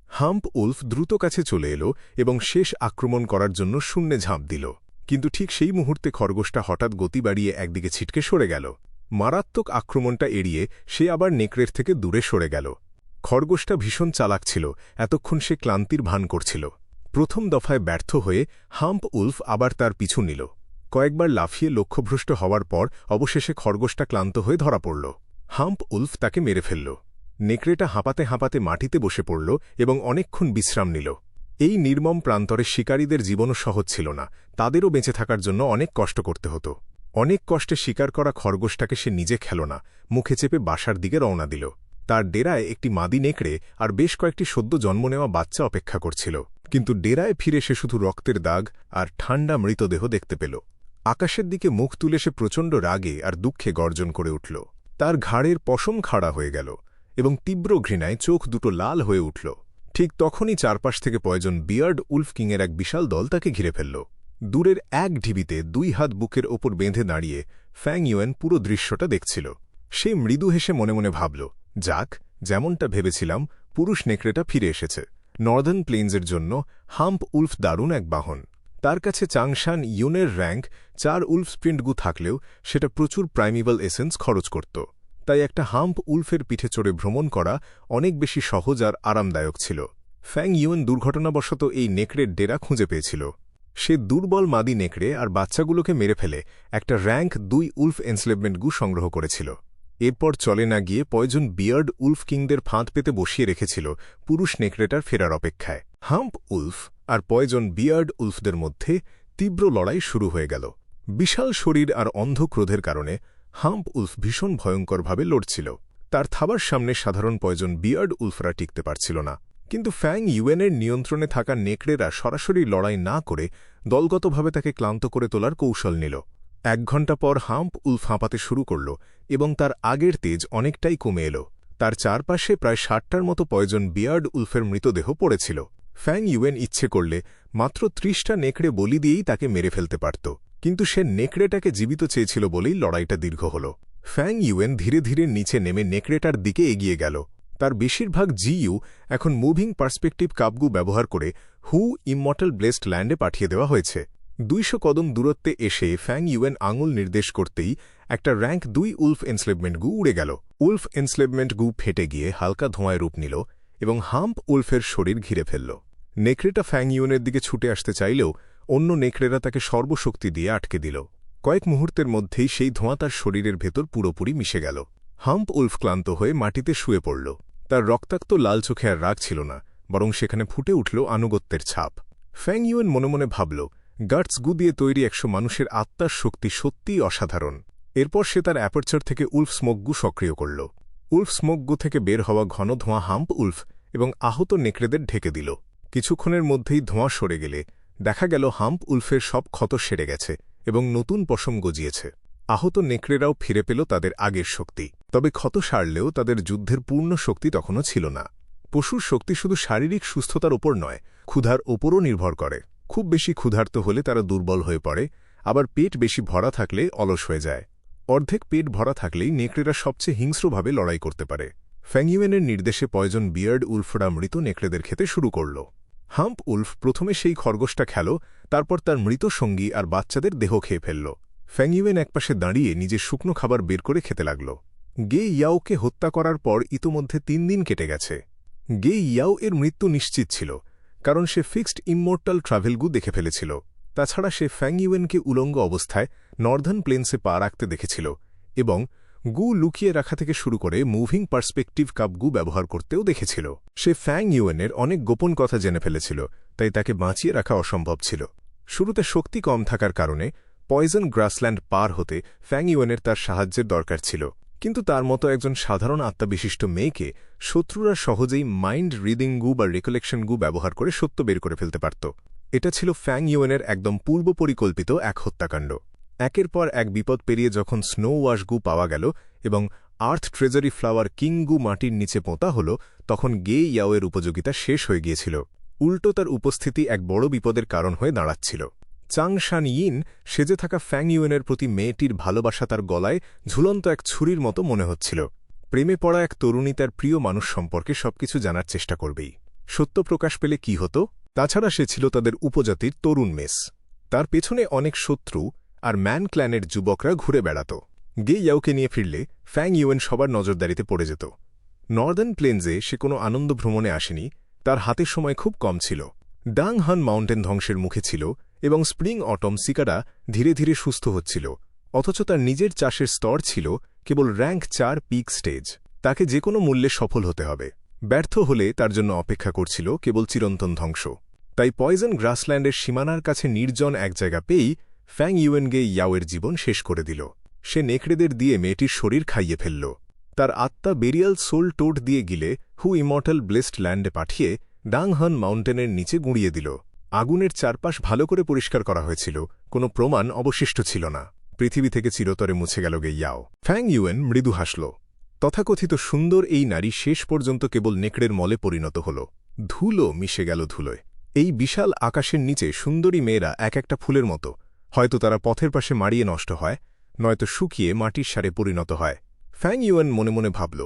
হাম্প উলফ দ্রুত কাছে চলে এল এবং শেষ আক্রমণ করার জন্য শূন্যে ঝাঁপ দিল। কিন্তু ঠিক সেই মুহূর্তে খরগোশটা হঠাৎ গতি বাড়িয়ে একদিকে ছিটকে সরে গেল। মারাত্মক আক্রমণটা এড়িয়ে সে আবার নেকড়ের থেকে দূরে সরে গেল। খরগোশটা ভীষণ চালাক ছিল, এতক্ষণ সে ক্লান্তির ভান করছিল। প্রথম দফায় ব্যর্থ হয়ে হাম্প উলফ আবার তার পিছু নিল। কয়েকবার লাফিয়ে লক্ষ্যভ্রষ্ট হওয়ার পর অবশেষে খরগোশটা ক্লান্ত হয়ে ধরা পড়ল। হাম্প উলফ তাকে মেরে ফেলল। নেকড়েটা হাঁপাতে হাঁপাতে মাটিতে বসে পড়ল এবং অনেকক্ষণ বিশ্রাম নিল। এই নির্মম প্রান্তরে শিকারীদের জীবনও সহজ ছিল না, তাদেরও বেঁচে থাকার জন্য অনেক কষ্ট করতে হতো। অনেক কষ্টে শিকার করা খরগোশটাকে সে নিজে খেল না, মুখে চেপে বাসার দিকে রওনা দিল। তার ডেরায় একটি মাদি নেকড়ে আর বেশ কয়েকটি সদ্য জন্ম নেওয়া বাচ্চা অপেক্ষা করছিল, কিন্তু ডেরায় ফিরে সে শুধু রক্তের দাগ আর ঠান্ডা মৃতদেহ দেখতে পেল। আকাশের দিকে মুখ তুলে সে প্রচণ্ড রাগে আর দুঃখে গর্জন করে উঠল। তার ঘাড়ের পশম খাড়া হয়ে গেল এবং তীব্র ঘৃণায় চোখ দুটো লাল হয়ে উঠল। ঠিক তখনই চারপাশ থেকে পয়জন বিয়ার্ড উলফ কিংয়ের এক বিশাল দল তাকে ঘিরে ফেলল। দূরের এক ঢিবিতে 2 হাত বুকের ওপর বেঁধে দাঁড়িয়ে ফ্যাং ইউয়েন পুরো দৃশ্যটা দেখছিল। সে মৃদু হেসে মনে মনে ভাবল, যাক, যেমনটা ভেবেছিলাম, পুরুষ নেকড়েটা ফিরে এসেছে। নর্দার্ন প্লেন্সের জন্য হাম্প উলফ দারুণ এক বাহন। তার কাছে চাংশান ইউনের র্যাঙ্ক 4 উলফ স্প্রিন্টগু থাকলেও সেটা প্রচুর প্রাইমিভাল এসেন্স খরচ করত। তাই একটা হাম্প উলফের পিঠে চড়ে ভ্রমণ করা অনেক বেশি সহজ আর আরামদায়ক ছিল। ফ্যাং ইউয়েন দুর্ঘটনাবশত এই নেকড়ের ডেরা খুঁজে পেয়েছিল। সে দুর্বল মাদি নেকড়ে আর বাচ্চাগুলোকে মেরে ফেলে একটা র্যাঙ্ক 2 উলফ এনস্লেভমেন্ট গু সংগ্রহ করেছিল। এরপর চলে না গিয়ে পয়জন বিয়ার্ড উলফ কিংদের ফাঁদ পেতে বসিয়ে রেখেছিল পুরুষ নেকড়েটার ফেরার অপেক্ষায়। হাম্প উলফ আর পয়জন বিয়ার্ড উলফদের মধ্যে তীব্র লড়াই শুরু হয়ে গেল। বিশাল শরীর আর অন্ধ ক্রোধের কারণে হাম্প উলফ ভীষণ ভয়ঙ্করভাবে লড়ছিল। তার থাবার সামনে সাধারণ পয়জন বিয়ার্ড উলফরা টিকতে পারছিল না। কিন্তু ফ্যাং ইউয়েনের নিয়ন্ত্রণে থাকা নেকড়েরা সরাসরি লড়াই না করে দলগতভাবে তাকে ক্লান্ত করে তোলার কৌশল নিল। 1 ঘণ্টা পর হাম্প উলফ হাঁপাতে শুরু করল এবং তার আগের তেজ অনেকটাই কমে এল। তার চারপাশে প্রায় 60টার মতো পয়জন বিয়ার্ড উলফের মৃতদেহ পড়েছিল। ফ্যাং ইউয়েন ইচ্ছে করলে মাত্র 30টা নেকড়ে বলি দিয়েই তাকে মেরে ফেলতে পারত, কিন্তু সে নেকড়েটাকে জীবিত চেয়েছিল বলেই লড়াইটা দীর্ঘ হল। ফ্যাং ইউয়েন ধীরে ধীরে নিচে নেমে নেকড়েটার দিকে এগিয়ে গেল। তার বেশিরভাগ জিইউ এখন মুভিং পার্সপেক্টিভ কাবগু ব্যবহার করে হু ইমমর্টাল ব্লেসড ল্যান্ডে পাঠিয়ে দেওয়া হয়েছে। 200 কদম দূরত্বে এসে ফ্যাং ইউয়েন আঙুল নির্দেশ করতেই একটা র্যাঙ্ক 2 উলফ এনস্লেভমেন্ট গু উড়ে গেল। উলফ এনস্লেভমেন্ট গু ফেটে গিয়ে হালকা ধোঁয়ায় রূপ নিল এবং হাম্প উলফের শরীর ঘিরে ফেলল। নেকড়েটা ফ্যাং ইউয়েনের দিকে ছুটে আসতে চাইলেও অন্য নেকড়েরা তাকে সর্বশক্তি দিয়ে আটকে দিল। কয়েক মুহূর্তের মধ্যেই সেই ধোঁয়া তার শরীরের ভেতর পুরোপুরি মিশে গেল। হাম্প উলফ ক্লান্ত হয়ে মাটিতে শুয়ে পড়ল। তার রক্তাক্ত লাল চোখে আর রাগ ছিল না, বরং সেখানে ফুটে উঠল আনুগত্যের ছাপ। ফ্যাং ইউয়েন মনে মনে ভাবল, গাটস গু দিয়ে তৈরি 100 মানুষের আত্মার শক্তি সত্যিই অসাধারণ। এরপর সে তার অ্যাপারচার থেকে উলফ স্মোক গু সক্রিয় করল। উলফ স্মোক গু থেকে বের হওয়া ঘন ধোঁয়া হাম্প উলফ এবং আহত নেকড়েদের ঢেকে দিল। কিছুক্ষণের মধ্যেই ধোঁয়া সরে গেলে দেখা গেল হাম্প উলফের সব ক্ষত সেরে গেছে এবং নতুন পশম গজিয়েছে। আহত নেকড়েরাও ফিরে পেল তাদের আগের শক্তি, তবে ক্ষত সারলেও তাদের যুদ্ধের পূর্ণ শক্তি তখনও ছিল না। পশুর শক্তি শুধু শারীরিক সুস্থতার ওপর নয়, ক্ষুধার ওপরও নির্ভর করে। খুব বেশি ক্ষুধার্ত হলে তারা দুর্বল হয়ে পড়ে, আবার পেট বেশি ভরা থাকলে অলস হয়ে যায়। অর্ধেক পেট ভরা থাকলেই নেকড়েরা সবচেয়ে হিংস্রভাবে লড়াই করতে পারে। ফ্যাং ইউয়েনের নির্দেশে পয়জন বিয়ার্ড উলফরা মৃত নেকড়েদের খেতে শুরু করল। হাম্প উলফ প্রথমে সেই খরগোশটা খেল, তারপর তার মৃত সঙ্গী আর বাচ্চাদের দেহ খেয়ে ফেলল। ফ্যাং ইউয়েন একপাশে দাঁড়িয়ে নিজের শুকনো খাবার বের করে খেতে লাগল। গে ইয়াওকে হত্যা করার পর ইতোমধ্যে 3 দিন কেটে গেছে। গে ইয়াও এর মৃত্যু নিশ্চিত ছিল, কারণ সে ফিক্সড ইমমর্টাল ট্রাভেল গু দেখে ফেলেছিল। তাছাড়া সে ফ্যাং ইউয়েনকে উলঙ্গ অবস্থায় নর্দার্ন প্লেন্সে পা রাখতে দেখেছিল এবং গু লুকিয়ে রাখা থেকে শুরু করে মুভিং পার্সপেক্টিভ কাপ গু ব্যবহার করতেও দেখেছিল। সে ফ্যাং ইউয়েনের অনেক গোপন কথা জেনে ফেলেছিল, তাই তাকে বাঁচিয়ে রাখা অসম্ভব ছিল। শুরুতে শক্তি কম থাকার কারণে পয়জন গ্রাসল্যান্ড পার হতে ফ্যাং ইউয়েনের তার সাহায্যের দরকার ছিল, কিন্তু তার মতো একজন সাধারণ আত্মাবিশিষ্ট মেয়েকে শত্রুরা সহজেই মাইন্ড রিডিং গু বা রিকলেকশন গু ব্যবহার করে সত্য বের করে ফেলতে পারত। এটা ছিল ফ্যাং ইউয়েনের একদম পূর্ব পরিকল্পিত এক হত্যাকাণ্ড। একের পর এক বিপদ পেরিয়ে যখন স্নো ওয়াশ গু পাওয়া গেল এবং আর্থ ট্রেজারি ফ্লাওয়ার কিং গু মাটির নিচে পোঁতা হল, তখন গে ইয়াওয়ের উপযোগিতা শেষ হয়ে গিয়েছিল। উল্টো তার উপস্থিতি এক বড় বিপদের কারণ হয়ে দাঁড়াচ্ছিল। চাংশান ইন সেজে থাকা ফ্যাং ইউয়েনের প্রতি মেয়েটির ভালোবাসা তার গলায় ঝুলন্ত এক ছুরির মতো মনে হচ্ছিল। প্রেমে পড়া এক তরুণী তার প্রিয় মানুষ সম্পর্কে সবকিছু জানার চেষ্টা করবেই। সত্য প্রকাশ পেলে কি হতো? তাছাড়া সে ছিল তাদের উপজাতির তরুণ মেস। তার পেছনে অনেক শত্রু আর ম্যান ক্ল্যানের যুবকরা ঘুরে বেড়াত। গে ইয়াওকে নিয়ে ফিরলে ফ্যাং ইউয়েন সবার নজরদারিতে পড়ে যেত। নর্দার্ন প্লেন্সে সে কোনো আনন্দ ভ্রমণে আসেনি, তার হাতে সময় খুব কম ছিল। ডাং হান মাউন্টেন ধ্বংসের মুখে ছিল এবং স্প্রিং অটম সিকারা ধীরে ধীরে সুস্থ হচ্ছিল, অথচ তার নিজের চাষের স্তর ছিল কেবল র্যাঙ্ক 4 পিক স্টেজ। তাকে যে কোনো মূল্যে সফল হতে হবে। ব্যর্থ হলে তার জন্য অপেক্ষা করছিল কেবল চিরন্তন ধ্বংস। তাই পয়জন গ্রাসল্যান্ডের সীমানার কাছে নির্জন এক জায়গা পেয়েই ফ্যাং ইউয়েনগে ইয়াওয়ের জীবন শেষ করে দিল। সে নেকড়েদের দিয়ে মেয়েটির শরীর খাইয়ে ফেলল। তার আত্মা বেরিয়াল সোল টোট দিয়ে গিলে হু ইমর্টাল ব্লেসড ল্যান্ডে পাঠিয়ে ডাংহান মাউন্টেনের নিচে গুঁড়িয়ে দিল। আগুনের চারপাশ ভালো করে পরিষ্কার করা হয়েছিল, কোনো প্রমাণ অবশিষ্ট ছিল না। পৃথিবী থেকে চিরতরে মুছে গেল গে ইয়াও। ফ্যাং ইউয়েন মৃদু হাসল। তথাকথিত সুন্দর এই নারী শেষ পর্যন্ত কেবল নেকড়ের মলে পরিণত হল। ধুলো মিশে গেল ধুলোয়। এই বিশাল আকাশের নিচে সুন্দরী মেয়েরা এক একটা ফুলের মতো, হয়তো তারা পথের পাশে মারিয়ে নষ্ট হয়, নয়তো শুকিয়ে মাটির সারে পরিণত হয়। ফ্যাং ইউয়েন মনে মনে ভাবল,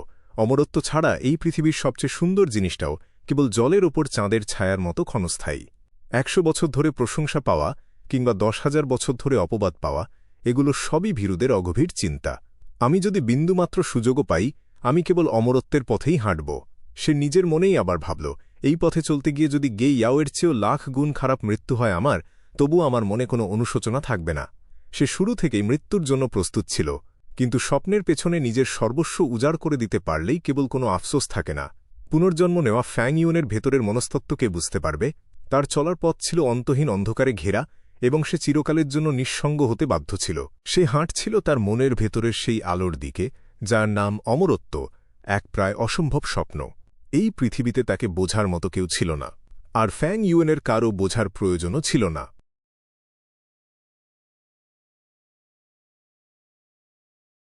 অমরত্ব ছাড়া এই পৃথিবীর সবচেয়ে সুন্দর জিনিসটাও কেবল জলের ওপর চাঁদের ছায়ার মতো ক্ষণস্থায়ী। ১০০ বছর ধরে প্রশংসা পাওয়া কিংবা ১০,০০০ বছর ধরে অপবাদ পাওয়া, এগুলো সবই ভীরুদের অগভীর চিন্তা। আমি যদি বিন্দুমাত্র সুযোগও পাই, আমি কেবল অমরত্বের পথেই হাঁটব। সে নিজের মনেই আবার ভাবল, এই পথে চলতে গিয়ে যদি গে ইয়াওয়ের চেয়েও লাখ গুণ খারাপ মৃত্যু হয় আমার, তবু আমার মনে কোনো অনুশোচনা থাকবে না। সে শুরু থেকেই মৃত্যুর জন্য প্রস্তুত ছিল, কিন্তু স্বপ্নের পেছনে নিজের সর্বস্ব উজাড় করে দিতে পারলেই কেবল কোনো আফসোস থাকে না। পুনর্জন্ম নেওয়া ফ্যাং ইউয়েনের ভেতরের মনস্তত্ত্বকে বুঝতে পারবে। তার চলার পথ ছিল অন্তহীন অন্ধকারে ঘেরা এবং সে চিরকালের জন্য নিঃসঙ্গ হতে বাধ্য ছিল। সে হাঁটছিল তার মনের ভেতরের সেই আলোর দিকে, যার নাম অমরত্ব, এক প্রায় অসম্ভব স্বপ্ন। এই পৃথিবীতে তাকে বোঝার মতো কেউ ছিল না, আর ফ্যাং ইউয়েনের কারও বোঝার প্রয়োজনও ছিল না।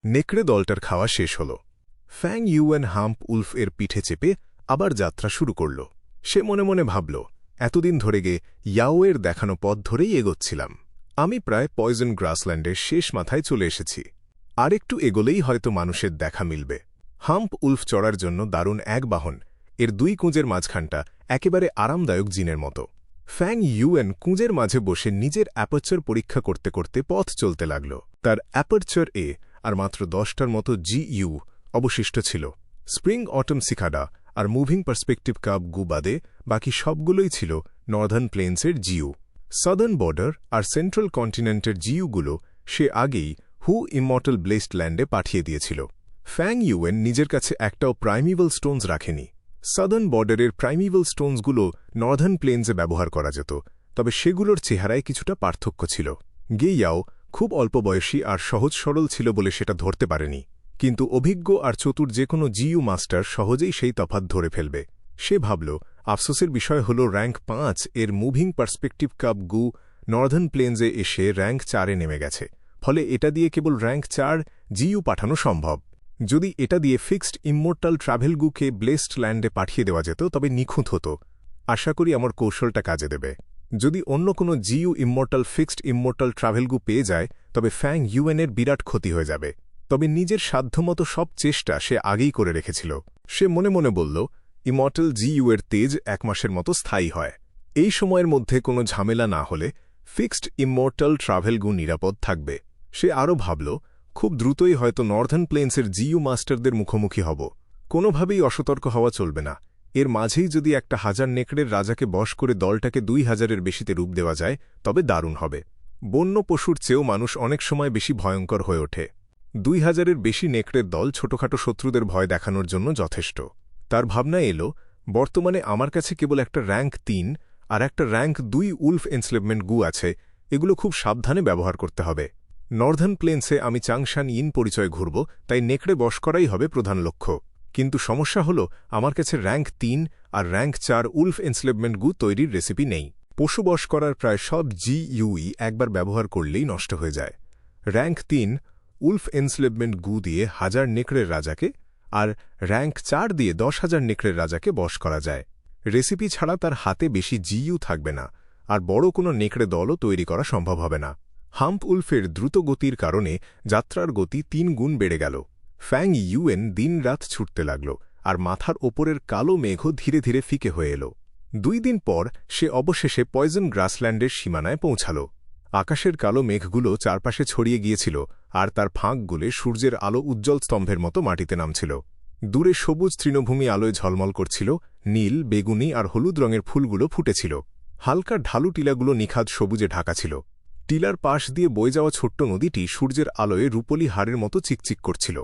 নেকড়ে দলটার খাওয়া শেষ হল। ফ্যাং ইউয়েন হাম্প উলফ এর পিঠে চেপে আবার যাত্রা শুরু করল। সে মনে মনে ভাবল, এতদিন ধরে গে ইয়াওয়ের দেখানো পথ ধরেই এগোচ্ছিলাম। আমি প্রায় পয়জন গ্রাসল্যান্ডের শেষ মাথায় চলে এসেছি। আর একটু এগোলেই হয়তো মানুষের দেখা মিলবে। হাম্প উলফ চড়ার জন্য দারুণ এক বাহন। এর দুই কুঁজের মাঝখানটা একেবারে আরামদায়ক জিনের মতো। ফ্যাং ইউয়েন কুঁজের মাঝে বসে নিজের অ্যাপারচার পরীক্ষা করতে করতে পথ চলতে লাগল। তার অ্যাপারচার এ আর মাত্র 10টার মতো জিইউ অবশিষ্ট ছিল। স্প্রিং অটম সিকাডা আর মুভিং পার্সপেক্টিভ কাব গু বাদে বাকি সবগুলোই ছিল নর্দার্ন প্লেন্সের জিইউ। সাদার্ন বর্ডার আর সেন্ট্রাল কন্টিনেন্টের জিইউগুলো সে আগেই হু ইমর্টাল ব্লেসড ল্যান্ডে পাঠিয়ে দিয়েছিল। ফ্যাং ইউয়েন নিজের কাছে একটাও প্রাইমিভাল স্টোনস রাখেনি। সাদার্ন বর্ডারের প্রাইমিভাল স্টোনসগুলো নর্দার্ন প্লেন্সে ব্যবহার করা যেত, তবে সেগুলোর চেহারায় কিছুটা পার্থক্য ছিল। গে ইয়াও খুব অল্প বয়সী আর সহজ সরল ছিল বলে সেটা ধরতে পারেনি, কিন্তু অভিজ্ঞ আর চতুর যে কোনো জিইউ মাস্টার সহজেই সেই তফাৎ ধরে ফেলবে। সে ভাবল, আফসোসের বিষয় হল র্যাঙ্ক ৫ এর মুভিং পার্সপেক্টিভ কাব গু নর্দার্ন প্লেন্সে এসে র্যাঙ্ক ৪-এ নেমে গেছে। ফলে এটা দিয়ে কেবল র্যাঙ্ক ৪ জিইউ পাঠানো সম্ভব। যদি এটা দিয়ে ফিক্সড ইমমর্টাল ট্রাভেল গুকে ব্লেসড ল্যান্ডে পাঠিয়ে দেওয়া যেত তবে নিখুঁত হতো। আশা করি আমার কৌশলটা কাজে দেবে। যদি অন্য কোনো GU immortal fixed immortal travel গু পেয়ে যায়, তবে ফ্যাং ইউয়েনের বিরাট ক্ষতি হয়ে যাবে। তবে নিজের সাধ্যমতো সব চেষ্টা সে আগেই করে রেখেছিল। সে মনে মনে বলল, ইমর্টাল জিইউ এর তেজ ১ মাসের মতো স্থায়ী হয়। এই সময়ের মধ্যে কোনো ঝামেলা না হলে ফিক্সড ইমমর্টাল ট্রাভেল গু নিরাপদ থাকবে। সে আরও ভাবল, খুব দ্রুতই হয়তো নর্দার্ন প্লেন্সের জিইউ মাস্টারদের মুখোমুখি হব। কোনোভাবেই অসতর্ক হওয়া চলবে না। এর মাঝেই যদি একটা ১০০০ নেকড়ের রাজাকে বশ করে দলটাকে ২০০০-এর বেশিতে রূপ দেওয়া যায়, তবে দারুণ হবে। বন্য পশুর চেয়েও মানুষ অনেক সময় বেশি ভয়ঙ্কর হয়ে ওঠে। ২০০০-এর বেশি নেকড়ের দল ছোটখাটো শত্রুদের ভয় দেখানোর জন্য যথেষ্ট। তার ভাবনা এলো, বর্তমানে আমার কাছে কেবল একটা র্যাঙ্ক ৩ আর একটা র্যাঙ্ক ২ উলফ এনস্লেভমেন্ট গু আছে। এগুলো খুব সাবধানে ব্যবহার করতে হবে। নর্দার্ন প্লেন্সে আমি চাংশান ইন পরিচয় ঘুরব, তাই নেকড়ে বশ করাই হবে প্রধান লক্ষ্য। কিন্তু সমস্যা হল, আমার কাছে র্যাঙ্ক ৩ আর র্যাঙ্ক ৪ উলফ এনস্লেভমেন্ট গু তৈরির রেসিপি নেই। পশু বশ করার প্রায় সব জিইউই একবার ব্যবহার করলেই নষ্ট হয়ে যায়। র্যাঙ্ক ৩ উলফ এনস্লেভমেন্ট গু দিয়ে ১০০০ নেকড়ের রাজাকে আর র্যাঙ্ক ৪ দিয়ে ১০,০০০ নেকড়ের রাজাকে বশ করা যায়। রেসিপি ছাড়া তার হাতে বেশি জিইউ থাকবে না, আর বড় কোনো নেকড়ে দলও তৈরি করা সম্ভব হবে না। হাম্প উলফের দ্রুত গতির কারণে যাত্রার গতি ৩ গুণ বেড়ে গেল। ফ্যাং ইউয়েন দিন-রাত ছুটতে লাগল, আর মাথার ওপরের কালো মেঘও ধীরে ধীরে ফিকে হয়ে এল। ২ দিন পর সে অবশেষে পয়জন গ্রাসল্যান্ডের সীমানায় পৌঁছাল। আকাশের কালো মেঘগুলো চারপাশে ছড়িয়ে গিয়েছিল, আর তার ফাঁকগুলো সূর্যের আলো উজ্জ্বল স্তম্ভের মতো মাটিতে নামছিল। দূরে সবুজ তৃণভূমি আলোয় ঝলমল করছিল, নীল, বেগুনি আর হলুদ রঙের ফুলগুলো ফুটেছিল। হালকা ঢালু টিলাগুলো নিখাদ সবুজে ঢাকা ছিল। টিলার পাশ দিয়ে বয়ে যাওয়া ছোট্ট নদীটি সূর্যের আলোয় রূপলি হাড়ের মতো চিকচিক করছিল।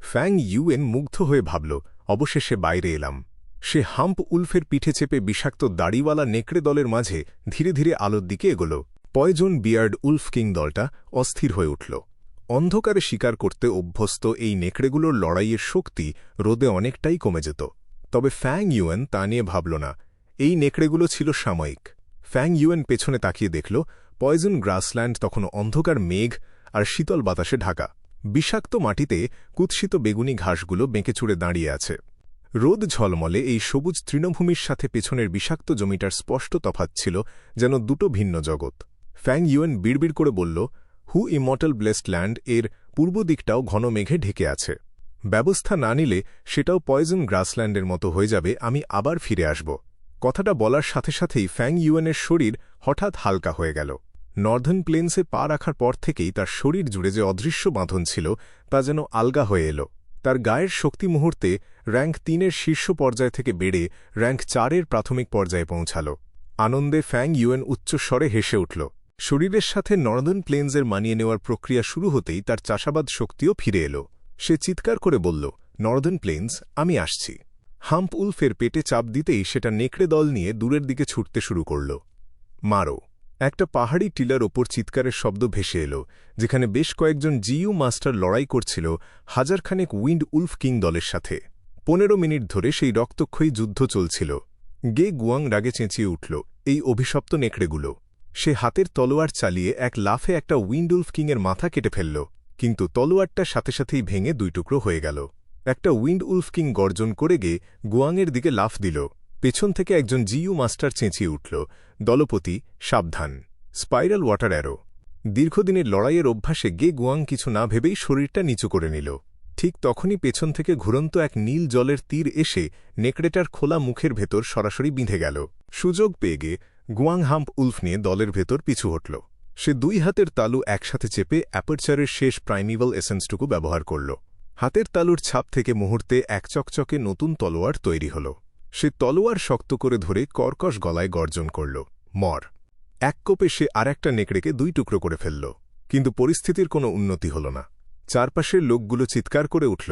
ফ্যাং ইউয়েন মুগ্ধ হয়ে ভাবল, অবশেষে বাইরে এলাম। সে হাম্প উলফের পিঠে চেপে বিষাক্ত দাড়িওয়ালা নেকড়ে দলের মাঝে ধীরে ধীরে আলোর দিকে এগোল। পয়জন বিয়ার্ড উলফ কিং দলটা অস্থির হয়ে উঠল। অন্ধকারে শিকার করতে অভ্যস্ত এই নেকড়েগুলোর লড়াইয়ের শক্তি রোদে অনেকটাই কমে যেত। তবে ফ্যাং ইউয়েন তা নিয়ে ভাবল না। এই নেকড়েগুলো ছিল সাময়িক। ফ্যাং ইউয়েন পেছনে তাকিয়ে দেখল পয়জন গ্রাসল্যান্ড তখনও অন্ধকার মেঘ আর শীতল বাতাসে ঢাকা। বিষাক্ত মাটিতে কুৎসিত বেগুনি ঘাসগুলো বেঁকেচুড়ে দাঁড়িয়ে আছে। রোদ ঝলমলে এই সবুজ তৃণভূমির সাথে পেছনের বিষাক্ত জমিটার স্পষ্ট তফাৎ ছিল, যেন দুটো ভিন্ন জগৎ। ফ্যাং ইউয়েন বিড়বিড় করে বলল, হু ইমর্টাল ব্লেসড ল্যান্ড এর পূর্ব দিকটাও ঘন মেঘে ঢেকে আছে। ব্যবস্থা না নিলে সেটাও পয়জন গ্রাসল্যান্ডের মতো হয়ে যাবে। আমি আবার ফিরে আসব। কথাটা বলার সাথে সাথেই ফ্যাং ইউয়েনের শরীর হঠাৎ হালকা হয়ে গেল। নর্দার্ন প্লেন্সে পা রাখার পর থেকেই তার শরীর জুড়ে যে অদৃশ্য বাঁধন ছিল তা যেন আলগা হয়ে এল। তার গায়ের শক্তি মুহূর্তে র্যাঙ্ক ৩-এর শীর্ষ পর্যায় থেকে বেড়ে র্যাঙ্ক ৪-এর প্রাথমিক পর্যায়ে পৌঁছাল। আনন্দে ফ্যাং ইউয়েন উচ্চস্বরে হেসে উঠল। শরীরের সাথে নর্দার্ন প্লেন্সের মানিয়ে নেওয়ার প্রক্রিয়া শুরু হতেই তার চাষাবাদ শক্তিও ফিরে এল। সে চিৎকার করে বলল, নর্দার্ন প্লেন্স, আমি আসছি। হাম্প উলফের পেটে চাপ দিতেই সেটা নেকড়ে দল নিয়ে দূরের দিকে ছুটতে শুরু করল। মারো! একটা পাহাড়ি টিলার ওপর চিৎকারের শব্দ ভেসে এল, যেখানে বেশ কয়েকজন জিইউ মাস্টার লড়াই করছিল হাজারখানেক উইন্ড উলফ কিং দলের সাথে। ১৫ মিনিট ধরে সেই রক্তক্ষয়ী যুদ্ধ চলছিল। গে গুয়াং রাগে চেঁচিয়ে উঠল, এই অভিশপ্ত নেকড়েগুলো! সে হাতের তলোয়ার চালিয়ে এক লাফে একটা উইন্ড উলফ কিংয়ের মাথা কেটে ফেলল, কিন্তু তলোয়ারটা সাথে সাথেই ভেঙে দুই টুকরো হয়ে গেল। একটা উইন্ড উলফ কিং গর্জন করে গে গুয়াংয়ের দিকে লাফ দিল। পেছন থেকে একজন জিইউ মাস্টার চেঁচিয়ে উঠল, দলপতি, সাবধান! Spiral water arrow! দীর্ঘদিনের লড়াইয়ের অভ্যাসে গে গুয়াং কিছু না ভেবেই শরীরটা নিচু করে নিল। ঠিক তখনই পেছন থেকে ঘুরন্ত এক নীল জলের তীর এসে নেকড়েটার খোলা মুখের ভেতর সরাসরি বিঁধে গেল। সুযোগ পেয়ে গে গুয়াং হাম্প উলফ নিয়ে দলের ভেতর পিছু হটল। সে দুই হাতের তালু একসাথে চেপে অ্যাপারচারের শেষ প্রাইমিভাল এসেন্সটুকু ব্যবহার করল। হাতের তালুর ছাপ থেকে মুহূর্তে এক চকচকে নতুন তলোয়ার তৈরি হল। সে তলোয়ার শক্ত করে ধরে কর্কশ গলায় গর্জন করল, মর! এক কোপে সে আর একটা নেকড়েকে দুই টুকরো করে ফেলল। কিন্তু পরিস্থিতির কোনো উন্নতি হল না। চারপাশের লোকগুলো চিৎকার করে উঠল,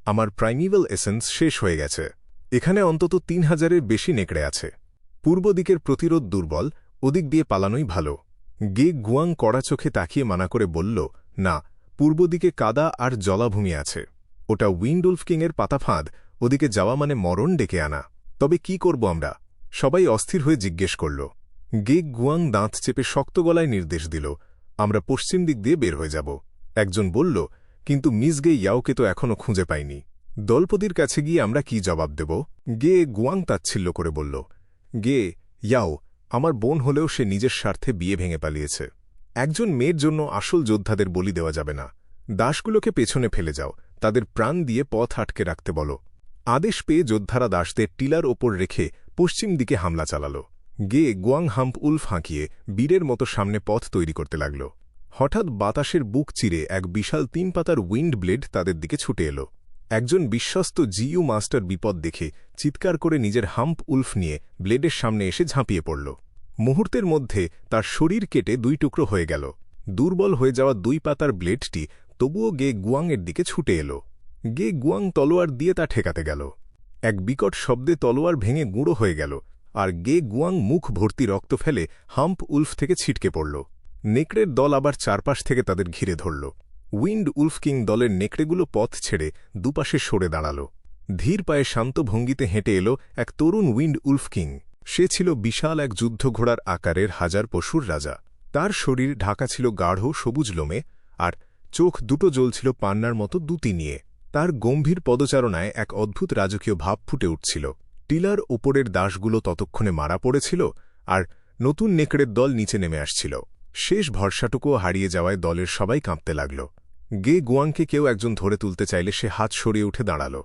আমার প্রাইমিভাল এসেন্স শেষ হয়ে গেছে। এখানে অন্তত ৩,০০০-এর বেশি নেকড়ে আছে। পূর্ব দিকের প্রতিরোধ দুর্বল, ওদিক দিয়ে পালানোই ভালো। গে গুয়াং কড়া চোখে তাকিয়ে মানা করে বলল, না, পূর্ব দিকে কাদা আর জলাভূমি আছে। ওটা উইন্ড উলফ কিংয়ের পাতাফাঁদ, ওদিকে যাওয়া মানে মরণ ডেকে আনা। তবে কি করব আমরা? সবাই অস্থির হয়ে জিজ্ঞেস করল। গে গুয়াং দাঁত চেপে শক্ত গলায় নির্দেশ দিল, আমরা পশ্চিম দিক দিয়ে বের হয়ে যাব। একজন বলল, কিন্তু মিস গে ইয়াওকে তো এখনও খুঁজে পাইনি। দলপতির কাছে গিয়ে আমরা কি জবাব দেব? গে গুয়াং তাচ্ছিল্য করে বলল, গে ইয়াও, আমার বোন হলেও সে নিজের স্বার্থে বিয়ে ভেঙে পালিয়েছে। একজন মেয়ের জন্য আসল যোদ্ধাদের বলি দেওয়া যাবে না। দাসগুলোকে পেছনে ফেলে যাও, তাদের প্রাণ দিয়ে পথ আটকে রাখতে বলো। আদেশ পেয়ে যোদ্ধারা দাসদের টিলার ওপর রেখে পশ্চিম দিকে হামলা চালাল। গে গুয়াং হাম্প উলফ হাঁকিয়ে বীরের মতো সামনে পথ তৈরি করতে লাগল। হঠাৎ বাতাসের বুক চিরে এক বিশাল ৩ পাতার উইন্ড ব্লেড তাদের দিকে ছুটে এল। একজন বিশ্বস্ত জিইউ মাস্টার বিপদ দেখে চিৎকার করে নিজের হাম্প উলফ নিয়ে ব্লেডের সামনে এসে ঝাঁপিয়ে পড়ল। মুহূর্তের মধ্যে তার শরীর কেটে দুই টুকরো হয়ে গেল। দুর্বল হয়ে যাওয়া ২ পাতার ব্লেডটি তবুও গে গুয়াংয়ের দিকে ছুটে এল। গে গুয়াং তলোয়ার দিয়ে তা ঠেকাতে গেল। এক বিকট শব্দে তলোয়ার ভেঙে গুঁড়ো হয়ে গেল, আর গে গুয়াং মুখ ভর্তি রক্ত ফেলে হাম্প উলফ থেকে ছিটকে পড়ল। নেকড়ের দল আবার চারপাশ থেকে তাদের ঘিরে ধরল। উইন্ড উলফ কিং দলের নেকড়েগুলো পথ ছেড়ে দুপাশে সরে দাঁড়াল। ধীর পায়ে শান্ত ভঙ্গিতে হেঁটে এল এক তরুণ উইন্ড উলফ কিং। সে ছিল বিশাল এক যুদ্ধঘোড়ার আকারের হাজার পশুর রাজা। তার শরীর ঢাকা ছিল গাঢ় সবুজ লোমে, আর চোখ দুটো জ্বলছিল পান্নার মতো দুতি নিয়ে। তার গম্ভীর পদচারণায় এক অদ্ভুত রাজকীয় ভাব ফুটে উঠছিল। টিলার ওপরের দাসগুলো ততক্ষণে মারা পড়েছিল, আর নতুন নেকড়ের দল নিচে নেমে আসছিল। শেষ ভরসাটুকুও হারিয়ে যাওয়ায় দলের সবাই কাঁপতে লাগল। গে গুয়াংকে কেউ একজন ধরে তুলতে চাইলে সে হাত সরিয়ে উঠে দাঁড়াল।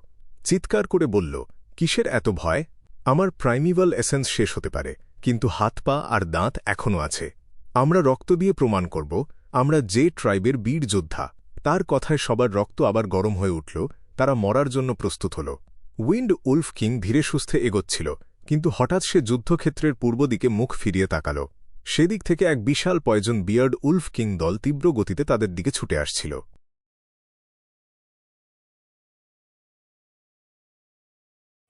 চিৎকার করে বলল, কিসের এত ভয়? আমার প্রাইমিভাল এসেন্স শেষ হতে পারে, কিন্তু হাত পা আর দাঁত এখনও আছে। আমরা রক্ত দিয়ে প্রমাণ করব আমরা যে ট্রাইবের বীর যোদ্ধা। তার কথায় সবার রক্ত আবার গরম হয়ে উঠল। তারা মরার জন্য প্রস্তুত হল। উইন্ড উলফ কিং ধীরে সুস্থে এগোচ্ছিল, কিন্তু হঠাৎ সে যুদ্ধক্ষেত্রের পূর্ব দিকে মুখ ফিরিয়ে তাকাল। সেদিক থেকে এক বিশাল পয়জন বিয়ার্ড উলফ কিং দল তীব্র গতিতে তাদের দিকে ছুটে আসছিল।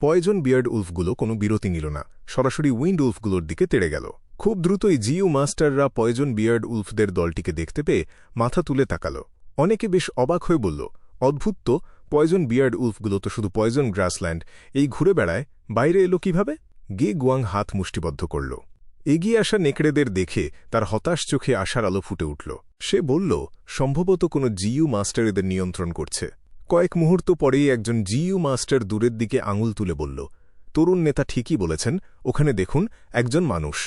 পয়জন বিয়ার্ড উলফগুলো কোনো বিরতি নিল না, সরাসরি উইন্ড উলফগুলোর দিকে তেড়ে গেল। খুব দ্রুতই জিইউ মাস্টাররা পয়জন বিয়ার্ড উলফদের দলটিকে দেখতে পেয়ে মাথা তুলে তাকাল। অনেকে বেশ অবাক হয়ে বলল, অদ্ভুত তো, পয়জন বিয়ার্ড উলফগুলো তো শুধু পয়জন গ্রাসল্যান্ড এই ঘুরে বেড়ায়, বাইরে এলো কিভাবে? গে গুয়াং হাত মুষ্টিবদ্ধ করল। এগিয়ে আসা নেকড়েদের দেখে তার হতাশ চোখে আশার আলো ফুটে উঠল। সে বলল, সম্ভবত কোনো জিইউ মাস্টার এদের নিয়ন্ত্রণ করছে। কয়েক মুহূর্ত পরেই একজন জিইউ মাস্টার দূরের দিকে আঙুল তুলে বলল, তরুণ নেতা ঠিকই বলেছেন, ওখানে দেখুন, একজন মানুষ।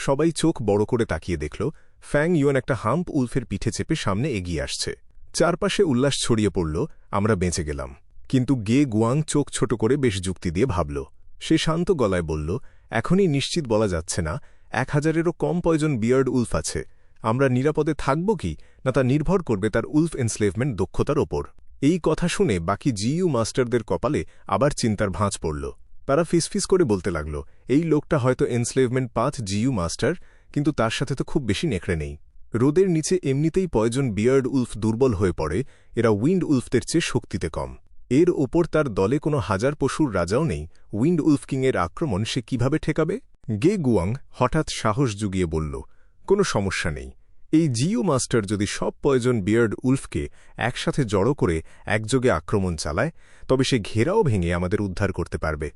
সবাই চোখ বড় করে তাকিয়ে দেখল ফ্যাং ইউয়েন একটা হাম্প উলফের পিঠে চেপে সামনে এগিয়ে আসছে। চারপাশে উল্লাস ছড়িয়ে পড়ল, আমরা বেঁচে গেলাম। কিন্তু গে গুয়াং চোখ ছোট করে বেশ যুক্তি দিয়ে ভাবল। সে শান্ত গলায় বলল, এখনই নিশ্চিত বলা যাচ্ছে না, 1000-এরও কম পয়জন বিয়ার্ড উলফ আছে। আমরা নিরাপদে থাকব কি না তা নির্ভর করবে তার উলফ এনস্লেভমেন্ট দক্ষতার ওপর। এই কথা শুনে বাকি জিইউ মাস্টারদের কপালে আবার চিন্তার ভাঁজ পড়ল। তারা ফিসফিস করে বলতে লাগল, এই লোকটা হয়তো এনস্লেভমেন্ট 5 জিইউ মাস্টার, কিন্তু তার সাথে তো খুব বেশি নেকড়ে নেই। রোদের নিচে এমনিতেই পয়জন বিয়ার্ড উলফ দুর্বল হয়ে পড়ে, এরা উইন্ড উলফদের চেয়ে শক্তিতে কম। এর ওপর তার দলে কোনো হাজার পশুর রাজাও নেই, উইন্ড উলফ কিংয়ের আক্রমণ সে কিভাবে ঠেকাবে? গে গুয়াং হঠাৎ সাহস জুগিয়ে বলল, কোনো সমস্যা নেই। এই জিইউ মাস্টার যদি সব পয়জন বিয়ার্ড উলফকে একসাথে জড়ো করে একযোগে আক্রমণ চালায়, তবে সে ঘেরাও ভেঙে আমাদের উদ্ধার করতে পারবে।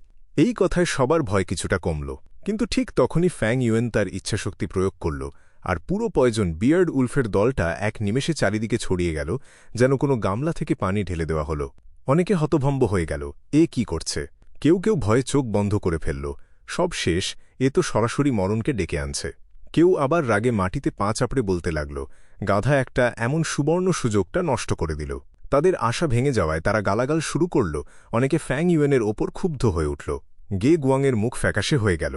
এই কথায় সবার ভয় কিছুটা কমল, কিন্তু ঠিক তখনই ফ্যাং ইউয়েন তার ইচ্ছাশক্তি প্রয়োগ করল, আর পুরো পয়জন বিয়ার্ড উলফের দলটা এক নিমেষে চারিদিকে ছড়িয়ে গেল, যেন কোনো গামলা থেকে পানি ঢেলে দেওয়া হল। অনেকে হতভম্ব হয়ে গেল, এ কি করছে? কেউ কেউ ভয়ে চোখ বন্ধ করে ফেলল। সব শেষ, এ তো সরাসরি মরণকে ডেকে আনছে। কেউ আবার রাগে মাটিতে পা চাপড়ে বলতে লাগল, গাধা একটা এমন সুবর্ণ সুযোগটা নষ্ট করে দিল। তাদের আশা ভেঙে যাওয়ায় তারা গালাগাল শুরু করল। অনেকে ফ্যাং ইউয়েনের ওপর ক্ষুব্ধ হয়ে উঠল। গে গুয়াংয়ের মুখ ফ্যাকাশে হয়ে গেল।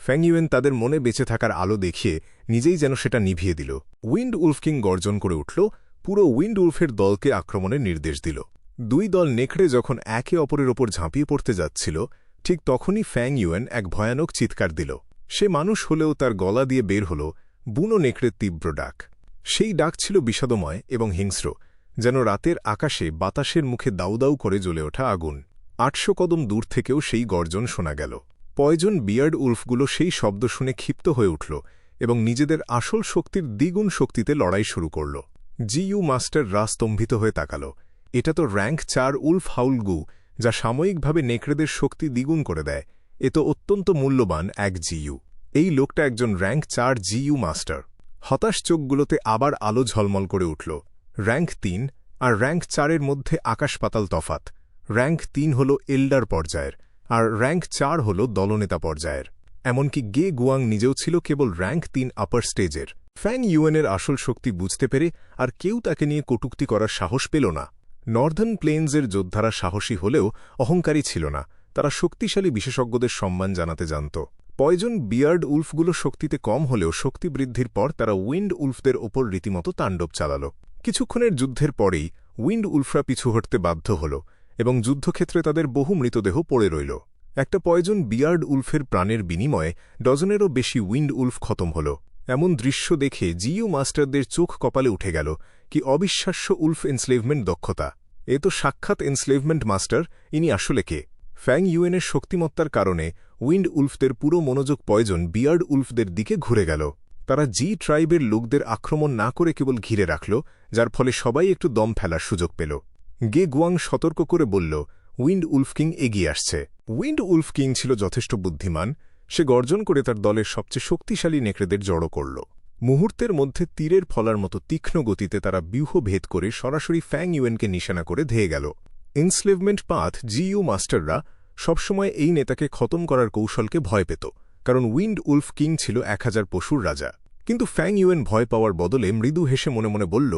ফ্যাং ইউয়েন তাদের মনে বেঁচে থাকার আলো দেখিয়ে নিজেই যেন সেটা নিভিয়ে দিল। উইন্ড উলফ কিং গর্জন করে উঠল, পুরো উইন্ড উলফের দলকে আক্রমণের নির্দেশ দিল। দুই দল নেকড়ে যখন একে অপরের ওপর ঝাঁপিয়ে পড়তে যাচ্ছিল, ঠিক তখনই ফ্যাং ইউয়েন এক ভয়ানক চিৎকার দিল। সে মানুষ হলেও তার গলা দিয়ে বের হল বুনো নেকড়ের তীব্র ডাক। সেই ডাক ছিল বিষাদময় এবং হিংস্র, যেন রাতের আকাশে বাতাসের মুখে দাউদাউ করে জ্বলে ওঠা আগুন। 800 কদম দূর থেকেও সেই গর্জন শোনা গেল। পয়জন বিয়ার্ড উলফগুলো সেই শব্দ শুনে ক্ষিপ্ত হয়ে উঠল এবং নিজেদের আসল শক্তির দ্বিগুণ শক্তিতে লড়াই শুরু করল। জিইউ মাস্টাররা স্তম্ভিত হয়ে তাকাল। এটা তো র্যাঙ্ক 4 উলফ হাউলগু, যা সাময়িকভাবে নেকড়েদের শক্তি দ্বিগুণ করে দেয়। এ তো অত্যন্ত মূল্যবান এক জিইউ। এই লোকটা একজন র্যাঙ্ক 4 জিইউ মাস্টার। হতাশ চোখগুলোতে আবার আলো ঝলমল করে উঠল। র্যাঙ্ক 3 আর র্যাঙ্ক 4-এর মধ্যে আকাশ পাতাল তফাত। র্যাঙ্ক 3 হল এল্ডার পর্যায়ের, আর র্যাঙ্ক 4 হল দলনেতা পর্যায়ের। এমনকি গে গুয়াং নিজেও ছিল কেবল র্যাঙ্ক 3 আপার স্টেজের। ফ্যাং ইউয়েনের আসল শক্তি বুঝতে পেরে আর কেউ তাকে নিয়ে কটূক্তি করার সাহস পেল না। নর্দার্ন প্লেন্সের যোদ্ধারা সাহসী হলেও অহংকারী ছিল না, তারা শক্তিশালী বিশেষজ্ঞদের সম্মান জানাতে জানত। পয়জন বিয়ার্ড উলফগুলো শক্তিতে কম হলেও শক্তি বৃদ্ধির পর তারা উইন্ড উলফদের ওপর রীতিমতো তাণ্ডব চালাল। কিছুক্ষণের যুদ্ধের পরেই উইন্ড উলফরা পিছু হটতে বাধ্য হল এবং যুদ্ধক্ষেত্রে তাদের বহু মৃতদেহ পড়ে রইল। একটা পয়জন বিয়ার্ড উলফের প্রাণের বিনিময়ে ডজনেরও বেশি উইন্ড উলফ খতম হল। এমন দৃশ্য দেখে জিইউ মাস্টারদের চোখ কপালে উঠে গেল। কি অবিশ্বাস্য উলফ এনস্লেভমেন্ট দক্ষতা! এ তো সাক্ষাৎ এনস্লেভমেন্ট মাস্টার। ইনি আসলে কে? ফ্যাং ইউয়েনের শক্তিমত্তার কারণে উইন্ড উলফদের পুরো মনোযোগ পয়জন বিয়ার্ড উলফদের দিকে ঘুরে গেল। তারা জি ট্রাইবের লোকদের আক্রমণ না করে কেবল ঘিরে রাখল, যার ফলে সবাই একটু দম ফেলার সুযোগ পেল। গে গুয়াং সতর্ক করে বলল, উইন্ড উলফ কিং এগিয়ে আসছে। উইন্ড উলফ কিং ছিল যথেষ্ট বুদ্ধিমান। সে গর্জন করে তার দলের সবচেয়ে শক্তিশালী নেকড়েদের জড়ো করল। মুহূর্তের মধ্যে তীরের ফলার মতো তীক্ষ্ণ গতিতে তারা ব্যূহ ভেদ করে সরাসরি ফ্যাং ইউয়েনকে নিশানা করে ধেয়ে গেল। এনস্লেভমেন্ট 5 জিইউ মাস্টাররা সবসময় এই নেতাকে খতম করার কৌশলকে ভয় পেত, কারণ উইন্ড উলফ কিং ছিল 1000 পশুর রাজা। কিন্তু ফ্যাং ইউয়েন ভয় পাওয়ার বদলে মৃদু হেসে মনে মনে বলল,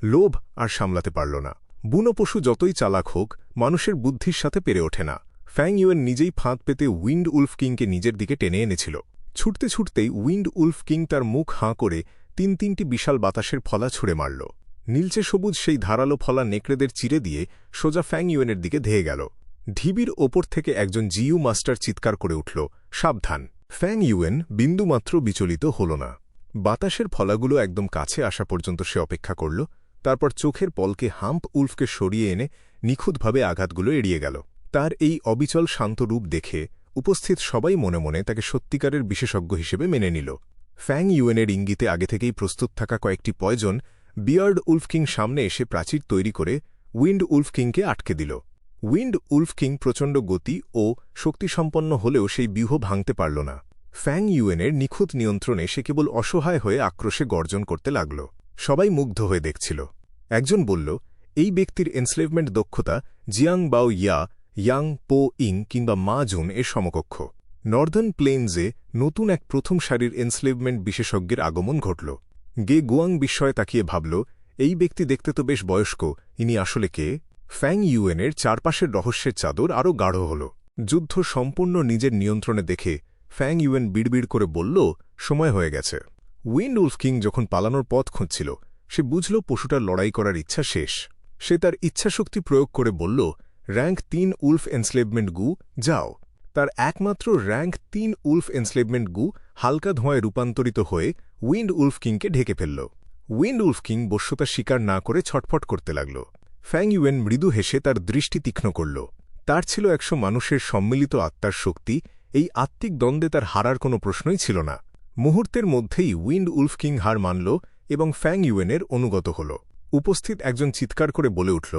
লোভ আর সামলাতে পারল না। বুনো পশু যতই চালাক হোক, মানুষের বুদ্ধির সাথে পেরে ওঠে না। ফ্যাং ইউয়েন নিজেই ফাঁদ পেতে উইন্ড উলফ কিংকে নিজের দিকে টেনে এনেছিল। ছুটতে ছুটতেই উইন্ড উলফ কিং তার মুখ হাঁ করে 3-3টি বিশাল বাতাসের ফলা ছুঁড়ে মারল। নীলচে সবুজ সেই ধারালো ফলা নেকড়েদের চিরে দিয়ে সোজা ফ্যাং ইউয়েনের দিকে ধেয়ে গেল। ঢিবির ওপর থেকে একজন জিইউ মাস্টার চিৎকার করে উঠল, সাবধান! ফ্যাং ইউয়েন বিন্দুমাত্র বিচলিত হল না। বাতাসের ফলাগুলো একদম কাছে আসা পর্যন্ত সে অপেক্ষা করল, তারপর চোখের পলকে হাম্প উলফকে সরিয়ে এনে নিখুঁতভাবে আঘাতগুলো এড়িয়ে গেল। তার এই অবিচল শান্ত রূপ দেখে উপস্থিত সবাই মনে মনে তাকে সত্যিকারের বিশেষজ্ঞ হিসেবে মেনে নিল। ফ্যাং ইউয়েনের ইঙ্গিতে আগে থেকেই প্রস্তুত থাকা কয়েকটি পয়জন বিয়ার্ড উলফ কিং সামনে এসে প্রাচীর তৈরি করে উইন্ড উলফ কিংকে আটকে দিল। উইন্ড উলফ কিং প্রচণ্ড গতি ও শক্তিসম্পন্ন হলেও সেই ব্যূহ ভাঙতে পারল না। ফ্যাং ইউয়েনের নিখুঁত নিয়ন্ত্রণে সে কেবল অসহায় হয়ে আক্রোশে গর্জন করতে লাগল। সবাই মুগ্ধ হয়ে দেখছিল। একজন বলল, এই ব্যক্তির এনস্লেভমেন্ট দক্ষতা জিয়াং বাও ইয়া, ইয়াং পো ইং কিংবা মা জুন এর সমকক্ষ। নর্দার্ন প্লেনজে নতুন এক প্রথম সারির এনস্লেভমেন্ট বিশেষজ্ঞের আগমন ঘটল। গে গুয়াং বিস্ময়ে তাকিয়ে ভাবল, এই ব্যক্তি দেখতে তো বেশ বয়স্ক, ইনি আসলে কে? ফ্যাং ইউয়েনের চারপাশের রহস্যের চাদর আরও গাঢ় হল। যুদ্ধ সম্পূর্ণ নিজের নিয়ন্ত্রণে দেখে ফ্যাং ইউয়েন বিড়বিড় করে বলল, সময় হয়ে গেছে। উইন্ড উলফ কিং যখন পালানোর পথ খুঁজছিল, সে বুঝল পশুটার লড়াই করার ইচ্ছা শেষ। সে তার ইচ্ছাশক্তি প্রয়োগ করে বলল, র্যাঙ্ক ৩ উলফ এনস্লেভমেন্ট গু, যাও। তার একমাত্র র্যাঙ্ক ৩ উলফ এনস্লেভমেন্ট গু হালকা ধোঁয়ায় রূপান্তরিত হয়ে উইন্ড উলফ কিংকে ঢেকে ফেলল। উইন্ড উলফ কিং বশ্যতা স্বীকার না করে ছটফট করতে লাগল। ফ্যাং ইউয়েন মৃদু হেসে তার দৃষ্টি তীক্ষ্ণ করল। তার ছিল ১০০ মানুষের সম্মিলিত আত্মার শক্তি, এই আত্মিক দ্বন্দ্বে তার হারার কোনো প্রশ্নই ছিল না। মুহূর্তের মধ্যেই উইন্ড উলফ কিং হার মানল এবং ফ্যাং ইউয়েনের অনুগত হল। উপস্থিত একজন চিৎকার করে বলে উঠল,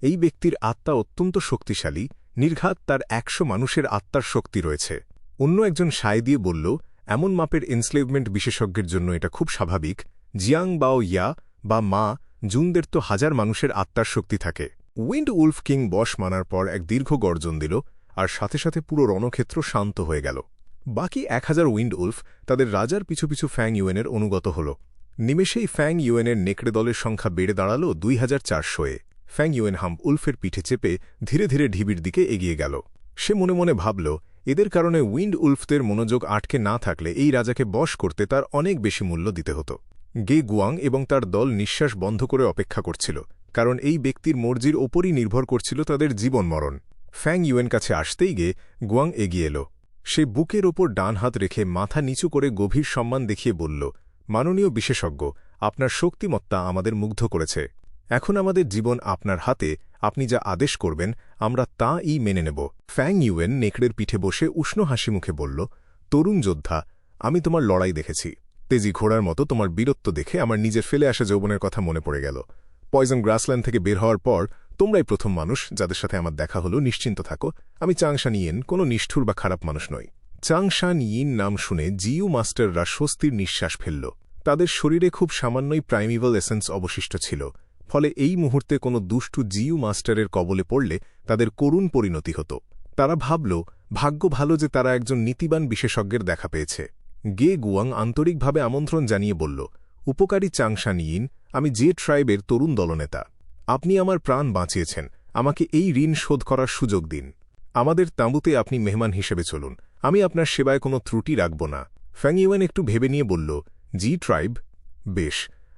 এই ব্যক্তির আত্মা অত্যন্ত শক্তিশালী, নির্ঘাত তার ১০০ মানুষের আত্মার শক্তি রয়েছে। অন্য একজন সায় দিয়ে বলল, এমন মাপের এনস্লেভমেন্ট বিশেষজ্ঞের জন্য এটা খুব স্বাভাবিক। জিয়াং বাও ইয়া বা মা জুনদের তো ১০০০ মানুষের আত্মার শক্তি থাকে। উইন্ড উলফ কিং বশ মানার পর এক দীর্ঘ গর্জন দিল, আর সাথে সাথে পুরো রণক্ষেত্র শান্ত হয়ে গেল। বাকি ১০০০ উইন্ড উলফ তাদের রাজার পিছু পিছু ফ্যাং ইউয়েনের অনুগত হল। নিমেষেই ফ্যাং ইউয়েনের নেকড়ে দলের সংখ্যা বেড়ে দাঁড়াল ২৪০০-এ। ফ্যাং ইউয়েন হাম্প উলফের পিঠে চেপে ধীরে ধীরে ঢিবির দিকে এগিয়ে গেল। সে মনে মনে ভাবল, এদের কারণে উইন্ড উলফদের মনোযোগ আটকে না থাকলে এই রাজাকে বশ করতে তার অনেক বেশি মূল্য দিতে হতো। গে গুয়াং এবং তার দল নিঃশ্বাস বন্ধ করে অপেক্ষা করছিল, কারণ এই ব্যক্তির মর্জির ওপরই নির্ভর করছিল তাদের জীবন মরণ। ফ্যাং ইউয়েন কাছে আসতেই গে গুয়াং এগিয়ে এল। সে বুকের ওপর ডান হাত রেখে মাথা নিচু করে গভীর সম্মান দেখিয়ে বলল, মাননীয় বিশেষজ্ঞ, আপনার শক্তিমত্তা আমাদের মুগ্ধ করেছে। এখন আমাদের জীবন আপনার হাতে, আপনি যা আদেশ করবেন আমরা তা-ই মেনে নেব। ফ্যাং ইউয়েন নেকড়ের পিঠে বসে উষ্ণ হাসি মুখে বলল, তরুণ যোদ্ধা, আমি তোমার লড়াই দেখেছি। তেজি ঘোড়ার মতো তোমার বীরত্ব দেখে আমার নিজের ফেলে আসা যৌবনের কথা মনে পড়ে গেল। পয়জন গ্রাসল্যান্ড থেকে বের হওয়ার পর তোমরাই প্রথম মানুষ যাদের সাথে আমার দেখা হলো। নিশ্চিন্ত থাকো, আমি চাংশান ইয়েন কোনো নিষ্ঠুর বা খারাপ মানুষ নই। চাংশান ইন নাম শুনে জিইউ মাস্টাররা স্বস্তির নিঃশ্বাস ফেলল। তাদের শরীরে খুব সামান্যই প্রাইমিভাল এসেন্স অবশিষ্ট ছিল, ফলে এই মুহূর্তে কোনো দুষ্টু জিইউ মাস্টারের কবলে পড়লে তাদের করুণ পরিণতি হতো। তারা ভাবল, ভাগ্য ভালো যে তারা একজন নীতিবান বিশেষজ্ঞের দেখা পেয়েছে। গে গুয়াং আন্তরিকভাবে আমন্ত্রণ জানিয়ে বলল, উপকারী চাংশান ইন, আমি যে ট্রাইবের তরুণ দলনেতা। আপনি আমার প্রাণ বাঁচিয়েছেন, আমাকে এই ঋণ শোধ করার সুযোগ দিন। আমাদের তাঁবুতে আপনি মেহমান হিসেবে চলুন, আমি আপনার সেবায় কোনো ত্রুটি রাখব না। ফ্যাং ইউয়েন একটু ভেবে নিয়ে বলল, জি ট্রাইব, বেশ,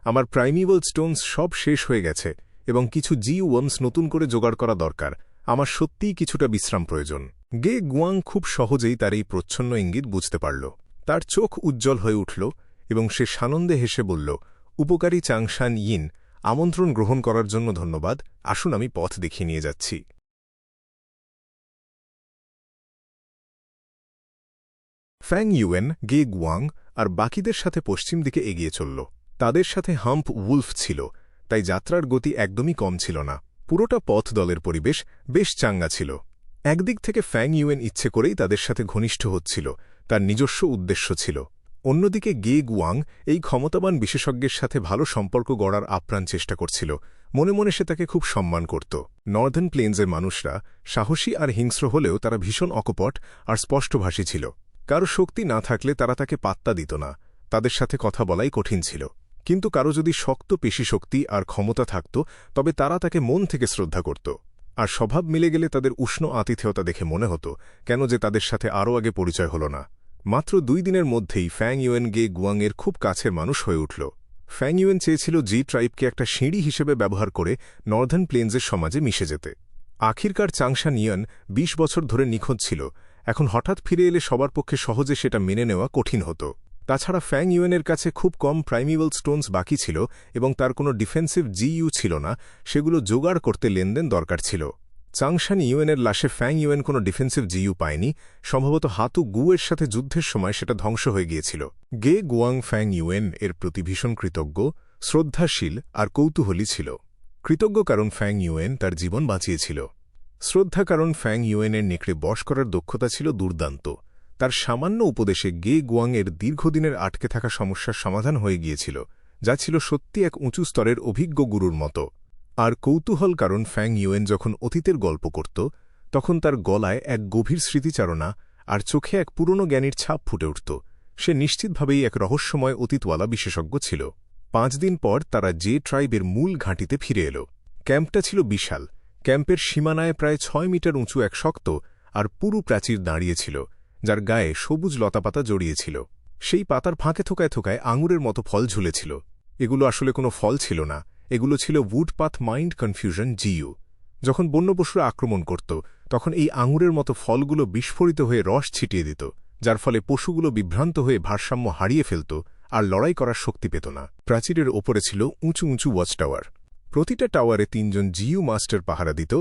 আমার প্রাইমিভাল স্টোনস সব শেষ হয়ে গেছে এবং কিছু জিইউ ওয়ার্মস নতুন করে জোগাড় করা দরকার। আমার সত্যিই কিছুটা বিশ্রাম প্রয়োজন। গে গুয়াং খুব সহজেই তার এই প্রচ্ছন্ন ইঙ্গিত বুঝতে পারল। তার চোখ উজ্জ্বল হয়ে উঠল এবং সে সানন্দে হেসে বলল, উপকারী চাংশান ইন, আমন্ত্রণ গ্রহণ করার জন্য ধন্যবাদ। আসুন আমি পথ দেখিয়ে নিয়ে যাচ্ছি। ফ্যাং ইউয়েন, গে গুয়াং আর বাকিদের সাথে পশ্চিম দিকে এগিয়ে চলল। তাদের সাথে হাম্প উলফ ছিল, তাই যাত্রার গতি একদমই কম ছিল না। পুরোটা পথ দলের পরিবেশ বেশ চাঙ্গা ছিল। একদিক থেকে ফ্যাং ইউয়েন ইচ্ছে করেই তাদের সাথে ঘনিষ্ঠ হচ্ছিল, তার নিজস্ব উদ্দেশ্য ছিল। অন্যদিকে গে গুয়াং এই ক্ষমতাবান বিশেষজ্ঞের সাথে ভালো সম্পর্ক গড়ার আপ্রাণ চেষ্টা করছিল। মনে মনে সে তাকে খুব সম্মান করত। নর্দার্ন প্লেন্সের মানুষরা সাহসী আর হিংস্র হলেও তারা ভীষণ অকপট আর স্পষ্টভাষী ছিল। কারো শক্তি না থাকলে তারা তাকে পাত্তা দিত না, তাদের সাথে কথা বলাই কঠিন ছিল। কিন্তু কারো যদি শক্ত পেশিশক্তি আর ক্ষমতা থাকত, তবে তারা তাকে মন থেকে শ্রদ্ধা করত। আর স্বভাব মিলে গেলে তাদের উষ্ণ আতিথেয়তা দেখে মনে হতো কেন যে তাদের সাথে আরও আগে পরিচয় হল না। মাত্র ২ দিনের মধ্যেই ফ্যাং ইউয়েন গে গুয়াংয়ের খুব কাছের মানুষ হয়ে উঠল। ফ্যাং ইউয়েন চেয়েছিল জি ট্রাইবকে একটা সিঁড়ি হিসেবে ব্যবহার করে নর্দার্ন প্লেন্সের সমাজে মিশে যেতে। আখিরকার চাংশান ইয়েন ২০ বছর ধরে নিখোঁজ ছিল, এখন হঠাৎ ফিরে এলে সবার পক্ষে সহজে সেটা মেনে নেওয়া কঠিন হতো। তাছাড়া ফ্যাং ইউয়েনের কাছে খুব কম প্রাইমিভাল স্টোনস বাকি ছিল এবং তার কোনো ডিফেন্সিভ জিইউ ছিল না, সেগুলো জোগাড় করতে লেনদেন দরকার ছিল। চাংশান ইউএনের লাশে ফ্যাং ইউএন কোনো ডিফেন্সিভ জিইউ পায়নি, সম্ভবত হাতু গুয়ের সাথে যুদ্ধের সময় সেটা ধ্বংস হয়ে গিয়েছিল। গে গুয়াং ফ্যাং ইউএন এর প্রতি ভীষণ কৃতজ্ঞ, শ্রদ্ধাশীল আর কৌতূহলী ছিল। কৃতজ্ঞ কারণ ফ্যাং ইউএন তার জীবন বাঁচিয়েছিল। শ্রদ্ধা কারণ ফ্যাং ইউএনের নেকড়ে বশ করার দক্ষতা ছিল দুর্দান্ত। তার সামান্য উপদেশে গে গুয়াংয়ের দীর্ঘদিনের আটকে থাকা সমস্যার সমাধান হয়ে গিয়েছিল, যা ছিল সত্যি এক উঁচু স্তরের অভিজ্ঞ গুরুর মতো। আর কৌতূহল কারণ ফ্যাং ইউএন যখন অতীতের গল্প করত, তখন তার গলায় এক গভীর স্মৃতিচারণা আর চোখে এক পুরনো জ্ঞানীর ছাপ ফুটে উঠত। সে নিশ্চিতভাবেই এক রহস্যময় অতীতওয়ালা বিশেষজ্ঞ ছিল। 5 দিন পর তারা জে ট্রাইবের মূল ঘাঁটিতে ফিরে এল। ক্যাম্পটা ছিল বিশাল। ক্যাম্পের সীমানায় প্রায় 6 মিটার উঁচু এক শক্ত আর পুরু প্রাচীর দাঁড়িয়েছিল, যার গায়ে সবুজ লতাপাতা জড়িয়েছিল। সেই পাতার ফাঁকে থোকায় থোকায় আঙুরের মতো ফল ঝুলেছিল। এগুলো আসলে কোনো ফল ছিল না, এগুলো ছিল উডপাথ মাইন্ড কনফিউশন জিইউ। যখন বন্যপশুরা আক্রমণ করত, তখন এই আঙুরের মতো ফলগুলো বিস্ফোরিত হয়ে রস ছিটিয়ে দিত, যার ফলে পশুগুলো বিভ্রান্ত হয়ে ভারসাম্য হারিয়ে ফেলত আর লড়াই করার শক্তি পেত না। প্রাচীরের ওপরে ছিল উঁচু উঁচু ওয়াচ টাওয়ার। প্রতিটা টাওয়ারে 3 জন জিইউ মাস্টার পাহারা দিত,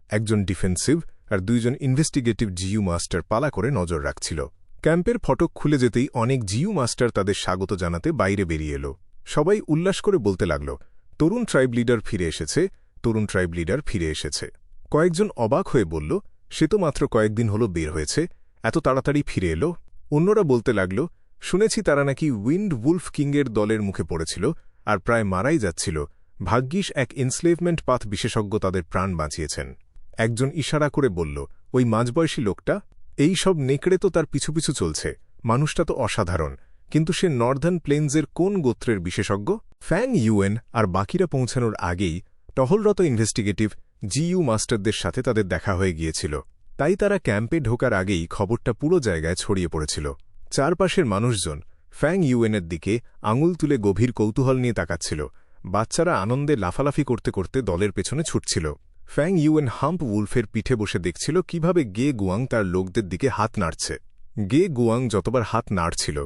একজন ডিফেন্সিভ আর 2 জন ইনভেস্টিগেটিভ জিইউ মাস্টার পালা করে নজর রাখছিল। ক্যাম্পের ফটক খুলে যেতেই অনেক জিইউ মাস্টার তাদের স্বাগত জানাতে বাইরে বেরিয়ে এল। সবাই উল্লাস করে বলতে লাগল, তরুণ ট্রাইব লিডার ফিরে এসেছে, তরুণ ট্রাইব লিডার ফিরে এসেছে। কয়েকজন অবাক হয়ে বলল, সে তো মাত্র কয়েকদিন হলো বের হয়েছে, এত তাড়াতাড়ি ফিরে এলো। অন্যরা বলতে লাগল, শুনেছি তারা নাকি উইন্ড উলফ কিংয়ের দলের মুখে পড়েছিল আর প্রায় মারাই যাচ্ছিল। ভাগ্যিস এক এনস্লেভমেন্ট পাথ বিশেষজ্ঞ তাদের প্রাণ বাঁচিয়েছেন। একজন ইশারা করে বলল, ওই মাঝবয়সী লোকটা, এই সব নেকড়ে তো তার পিছু পিছু চলছে। মানুষটা তো অসাধারণ, কিন্তু সে নর্দার্ন প্লেন্সের কোন গোত্রের বিশেষজ্ঞ? ফ্যাং ইউএন আর বাকিরা পৌঁছানোর আগেই টহলরত ইনভেস্টিগেটিভ জিইউ মাস্টারদের সাথে তাদের দেখা হয়ে গিয়েছিল। তাই তারা ক্যাম্পে ঢোকার আগেই খবরটা পুরো জায়গায় ছড়িয়ে পড়েছিল। চারপাশের মানুষজন ফ্যাং ইউএনের দিকে আঙুল তুলে গভীর কৌতূহল নিয়ে তাকাচ্ছিল। বাচ্চারা আনন্দে লাফালাফি করতে করতে দলের পেছনে ছুটছিল। ফ্যাং ইউএন হাম্প উলফের পিঠে বসে দেখছিল কিভাবে গে গুয়াং তার লোকদের দিকে হাত নাড়ছে। গে গুয়াং যতবার হাত নাড়ছিল,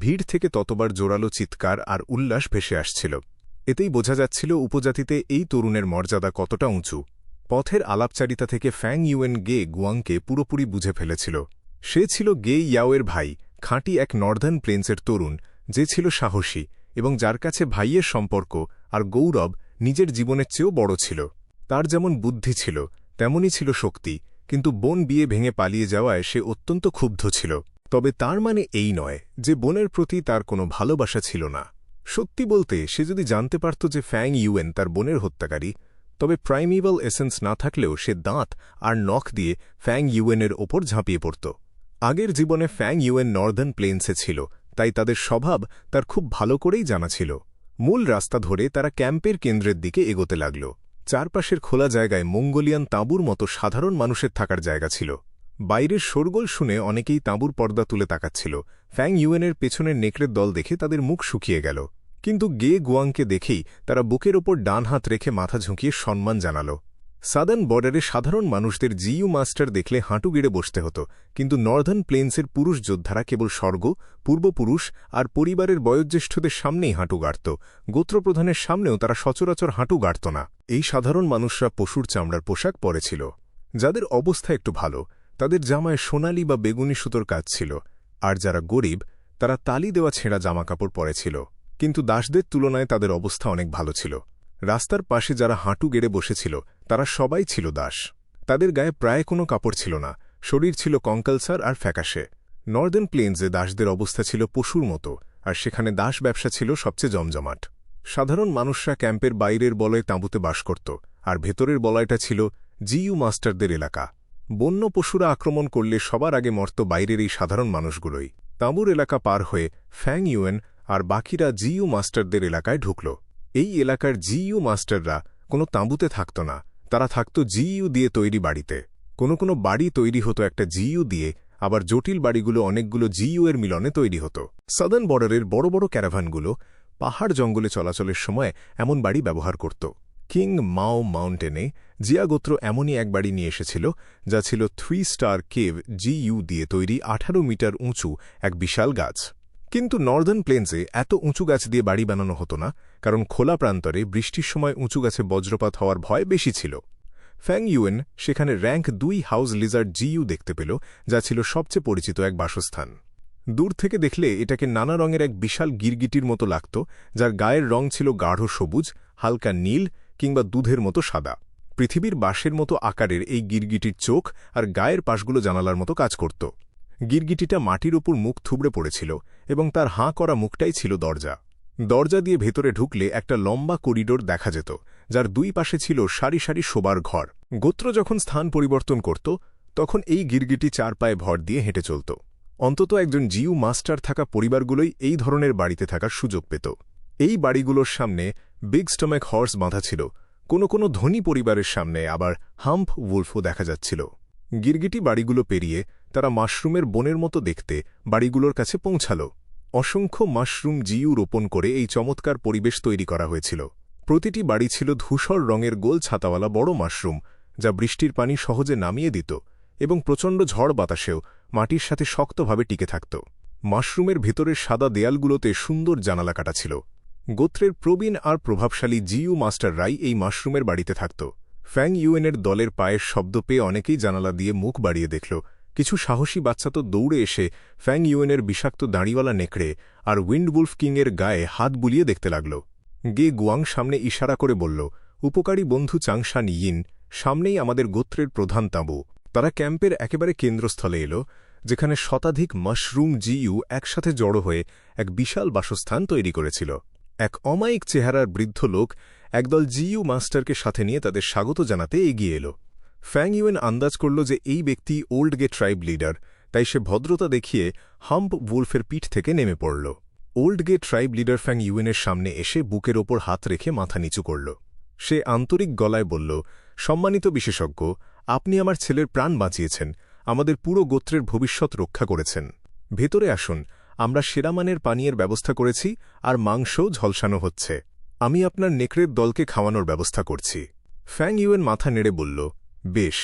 ভিড় থেকে ততবার জোরালো চিৎকার আর উল্লাস ভেসে আসছিল। এতেই বোঝা যাচ্ছিল উপজাতিতে এই তরুণের মর্যাদা কতটা উঁচু। পথের আলাপচারিতা থেকে ফ্যাং ইউএন গে গুয়াংকে পুরোপুরি বুঝে ফেলেছিল। সে ছিল গে ইয়াওয়ের ভাই, খাঁটি এক নর্দার্ন প্লেন্সের তরুণ, যে ছিল সাহসী এবং যার কাছে ভাইয়ের সম্পর্ক আর গৌরব নিজের জীবনের চেয়েও বড় ছিল। তার যেমন বুদ্ধি ছিল, তেমনই ছিল শক্তি, কিন্তু বোন বিয়ে ভেঙে পালিয়ে যাওয়ায় সে অত্যন্ত ক্ষুব্ধ ছিল। তবে তার মানে এই নয় যে বোনের প্রতি তার কোনো ভালোবাসা ছিল না। সত্যি বলতে, সে যদি জানতে পারত যে ফ্যাং ইউএন তার বোনের হত্যাকারী, তবে প্রাইমিভাল এসেন্স না থাকলেও সে দাঁত আর নখ দিয়ে ফ্যাং ইউএনের ওপর ঝাঁপিয়ে পড়ত। আগের জীবনে ফ্যাং ইউএন নর্দার্ন প্লেন্সে ছিল, তাই তাদের স্বভাব তার খুব ভালো করেই জানা ছিল। মূল রাস্তা ধরে তারা ক্যাম্পের কেন্দ্রের দিকে এগোতে লাগল। চারপাশের খোলা জায়গায় মঙ্গোলিয়ান তাঁবুর মতো সাধারণ মানুষের থাকার জায়গা ছিল। বাইরের শোরগোল শুনে অনেকেই তাঁবুর পর্দা তুলে তাকাচ্ছিল। ফ্যাং ইউএনের পেছনের নেকড়ের দল দেখে তাদের মুখ শুকিয়ে গেল, কিন্তু গে গুয়াংকে দেখেই তারা বুকের ওপর ডান হাত রেখে মাথা ঝুঁকিয়ে সম্মান জানাল। সাদার্ন বর্ডারে সাধারণ মানুষদের জিইউ মাস্টার দেখলে হাঁটু গেড়ে বসতে হতো, কিন্তু নর্দার্ন প্লেন্সের পুরুষ যোদ্ধারা কেবল স্বর্গ, পূর্বপুরুষ আর পরিবারের বয়োজ্যেষ্ঠদের সামনেই হাঁটু গাড়ত। গোত্রপ্রধানের সামনেও তারা সচরাচর হাঁটু গাড়ত না। এই সাধারণ মানুষরা পশুর চামড়ার পোশাক পরেছিল। যাদের অবস্থা একটু ভালো, তাদের জামায় সোনালি বা বেগুনি সুতোর কাজ ছিল, আর যারা গরিব, তারা তালি দেওয়া ছেঁড়া জামাকাপড় পরেছিল। কিন্তু দাসদের তুলনায় তাদের অবস্থা অনেক ভালো ছিল। রাস্তার পাশে যারা হাঁটু গেড়ে বসেছিল, তারা সবাই ছিল দাস। তাদের গায়ে প্রায় কোনো কাপড় ছিল না, শরীর ছিল কঙ্কালসার আর ফ্যাকাশে। নর্দার্ন প্লেন্সে দাসদের অবস্থা ছিল পশুর মতো, আর সেখানে দাস ব্যবসা ছিল সবচেয়ে জমজমাট। সাধারণ মানুষরা ক্যাম্পের বাইরের বলয়ে তাঁবুতে বাস করত, আর ভেতরের বলয়টা ছিল জিইউ মাস্টারদের এলাকা। বন্য পশুরা আক্রমণ করলে সবার আগে মরত বাইরের এই সাধারণ মানুষগুলোই। তাঁবুর এলাকা পার হয়ে ফ্যাং ইউএন আর বাকিরা জিইউ মাস্টারদের এলাকায় ঢুকল। এই এলাকার জিইউ মাস্টাররা কোনো তাঁবুতে থাকত না, তারা থাকত জিইউ দিয়ে তৈরি বাড়িতে। কোনো কোনো বাড়ি তৈরি হতো একটা জিইউ দিয়ে, আবার জটিল বাড়িগুলো অনেকগুলো জিইউ এর মিলনে তৈরি হতো। সাদার্ন বর্ডারের বড় বড় ক্যারাভানগুলো পাহাড় জঙ্গলে চলাচলের সময় এমন বাড়ি ব্যবহার করত। কিং মাও মাউন্টেনে জিয়া গোত্র এমনই এক বাড়ি নিয়ে এসেছিল, যা ছিল 3 স্টার কেভ জিইউ দিয়ে তৈরি 18 মিটার উঁচু এক বিশাল গাছ। কিন্তু নর্দার্ন প্লেন্সে এত উঁচু গাছ দিয়ে বাড়ি বানানো হতো না, কারণ খোলা প্রান্তরে বৃষ্টির সময় উঁচু গাছে বজ্রপাত হওয়ার ভয় বেশি ছিল। ফ্যাং ইউয়েন সেখানে র্যাঙ্ক 2 হাউস লিজার্ড জিইউ দেখতে পেল, যা ছিল সবচেয়ে পরিচিত এক বাসস্থান। দূর থেকে দেখলে এটাকে নানা রঙের এক বিশাল গিরগিটির মতো লাগত, যার গায়ের রং ছিল গাঢ় সবুজ, হালকা নীল কিংবা দুধের মতো সাদা। পৃথিবীর বাঁশের মতো আকারের এই গিরগিটির চোখ আর গায়ের পাশগুলো জানালার মতো কাজ করত। গিরগিটিটা মাটির উপর মুখ থুবড়ে পড়েছিল এবং তার হাঁ করা মুখটাই ছিল দরজা। দরজা দিয়ে ভেতরে ঢুকলে একটা লম্বা করিডোর দেখা যেত, যার দুই পাশে ছিল সারি সারি শোবার ঘর। গোত্র যখন স্থান পরিবর্তন করত, তখন এই গিরগিটি 4 পায়ে ভর দিয়ে হেঁটে চলত। অন্তত একজন জিইউ মাস্টার থাকা পরিবারগুলোই এই ধরনের বাড়িতে থাকার সুযোগ পেত। এই বাড়িগুলোর সামনে বিগ স্টমেক হর্স বাঁধা ছিল। কোনো কোনো ধনী পরিবারের সামনে আবার হাম্প উলফও দেখা যাচ্ছিল। গিরগিটি বাড়িগুলো পেরিয়ে তারা মাশরুমের বনের মতো দেখতে বাড়িগুলোর কাছে পৌঁছাল। অসংখ্য মাশরুম জিইউ রোপণ করে এই চমৎকার পরিবেশ তৈরি করা হয়েছিল। প্রতিটি বাড়ি ছিল ধূসর রঙের গোল ছাতাওয়ালা বড় মাশরুম, যা বৃষ্টির পানি সহজে নামিয়ে দিত এবং প্রচণ্ড ঝড় বাতাসেও মাটির সাথে শক্তভাবে টিকে থাকত। মাশরুমের ভেতরের সাদা দেয়ালগুলোতে সুন্দর জানালা কাটা ছিল। গোত্রের প্রবীণ আর প্রভাবশালী জিইউ মাস্টাররাই এই মাশরুমের বাড়িতে থাকত। ফ্যাং ইউয়েনের দলের পায়ের শব্দ পেয়ে অনেকেই জানালা দিয়ে মুখ বাড়িয়ে দেখল। কিছু সাহসী বাচ্চা তো দৌড়ে এসে ফ্যাং ইউয়েনের বিষাক্ত দাঁড়িওয়ালা নেকড়ে আর উইন্ডউলফ কিংয়ের গায়ে হাত বুলিয়ে দেখতে লাগল। গে গুয়াং সামনে ইশারা করে বলল, উপকারী বন্ধু চাংশান ইয়িন, সামনেই আমাদের গোত্রের প্রধান তাঁবু। তারা ক্যাম্পের একেবারে কেন্দ্রস্থলে এল, যেখানে শতাধিক মাশরুম জিইউ একসাথে জড়ো হয়ে এক বিশাল বাসস্থান তৈরি করেছিল। এক অমায়িক চেহারার বৃদ্ধ লোক একদল জিইউ মাস্টারকে সাথে নিয়ে তাদের স্বাগত জানাতে এগিয়ে এল। ফ্যাং ইউয়েন আন্দাজ করল যে এই ব্যক্তি ওল্ড গে ট্রাইব লিডার, তাই সে ভদ্রতা দেখিয়ে হাম্প উলফের পিঠ থেকে নেমে পড়ল। ওল্ড গে ট্রাইব লিডার ফ্যাং ইউয়েনের সামনে এসে বুকের ওপর হাত রেখে মাথা নিচু করল। সে আন্তরিক গলায় বলল, সম্মানিত বিশেষজ্ঞ, আপনি আমার ছেলের প্রাণ বাঁচিয়েছেন, আমাদের পুরো গোত্রের ভবিষ্যৎ রক্ষা করেছেন। ভেতরে আসুন, আমরা সেরামানের পানীয়ের ব্যবস্থা করেছি আর মাংসও ঝলসানো হচ্ছে। আমি আপনার নেকড়ের দলকে খাওয়ানোর ব্যবস্থা করছি। ফ্যাং ইউয়েন মাথা নেড়ে বলল, বেশ।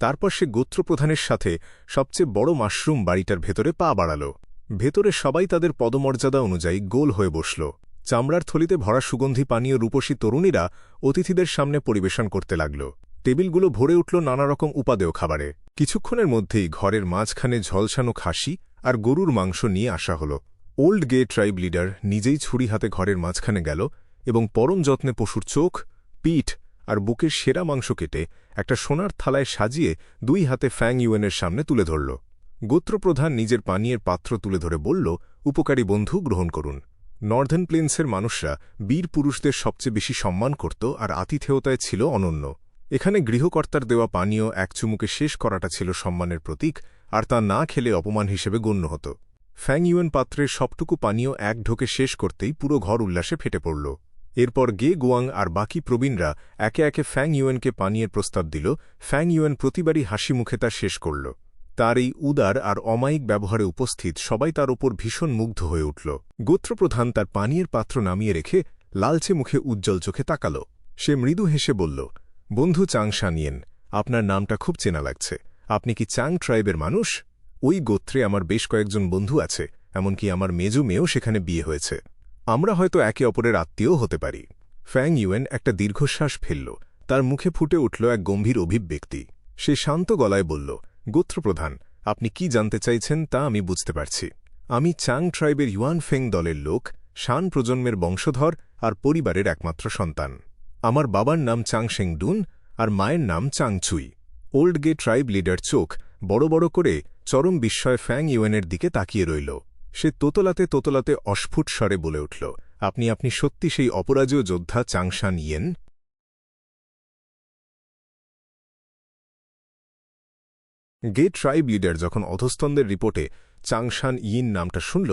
তারপর সে গোত্রপ্রধানের সাথে সবচেয়ে বড় মাশরুম বাড়িটার ভেতরে পা বাড়াল। ভেতরে সবাই তাদের পদমর্যাদা অনুযায়ী গোল হয়ে বসল। চামড়ার থলিতে ভরা সুগন্ধি পানীয় রূপসী তরুণীরা অতিথিদের সামনে পরিবেশন করতে লাগল। টেবিলগুলো ভরে উঠল নানারকম উপাদেয় খাবারে। কিছুক্ষণের মধ্যেই ঘরের মাঝখানে ঝলসানো খাসি আর গরুর মাংস নিয়ে আসা হল। ওল্ড গে ট্রাইব লিডার নিজেই ছুরি হাতে ঘরের মাঝখানে গেল এবং পরম যত্নে পশুর চোখ, পিঠ আর বুকের সেরা মাংস কেটে একটা সোনার থালায় সাজিয়ে 2 হাতে ফ্যাং ইউয়েনের সামনে তুলে ধরল। গোত্রপ্রধান নিজের পানীয়ের পাত্র তুলে ধরে বলল, উপকারী বন্ধু, গ্রহণ করুন। নর্দার্ন প্লেন্সের মানুষরা বীর পুরুষদের সবচেয়ে বেশি সম্মান করত আর আতিথেয়তায় ছিল অনন্য। এখানে গৃহকর্তার দেওয়া পানীয় এক চুমুকে শেষ করাটা ছিল সম্মানের প্রতীক, আর তা না খেলে অপমান হিসেবে গণ্য হতো। ফ্যাং ইউয়েন পাত্রের সবটুকু পানীয় এক ঢোকে শেষ করতেই পুরো ঘর উল্লাসে ফেটে পড়ল। এরপর গে গুয়াং আর বাকি প্রবীণরা একে একে ফ্যাং ইউয়েনকে পানীয়ের প্রস্তাব দিল। ফ্যাং ইউয়েন প্রতিবারই হাসি মুখে তা শেষ করল। তার এই উদার আর অমায়িক ব্যবহারে উপস্থিত সবাই তার ওপর ভীষণ মুগ্ধ হয়ে উঠল। গোত্রপ্রধান তার পানীয়ের পাত্র নামিয়ে রেখে লালচে মুখে উজ্জ্বল চোখে তাকাল। সে মৃদু হেসে বলল, বন্ধু চাংশান ইয়েন, আপনার নামটা খুব চেনা লাগছে। আপনি কি চাং ট্রাইবের মানুষ? ওই গোত্রে আমার বেশ কয়েকজন বন্ধু আছে, এমনকি আমার মেজো মেয়েও সেখানে বিয়ে হয়েছে। আমরা হয়তো একে অপরের আত্মীয় হতে পারি। ফ্যাং ইউয়েন একটা দীর্ঘশ্বাস ফেলল। তার মুখে ফুটে উঠল এক গম্ভীর অভিব্যক্তি। সে শান্ত গলায় বলল, গোত্রপ্রধান, আপনি কি জানতে চাইছেন তা আমি বুঝতে পারছি। আমি চাং ট্রাইবের ইউয়ান ফেং দলের লোক, শান প্রজন্মের বংশধর আর পরিবারের একমাত্র সন্তান। আমার বাবার নাম চাং শেংডুন আর মায়ের নাম চাং চুই। ওল্ড গে ট্রাইব লিডার চোখ বড় বড় করে চরম বিস্ময়ে ফ্যাং ইউয়েনের দিকে তাকিয়ে রইল। সে তোতলাতে তোতলাতে অস্ফুট স্বরে বলে উঠল, আপনি সত্যি সেই অপরাজেয় যোদ্ধা চাংশান ইয়েন? গে ট্রাইব লিডার যখন অধস্তনদের রিপোর্টে চাংশান ইয়িন নামটা শুনল,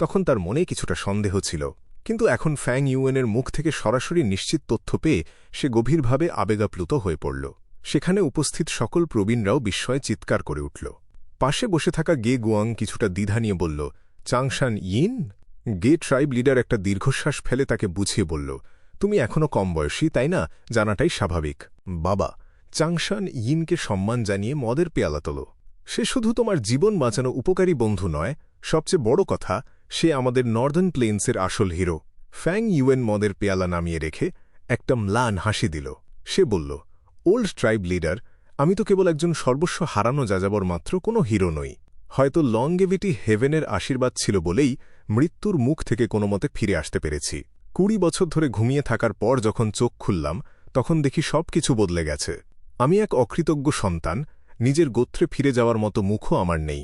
তখন তার মনে কিছুটা সন্দেহ ছিল। কিন্তু এখন ফ্যাং ইউয়েনের মুখ থেকে সরাসরি নিশ্চিত তথ্য পেয়ে সে গভীরভাবে আবেগাপ্লুত হয়ে পড়ল। সেখানে উপস্থিত সকল প্রবীণরাও বিস্ময়ে চিৎকার করে উঠল। পাশে বসে থাকা গে গুয়াং কিছুটা দ্বিধা নিয়ে বলল, চাংশান ইয়িন? গে ট্রাইব লিডার একটা দীর্ঘশ্বাস ফেলে তাকে বুঝিয়ে বলল, তুমি এখনও কম বয়সী, তাই না? জানাটাই স্বাভাবিক। বাবা, চাংশান ইয়িনকে সম্মান জানিয়ে মদের পেয়ালা তোলো। সে শুধু তোমার জীবন বাঁচানো উপকারী বন্ধু নয়, সবচেয়ে বড় কথা, সে আমাদের নর্দার্ন প্লেন্সের আসল হিরো। ফ্যাং ইউয়েন মদের পেয়ালা নামিয়ে রেখে একটা ম্লান হাসি দিল। সে বলল, ওল্ড ট্রাইব লিডার, আমি তো কেবল একজন সর্বস্ব হারানো যাযাবর মাত্র কোনো হিরো নই। হয়তো লংগেভিটি হেভেনের আশীর্বাদ ছিল বলেই মৃত্যুর মুখ থেকে কোনো মতে ফিরে আসতে পেরেছি। 20 বছর ধরে ঘুমিয়ে থাকার পর যখন চোখ খুললাম তখন দেখি সবকিছু বদলে গেছে। আমি এক অকৃতজ্ঞ সন্তান, নিজের গোত্রে ফিরে যাওয়ার মতো মুখও আমার নেই।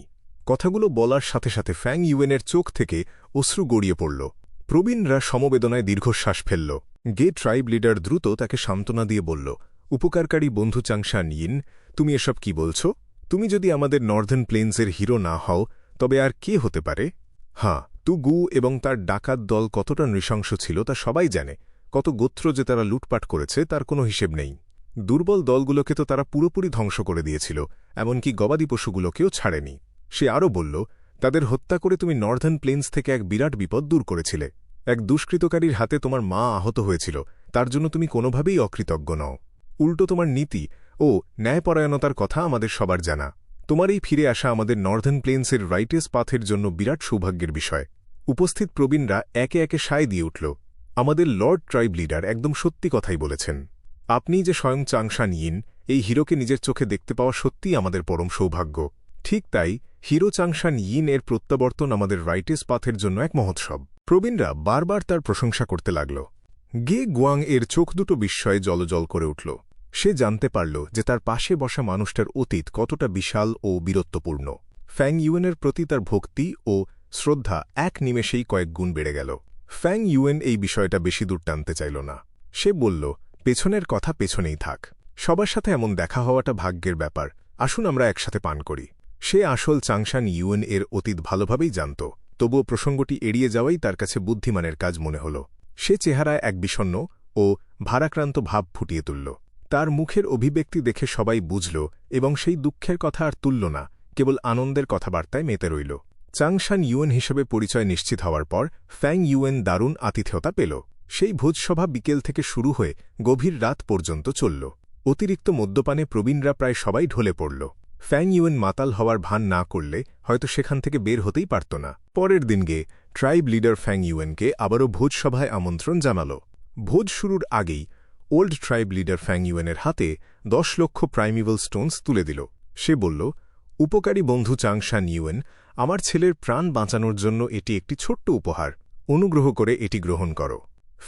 কথাগুলো বলার সাথে সাথে ফ্যাং ইউয়েনের চোখ থেকে অশ্রু গড়িয়ে পড়ল। প্রবীণরা সমবেদনায় দীর্ঘশ্বাস ফেলল। গে ট্রাইব লিডার দ্রুত তাকে সান্ত্বনা দিয়ে বলল, উপকারকারী বন্ধু চাংশান ইন, তুমি এসব কি বলছো? তুমি যদি আমাদের নর্দার্ন প্লেন্সের হিরো না হও তবে আর কে হতে পারে? হ্যাঁ, গু এবং তার ডাকাত দল কতটা নৃশংস ছিল তা সবাই জানে। কত গোত্র যে তারা লুটপাট করেছে তার কোনো হিসেব নেই। দুর্বল দলগুলোকে তো তারা পুরোপুরি ধ্বংস করে দিয়েছিল, এমনকি গবাদি পশুগুলোকেও ছাড়েনি। সে আরও বলল, তাদের হত্যা করে তুমি নর্দার্ন প্লেন্স থেকে এক বিরাট বিপদ দূর করেছিলে। এক দুষ্কৃতকারীর হাতে তোমার মা আহত হয়েছিল, তার জন্য তুমি কোনোভাবেই অকৃতজ্ঞ নও। উল্টো তোমার নীতি ও ন্যায়পরায়ণতার কথা আমাদের সবার জানা। তোমার এই ফিরে আসা আমাদের নর্দার্ন প্লেন্সের রাইটেস পাথের জন্য বিরাট সৌভাগ্যের বিষয়। উপস্থিত প্রবীণরা একে একে সায় দিয়ে উঠল। আমাদের লর্ড ট্রাইব লিডার একদম সত্যি কথাই বলেছেন। আপনি যে স্বয়ং চাংশান ইন, এই হিরোকে নিজের চোখে দেখতে পাওয়া সত্যিই আমাদের পরম সৌভাগ্য। ঠিক তাই হিরো চাংশান ইন এর প্রত্যাবর্তন আমাদের রাইটেস পাথের জন্য এক মহোৎসব। প্রবীণরা বারবার তার প্রশংসা করতে লাগল। গে গুয়াং এর চোখ দুটো বিস্ময়ে জলজল করে উঠল। সে জানতে পারল যে তার পাশে বসা মানুষটার অতীত কতটা বিশাল ও বীরত্বপূর্ণ। ফ্যাং ইউয়েনের প্রতি তার ভক্তি ও শ্রদ্ধা এক নিমেষেই কয়েক গুণ বেড়ে গেল। ফ্যাং ইউয়েন এই বিষয়টা বেশি দূর টানতে চাইল না। সে বলল, পেছনের কথা পেছনেই থাক। সবার সাথে এমন দেখা হওয়াটা ভাগ্যের ব্যাপার। আসুন আমরা একসাথে পান করি। সে আসল চাংশান ইউয়েন এর অতীত ভালোভাবেই জানত, তবুও প্রসঙ্গটি এড়িয়ে যাওয়াই তার কাছে বুদ্ধিমানের কাজ মনে হল। সে চেহারায় এক বিষণ্ণ ও ভারাক্রান্ত ভাব ফুটিয়ে তুলল। তার মুখের অভিব্যক্তি দেখে সবাই বুঝল এবং সেই দুঃখের কথা আর তুলল না, কেবল আনন্দের কথাবার্তায় মেতে রইল। চাংশান ইউয়েন হিসেবে পরিচয় নিশ্চিত হওয়ার পর ফ্যাং ইউয়েন দারুণ আতিথেয়তা পেল। সেই ভোজসভা বিকেল থেকে শুরু হয়ে গভীর রাত পর্যন্ত চলল। অতিরিক্ত মদ্যপানে প্রবীণরা প্রায় সবাই ঢলে পড়ল। ফ্যাং ইউয়েন মাতাল হওয়ার ভান না করলে হয়তো সেখান থেকে বের হতেই পারত না। পরের দিন গে ট্রাইব লিডার ফ্যাং ইউয়েনকে আবারও ভোজসভায় আমন্ত্রণ জানাল। ভোজ শুরুর আগেই ওল্ড ট্রাইব লিডার ফ্যাং ইউয়েনের হাতে 10 লক্ষ প্রাইমিভাল স্টোনস তুলে দিল। সে বলল, উপকারী বন্ধু চাংশান ইউয়েন, আমার ছেলের প্রাণ বাঁচানোর জন্য এটি একটি ছোট্ট উপহার। অনুগ্রহ করে এটি গ্রহণ করো।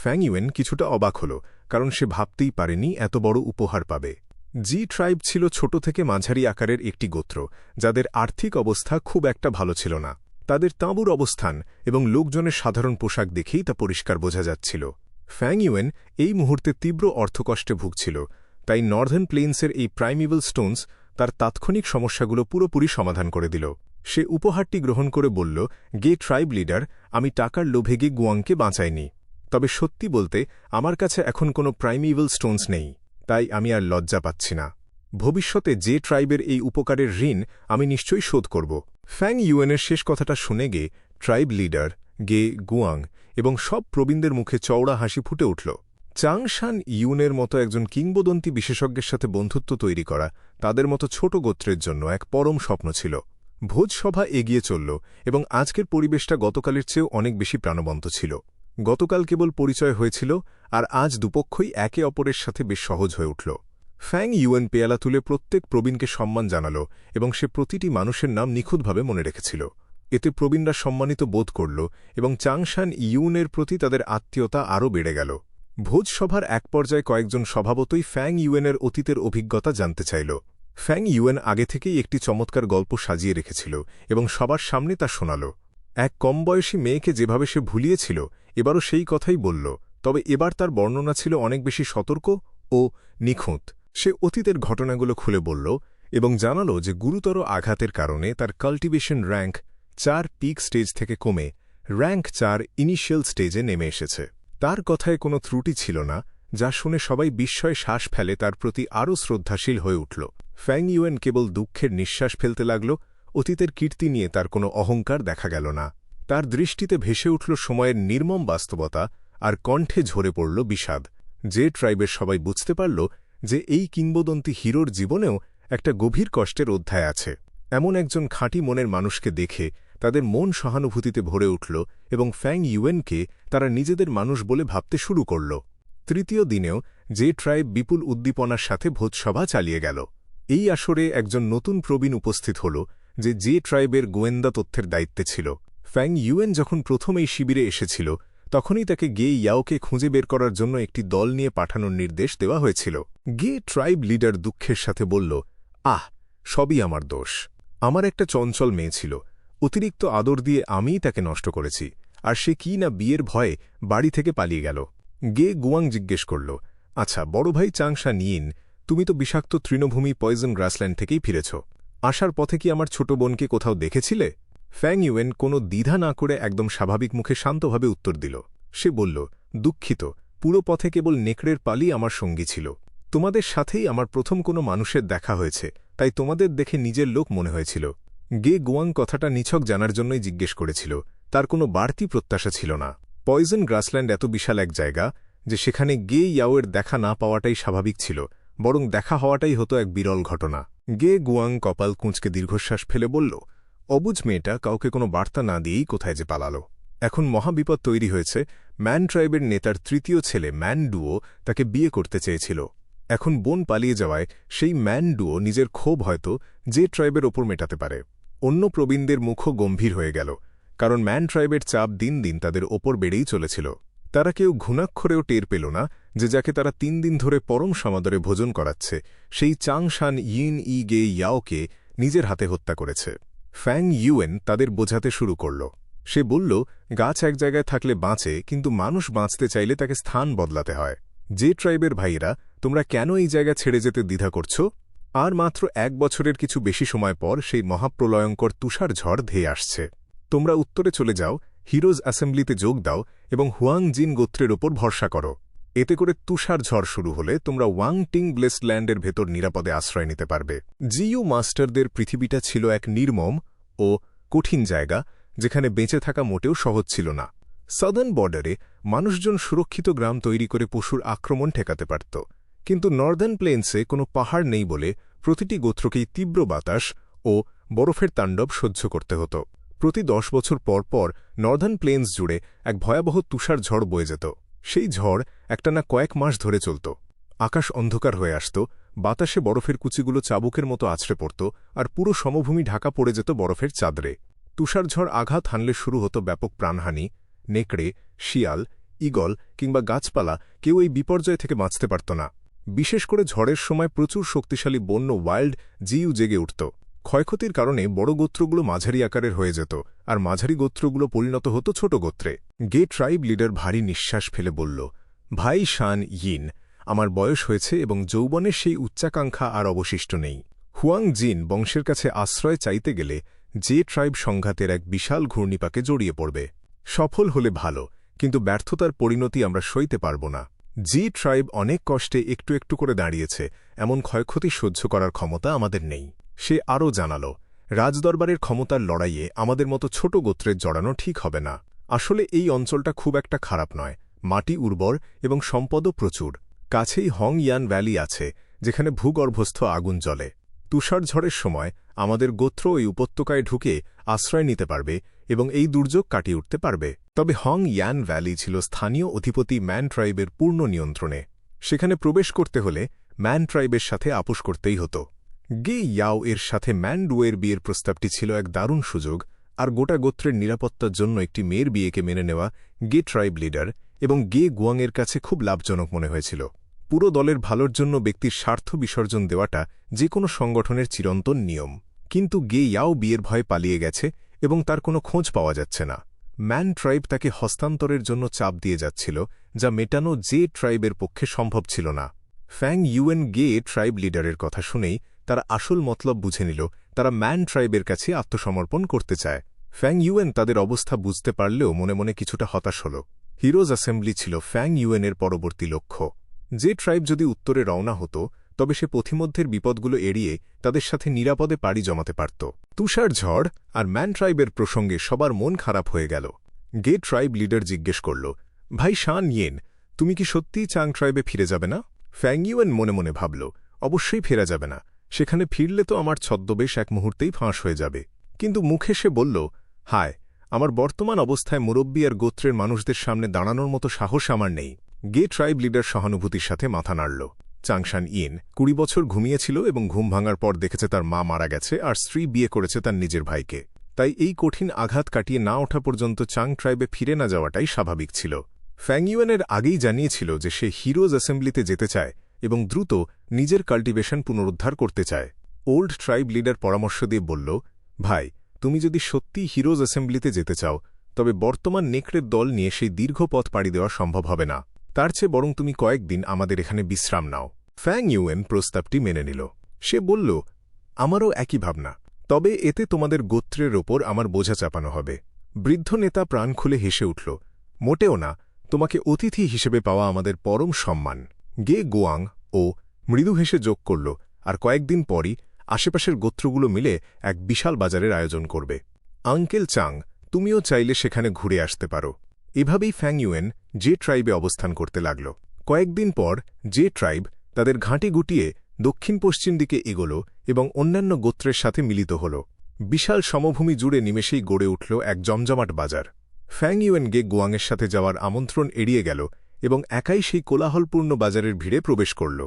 ফ্যাং ইউয়েন কিছুটা অবাক হল, কারণ সে ভাবতেই পারেনি এত বড় উপহার পাবে। জি ট্রাইব ছিল ছোট থেকে মাঝারি আকারের একটি গোত্র, যাদের আর্থিক অবস্থা খুব একটা ভালো ছিল না। তাদের তাঁবুর অবস্থান এবং লোকজনের সাধারণ পোশাক দেখেই তা পরিষ্কার বোঝা যাচ্ছিল। ফ্যাং ইউয়েন এই মুহূর্তে তীব্র অর্থকষ্টে ভুগছিল, তাই নর্দার্ন প্লেন্সের এই প্রাইমিভাল স্টোনস তার তাৎক্ষণিক সমস্যাগুলো পুরোপুরি সমাধান করে দিল। সে উপহারটি গ্রহণ করে বলল, গে ট্রাইব লিডার, আমি টাকার লোভে গে গুয়াংকে বাঁচাইনি। তবে সত্যি বলতে আমার কাছে এখন কোনো প্রাইমিভাল স্টোনস নেই, তাই আমি আর লজ্জা পাচ্ছি না। ভবিষ্যতে যে ট্রাইবের এই উপকারের ঋণ আমি নিশ্চয়ই শোধ করব। ফ্যাং ইউয়েনের শেষ কথাটা শুনে গে ট্রাইব লিডার, গে গুয়াং এবং সব প্রবীণদের মুখে চওড়া হাসি ফুটে উঠল। চাংশান ইউনের মতো একজন কিংবদন্তি বিশেষজ্ঞের সাথে বন্ধুত্ব তৈরি করা তাদের মতো ছোট গোত্রের জন্য এক পরম স্বপ্ন ছিল। ভোজসভা এগিয়ে চলল এবং আজকের পরিবেশটা গতকালের চেয়েও অনেক বেশি প্রাণবন্ত ছিল। গতকাল কেবল পরিচয় হয়েছিল, আর আজ দুপক্ষই একে অপরের সাথে বেশ সহজ হয়ে উঠল। ফ্যাং ইউয়েন পেয়ালা তুলে প্রত্যেক প্রবীণকে সম্মান জানাল এবং সে প্রতিটি মানুষের নাম নিখুঁতভাবে মনে রেখেছিল। এতে প্রবীণরা সম্মানিত বোধ করল এবং চাংশান ইউনের প্রতি তাদের আত্মীয়তা আরও বেড়ে গেল। ভোজসভার এক পর্যায়ে কয়েকজন স্বভাবতই ফ্যাং ইউয়েনের অতীতের অভিজ্ঞতা জানতে চাইল। ফ্যাং ইউয়েন আগে থেকেই একটি চমৎকার গল্প সাজিয়ে রেখেছিল এবং সবার সামনে তা শোনাল। এক কমবয়সী মেয়েকে যেভাবে সে ভুলিয়েছিল, এবারও সেই কথাই বলল, তবে এবার তার বর্ণনা ছিল অনেক বেশি সতর্ক ও নিখুঁত। সে অতীতের ঘটনাগুলো খুলে বলল এবং জানাল যে গুরুতর আঘাতের কারণে তার কাল্টিভেশন র্যাঙ্ক 4 পিক স্টেজ থেকে কমে র্যাঙ্ক 4 ইনিশিয়াল স্টেজে নেমে এসেছে। তার কথায় কোনো ত্রুটি ছিল না, যা শুনে সবাই বিস্ময়ে শ্বাস ফেলে তার প্রতি আরও শ্রদ্ধাশীল হয়ে উঠল। ফ্যাং ইউয়েন কেবল দুঃখের নিঃশ্বাস ফেলতে লাগল। অতীতের কীর্তি নিয়ে তার কোনো অহংকার দেখা গেল না। তার দৃষ্টিতে ভেসে উঠল সময়ের নির্মম বাস্তবতা, আর কণ্ঠে ঝরে পড়ল বিষাদ। যে ট্রাইবের সবাই বুঝতে পারল যে এই কিংবদন্তি হিরোর জীবনেও একটা গভীর কষ্টের অধ্যায় আছে। এমন একজন খাঁটি মনের মানুষকে দেখে তাদের মন সহানুভূতিতে ভরে উঠল এবং ফ্যাং ইউয়েনকে তারা নিজেদের মানুষ বলে ভাবতে শুরু করল। তৃতীয় দিনেও যে ট্রাইব বিপুল উদ্দীপনার সাথে ভোজসভা চালিয়ে গেল। এই আসরে একজন নতুন প্রবীণ উপস্থিত হল, যে ট্রাইবের গোয়েন্দা তথ্যের দায়িত্বে ছিল। ফ্যাং ইউয়েন যখন প্রথম এই শিবিরে এসেছিল, তখনই তাকে গে ইয়াওকে খুঁজে বের করার জন্য একটি দল নিয়ে পাঠানোর নির্দেশ দেওয়া হয়েছিল। গে ট্রাইব লিডার দুঃখের সাথে বলল, সবই আমার দোষ। আমার একটা চঞ্চল মেয়ে ছিল, অতিরিক্ত আদর দিয়ে আমিই তাকে নষ্ট করেছি, আর সে কি না বিয়ের ভয়ে বাড়ি থেকে পালিয়ে গেল। গে গুয়াং জিজ্ঞেস করল, আচ্ছা বড় ভাই চাংশা নিন, তুমি তো বিষাক্ত তৃণভূমি পয়জন গ্রাসল্যান্ড থেকেই ফিরেছ। আসার পথে কি আমার ছোট বোনকে কোথাও দেখেছিলে? ফ্যাং ইউয়েন কোনো দ্বিধা না করে একদম স্বাভাবিক মুখে শান্তভাবে উত্তর দিল। সে বলল, দুঃখিত, পুরো পথে কেবল নেকড়ের পালি আমার সঙ্গী ছিল। তোমাদের সাথেই আমার প্রথম কোনো মানুষের দেখা হয়েছে, তাই তোমাদের দেখে নিজের লোক মনে হয়েছিল। গে গুয়াং কথাটা নিছক জানার জন্যই জিজ্ঞেস করেছিল, তার কোনো বাড়তি প্রত্যাশা ছিল না। পয়জন গ্রাসল্যান্ড এত বিশাল এক জায়গা যে সেখানে গে ইয়াওয়ের দেখা না পাওয়াটাই স্বাভাবিক ছিল, বরং দেখা হওয়াটাই হতো এক বিরল ঘটনা। গে গুয়াং কপাল কুঁচকে দীর্ঘশ্বাস ফেলে বলল, অবুঝ মেয়েটা কাউকে কোনো বার্তা না দিয়েই কোথায় যে পালাল। এখন মহাবিপদ তৈরি হয়েছে। ম্যান ট্রাইবের নেতার তৃতীয় ছেলে ম্যান ডুও তাকে বিয়ে করতে চেয়েছিল। এখন বোন পালিয়ে যাওয়ায় সেই ম্যান ডুও নিজের ক্ষোভ হয়তো যে ট্রাইবের ওপর মেটাতে পারে। অন্য প্রবীণদের মুখও গম্ভীর হয়ে গেল, কারণ ম্যান ট্রাইবের চাপ দিন দিন তাদের ওপর বেড়েই চলেছিল। তারা কেউ ঘুণাক্ষরেও টের পেল না যে যাকে তারা 3 দিন ধরে পরম সমাদরে ভোজন করাচ্ছে, সেই চাংশান ইন ই গে ইয়াওকে নিজের হাতে হত্যা করেছে। ফ্যাং ইউয়েন তাদের বোঝাতে শুরু করল। সে বলল, গাছ এক জায়গায় থাকলে বাঁচে, কিন্তু মানুষ বাঁচতে চাইলে তাকে স্থান বদলাতে হয়। যে ট্রাইবের ভাইয়েরা, তোমরা কেন এই জায়গা ছেড়ে যেতে দ্বিধা করছ? আর মাত্র 1 বছরের কিছু বেশি সময় পর সেই মহাপ্রলয়ঙ্কর তুষার ঝড় ধেয়ে আসছে। তোমরা উত্তরে চলে যাও, হিরোজ অ্যাসেম্বলিতে যোগ দাও এবং হুয়াং জিন গোত্রের ওপর ভরসা করো। এতে করে তুষার ঝড় শুরু হলে তোমরা ওয়াং টিং ব্লেসড ল্যান্ডের ভেতর নিরাপদে আশ্রয় নিতে পারবে। জিইউ মাস্টারদের পৃথিবীটা ছিল এক নির্মম ও কঠিন জায়গা, যেখানে বেঁচে থাকা মোটেও সহজ ছিল না। সাদার্ন বর্ডারে মানুষজন সুরক্ষিত গ্রাম তৈরি করে পশুর আক্রমণ ঠেকাতে পারত, কিন্তু নর্দার্ন প্লেন্সে কোনো পাহাড় নেই বলে প্রতিটি গোত্রকেই তীব্র বাতাস ও বরফের তাণ্ডব সহ্য করতে হতো। প্রতি 10 বছর পর পর নর্দার্ন প্লেন্স জুড়ে এক ভয়াবহ তুষার ঝড় বয়ে যেত। সেই ঝড় একটানা কয়েক মাস ধরে চলত। আকাশ অন্ধকার হয়ে আসত, বাতাসে বরফের কুচিগুলো চাবুকের মতো আছড়ে পড়ত, আর পুরো সমভূমি ঢাকা পড়ে যেত বরফের চাদরে। তুষারঝড় আঘাত হানলে শুরু হতো ব্যাপক প্রাণহানি। নেকড়ে, শিয়াল, ঈগল কিংবা গাছপালা কেউ এই বিপর্যয় থেকে বাঁচতে পারত না। বিশেষ করে ঝড়ের সময় প্রচুর শক্তিশালী বন্য ওয়াইল্ড জিইউ জেগে উঠত। ক্ষয়ক্ষতির কারণে বড় গোত্রগুলো মাঝারি আকারের হয়ে যেত, আর মাঝারি গোত্রগুলো পরিণত হতো ছোট গোত্রে। গে ট্রাইব লিডার ভারী নিঃশ্বাস ফেলে বলল, ভাই শান ইন, আমার বয়স হয়েছে এবং যৌবনের সেই উচ্চাকাঙ্ক্ষা আর অবশিষ্ট নেই। হুয়াং জিন বংশের কাছে আশ্রয় চাইতে গেলে যে ট্রাইব সংঘাতের এক বিশাল ঘূর্ণিপাকে জড়িয়ে পড়বে। সফল হলে ভালো, কিন্তু ব্যর্থতার পরিণতি আমরা সইতে পারব না। যে ট্রাইব অনেক কষ্টে একটু একটু করে দাঁড়িয়েছে, এমন ক্ষয়ক্ষতি সহ্য করার ক্ষমতা আমাদের নেই। সে আরও জানাল, রাজদরবারের ক্ষমতার লড়াইয়ে আমাদের মতো ছোট গোত্রের জড়ানো ঠিক হবে না। আসলে এই অঞ্চলটা খুব একটা খারাপ নয়, মাটি উর্বর এবং সম্পদও প্রচুর। কাছেই হং ইয়ান ভ্যালি আছে, যেখানে ভূগর্ভস্থ আগুন জ্বলে। তুষার ঝড়ের সময় আমাদের গোত্র ওই উপত্যকায় ঢুকে আশ্রয় নিতে পারবে এবং এই দুর্যোগ কাটিয়ে উঠতে পারবে। তবে হং ইয়ান ভ্যালি ছিল স্থানীয় অধিপতি ম্যান ট্রাইবের পূর্ণ নিয়ন্ত্রণে। সেখানে প্রবেশ করতে হলে ম্যান ট্রাইবের সাথে আপোষ করতেই হতো। গে ইয়াও এর সাথে ম্যান ডুয়ের বিয়ের প্রস্তাবটি ছিল এক দারুণ সুযোগ, আর গোটা গোত্রের নিরাপত্তার জন্য একটি মেয়ের বিয়েকে মেনে নেওয়া গে ট্রাইব লিডার এবং গে গুয়াংয়ের কাছে খুব লাভজনক মনে হয়েছিল। পুরো দলের ভালোর জন্য ব্যক্তির স্বার্থ বিসর্জন দেওয়াটা যে কোনো সংগঠনের চিরন্তন নিয়ম। কিন্তু গে ইয়াও বিয়ের ভয়ে পালিয়ে গেছে এবং তার কোনো খোঁজ পাওয়া যাচ্ছে না। ম্যান ট্রাইব তাকে হস্তান্তরের জন্য চাপ দিয়ে যাচ্ছিল, যা মেটানো যে ট্রাইবের পক্ষে সম্ভব ছিল না। ফ্যাং ইউয়েন গে ট্রাইব লিডারের কথা শুনেই তারা আসল মতলব বুঝে নিল। তারা ম্যান ট্রাইবের কাছে আত্মসমর্পণ করতে চায়। ফ্যাং ইউয়েন তাদের অবস্থা বুঝতে পারলেও মনে মনে কিছুটা হতাশ হল। হিরোজ অ্যাসেম্বলি ছিল ফ্যাং ইউয়েনের পরবর্তী লক্ষ্য। যে ট্রাইব যদি উত্তরে রওনা হতো, তবে সে পথিমধ্যের বিপদগুলো এড়িয়ে তাদের সাথে নিরাপদে পাড়ি জমাতে পারত। তুষার ঝড় আর ম্যান ট্রাইবের প্রসঙ্গে সবার মন খারাপ হয়ে গেল। গে ট্রাইব লিডার জিজ্ঞেস করল, ভাই শান ইয়েন, তুমি কি সত্যিই চাং ট্রাইবে ফিরে যাবে না? ফ্যাং ইউয়েন মনে মনে ভাবল, অবশ্যই ফেরা যাবে না। সেখানে ফিরলে তো আমার ছদ্মবেশ এক মুহূর্তেই ফাঁস হয়ে যাবে। কিন্তু মুখে সে বলল, হায়, আমার বর্তমান অবস্থায় মুরব্বী আর গোত্রের মানুষদের সামনে দাঁড়ানোর মতো সাহস আমার নেই। গে ট্রাইব লিডার সহানুভূতির সাথে মাথা নাড়ল। চাংশান ইন 20 বছর ঘুমিয়েছিল এবং ঘুম ভাঙার পর দেখেছে তার মা মারা গেছে আর স্ত্রী বিয়ে করেছে তার নিজের ভাইকে। তাই এই কঠিন আঘাত কাটিয়ে না ওঠা পর্যন্ত চাং ট্রাইবে ফিরে না যাওয়াটাই স্বাভাবিক ছিল। ফ্যাং ইউয়েনের আগেই জানিয়েছিল যে সে হিরোজ অ্যাসেম্বলিতে যেতে চায় এবং দ্রুত নিজের কাল্টিভেশন পুনরুদ্ধার করতে চায়। ওল্ড ট্রাইব লিডার পরামর্শ দিয়ে বলল, ভাই, তুমি যদি সত্যি হিরোজ অ্যাসেম্বলিতে যেতে চাও তবে বর্তমান নেকড়ের দল নিয়ে সেই দীর্ঘ পথ পাড়ি দেওয়া সম্ভব হবে না। তার চেয়ে বরং তুমি কয়েকদিন আমাদের এখানে বিশ্রাম নাও। ফ্যাং ইউয়েন প্রস্তাবটি মেনে নিল। সে বলল, আমারও একই ভাবনা, তবে এতে তোমাদের গোত্রের ওপর আমার বোঝা চাপানো হবে। বৃদ্ধ নেতা প্রাণ খুলে হেসে উঠল, মোটেও না, তোমাকে অতিথি হিসেবে পাওয়া আমাদের পরম সম্মান। গে গোয়াং ও মৃদু হেসে যোগ করল, আর কয়েকদিন পরই আশেপাশের গোত্রগুলো মিলে এক বিশাল বাজারের আয়োজন করবে। আঙ্কেল চাং, তুমিও চাইলে সেখানে ঘুরে আসতে পারো। এভাবেই ফ্যাং ইউয়েন যে ট্রাইবে অবস্থান করতে লাগল। কয়েকদিন পর যে ট্রাইব তাদের ঘাঁটি গুটিয়ে দক্ষিণ পশ্চিম দিকে এগোল এবং অন্যান্য গোত্রের সাথে মিলিত হল। বিশাল সমভূমি জুড়ে নিমেষেই গড়ে উঠল এক জমজমাট বাজার। ফ্যাং ইউয়েন গে গোয়াংয়ের সাথে যাওয়ার আমন্ত্রণ এড়িয়ে গেল এবং একাই সেই কোলাহলপূর্ণ বাজারের ভিড়ে প্রবেশ করল।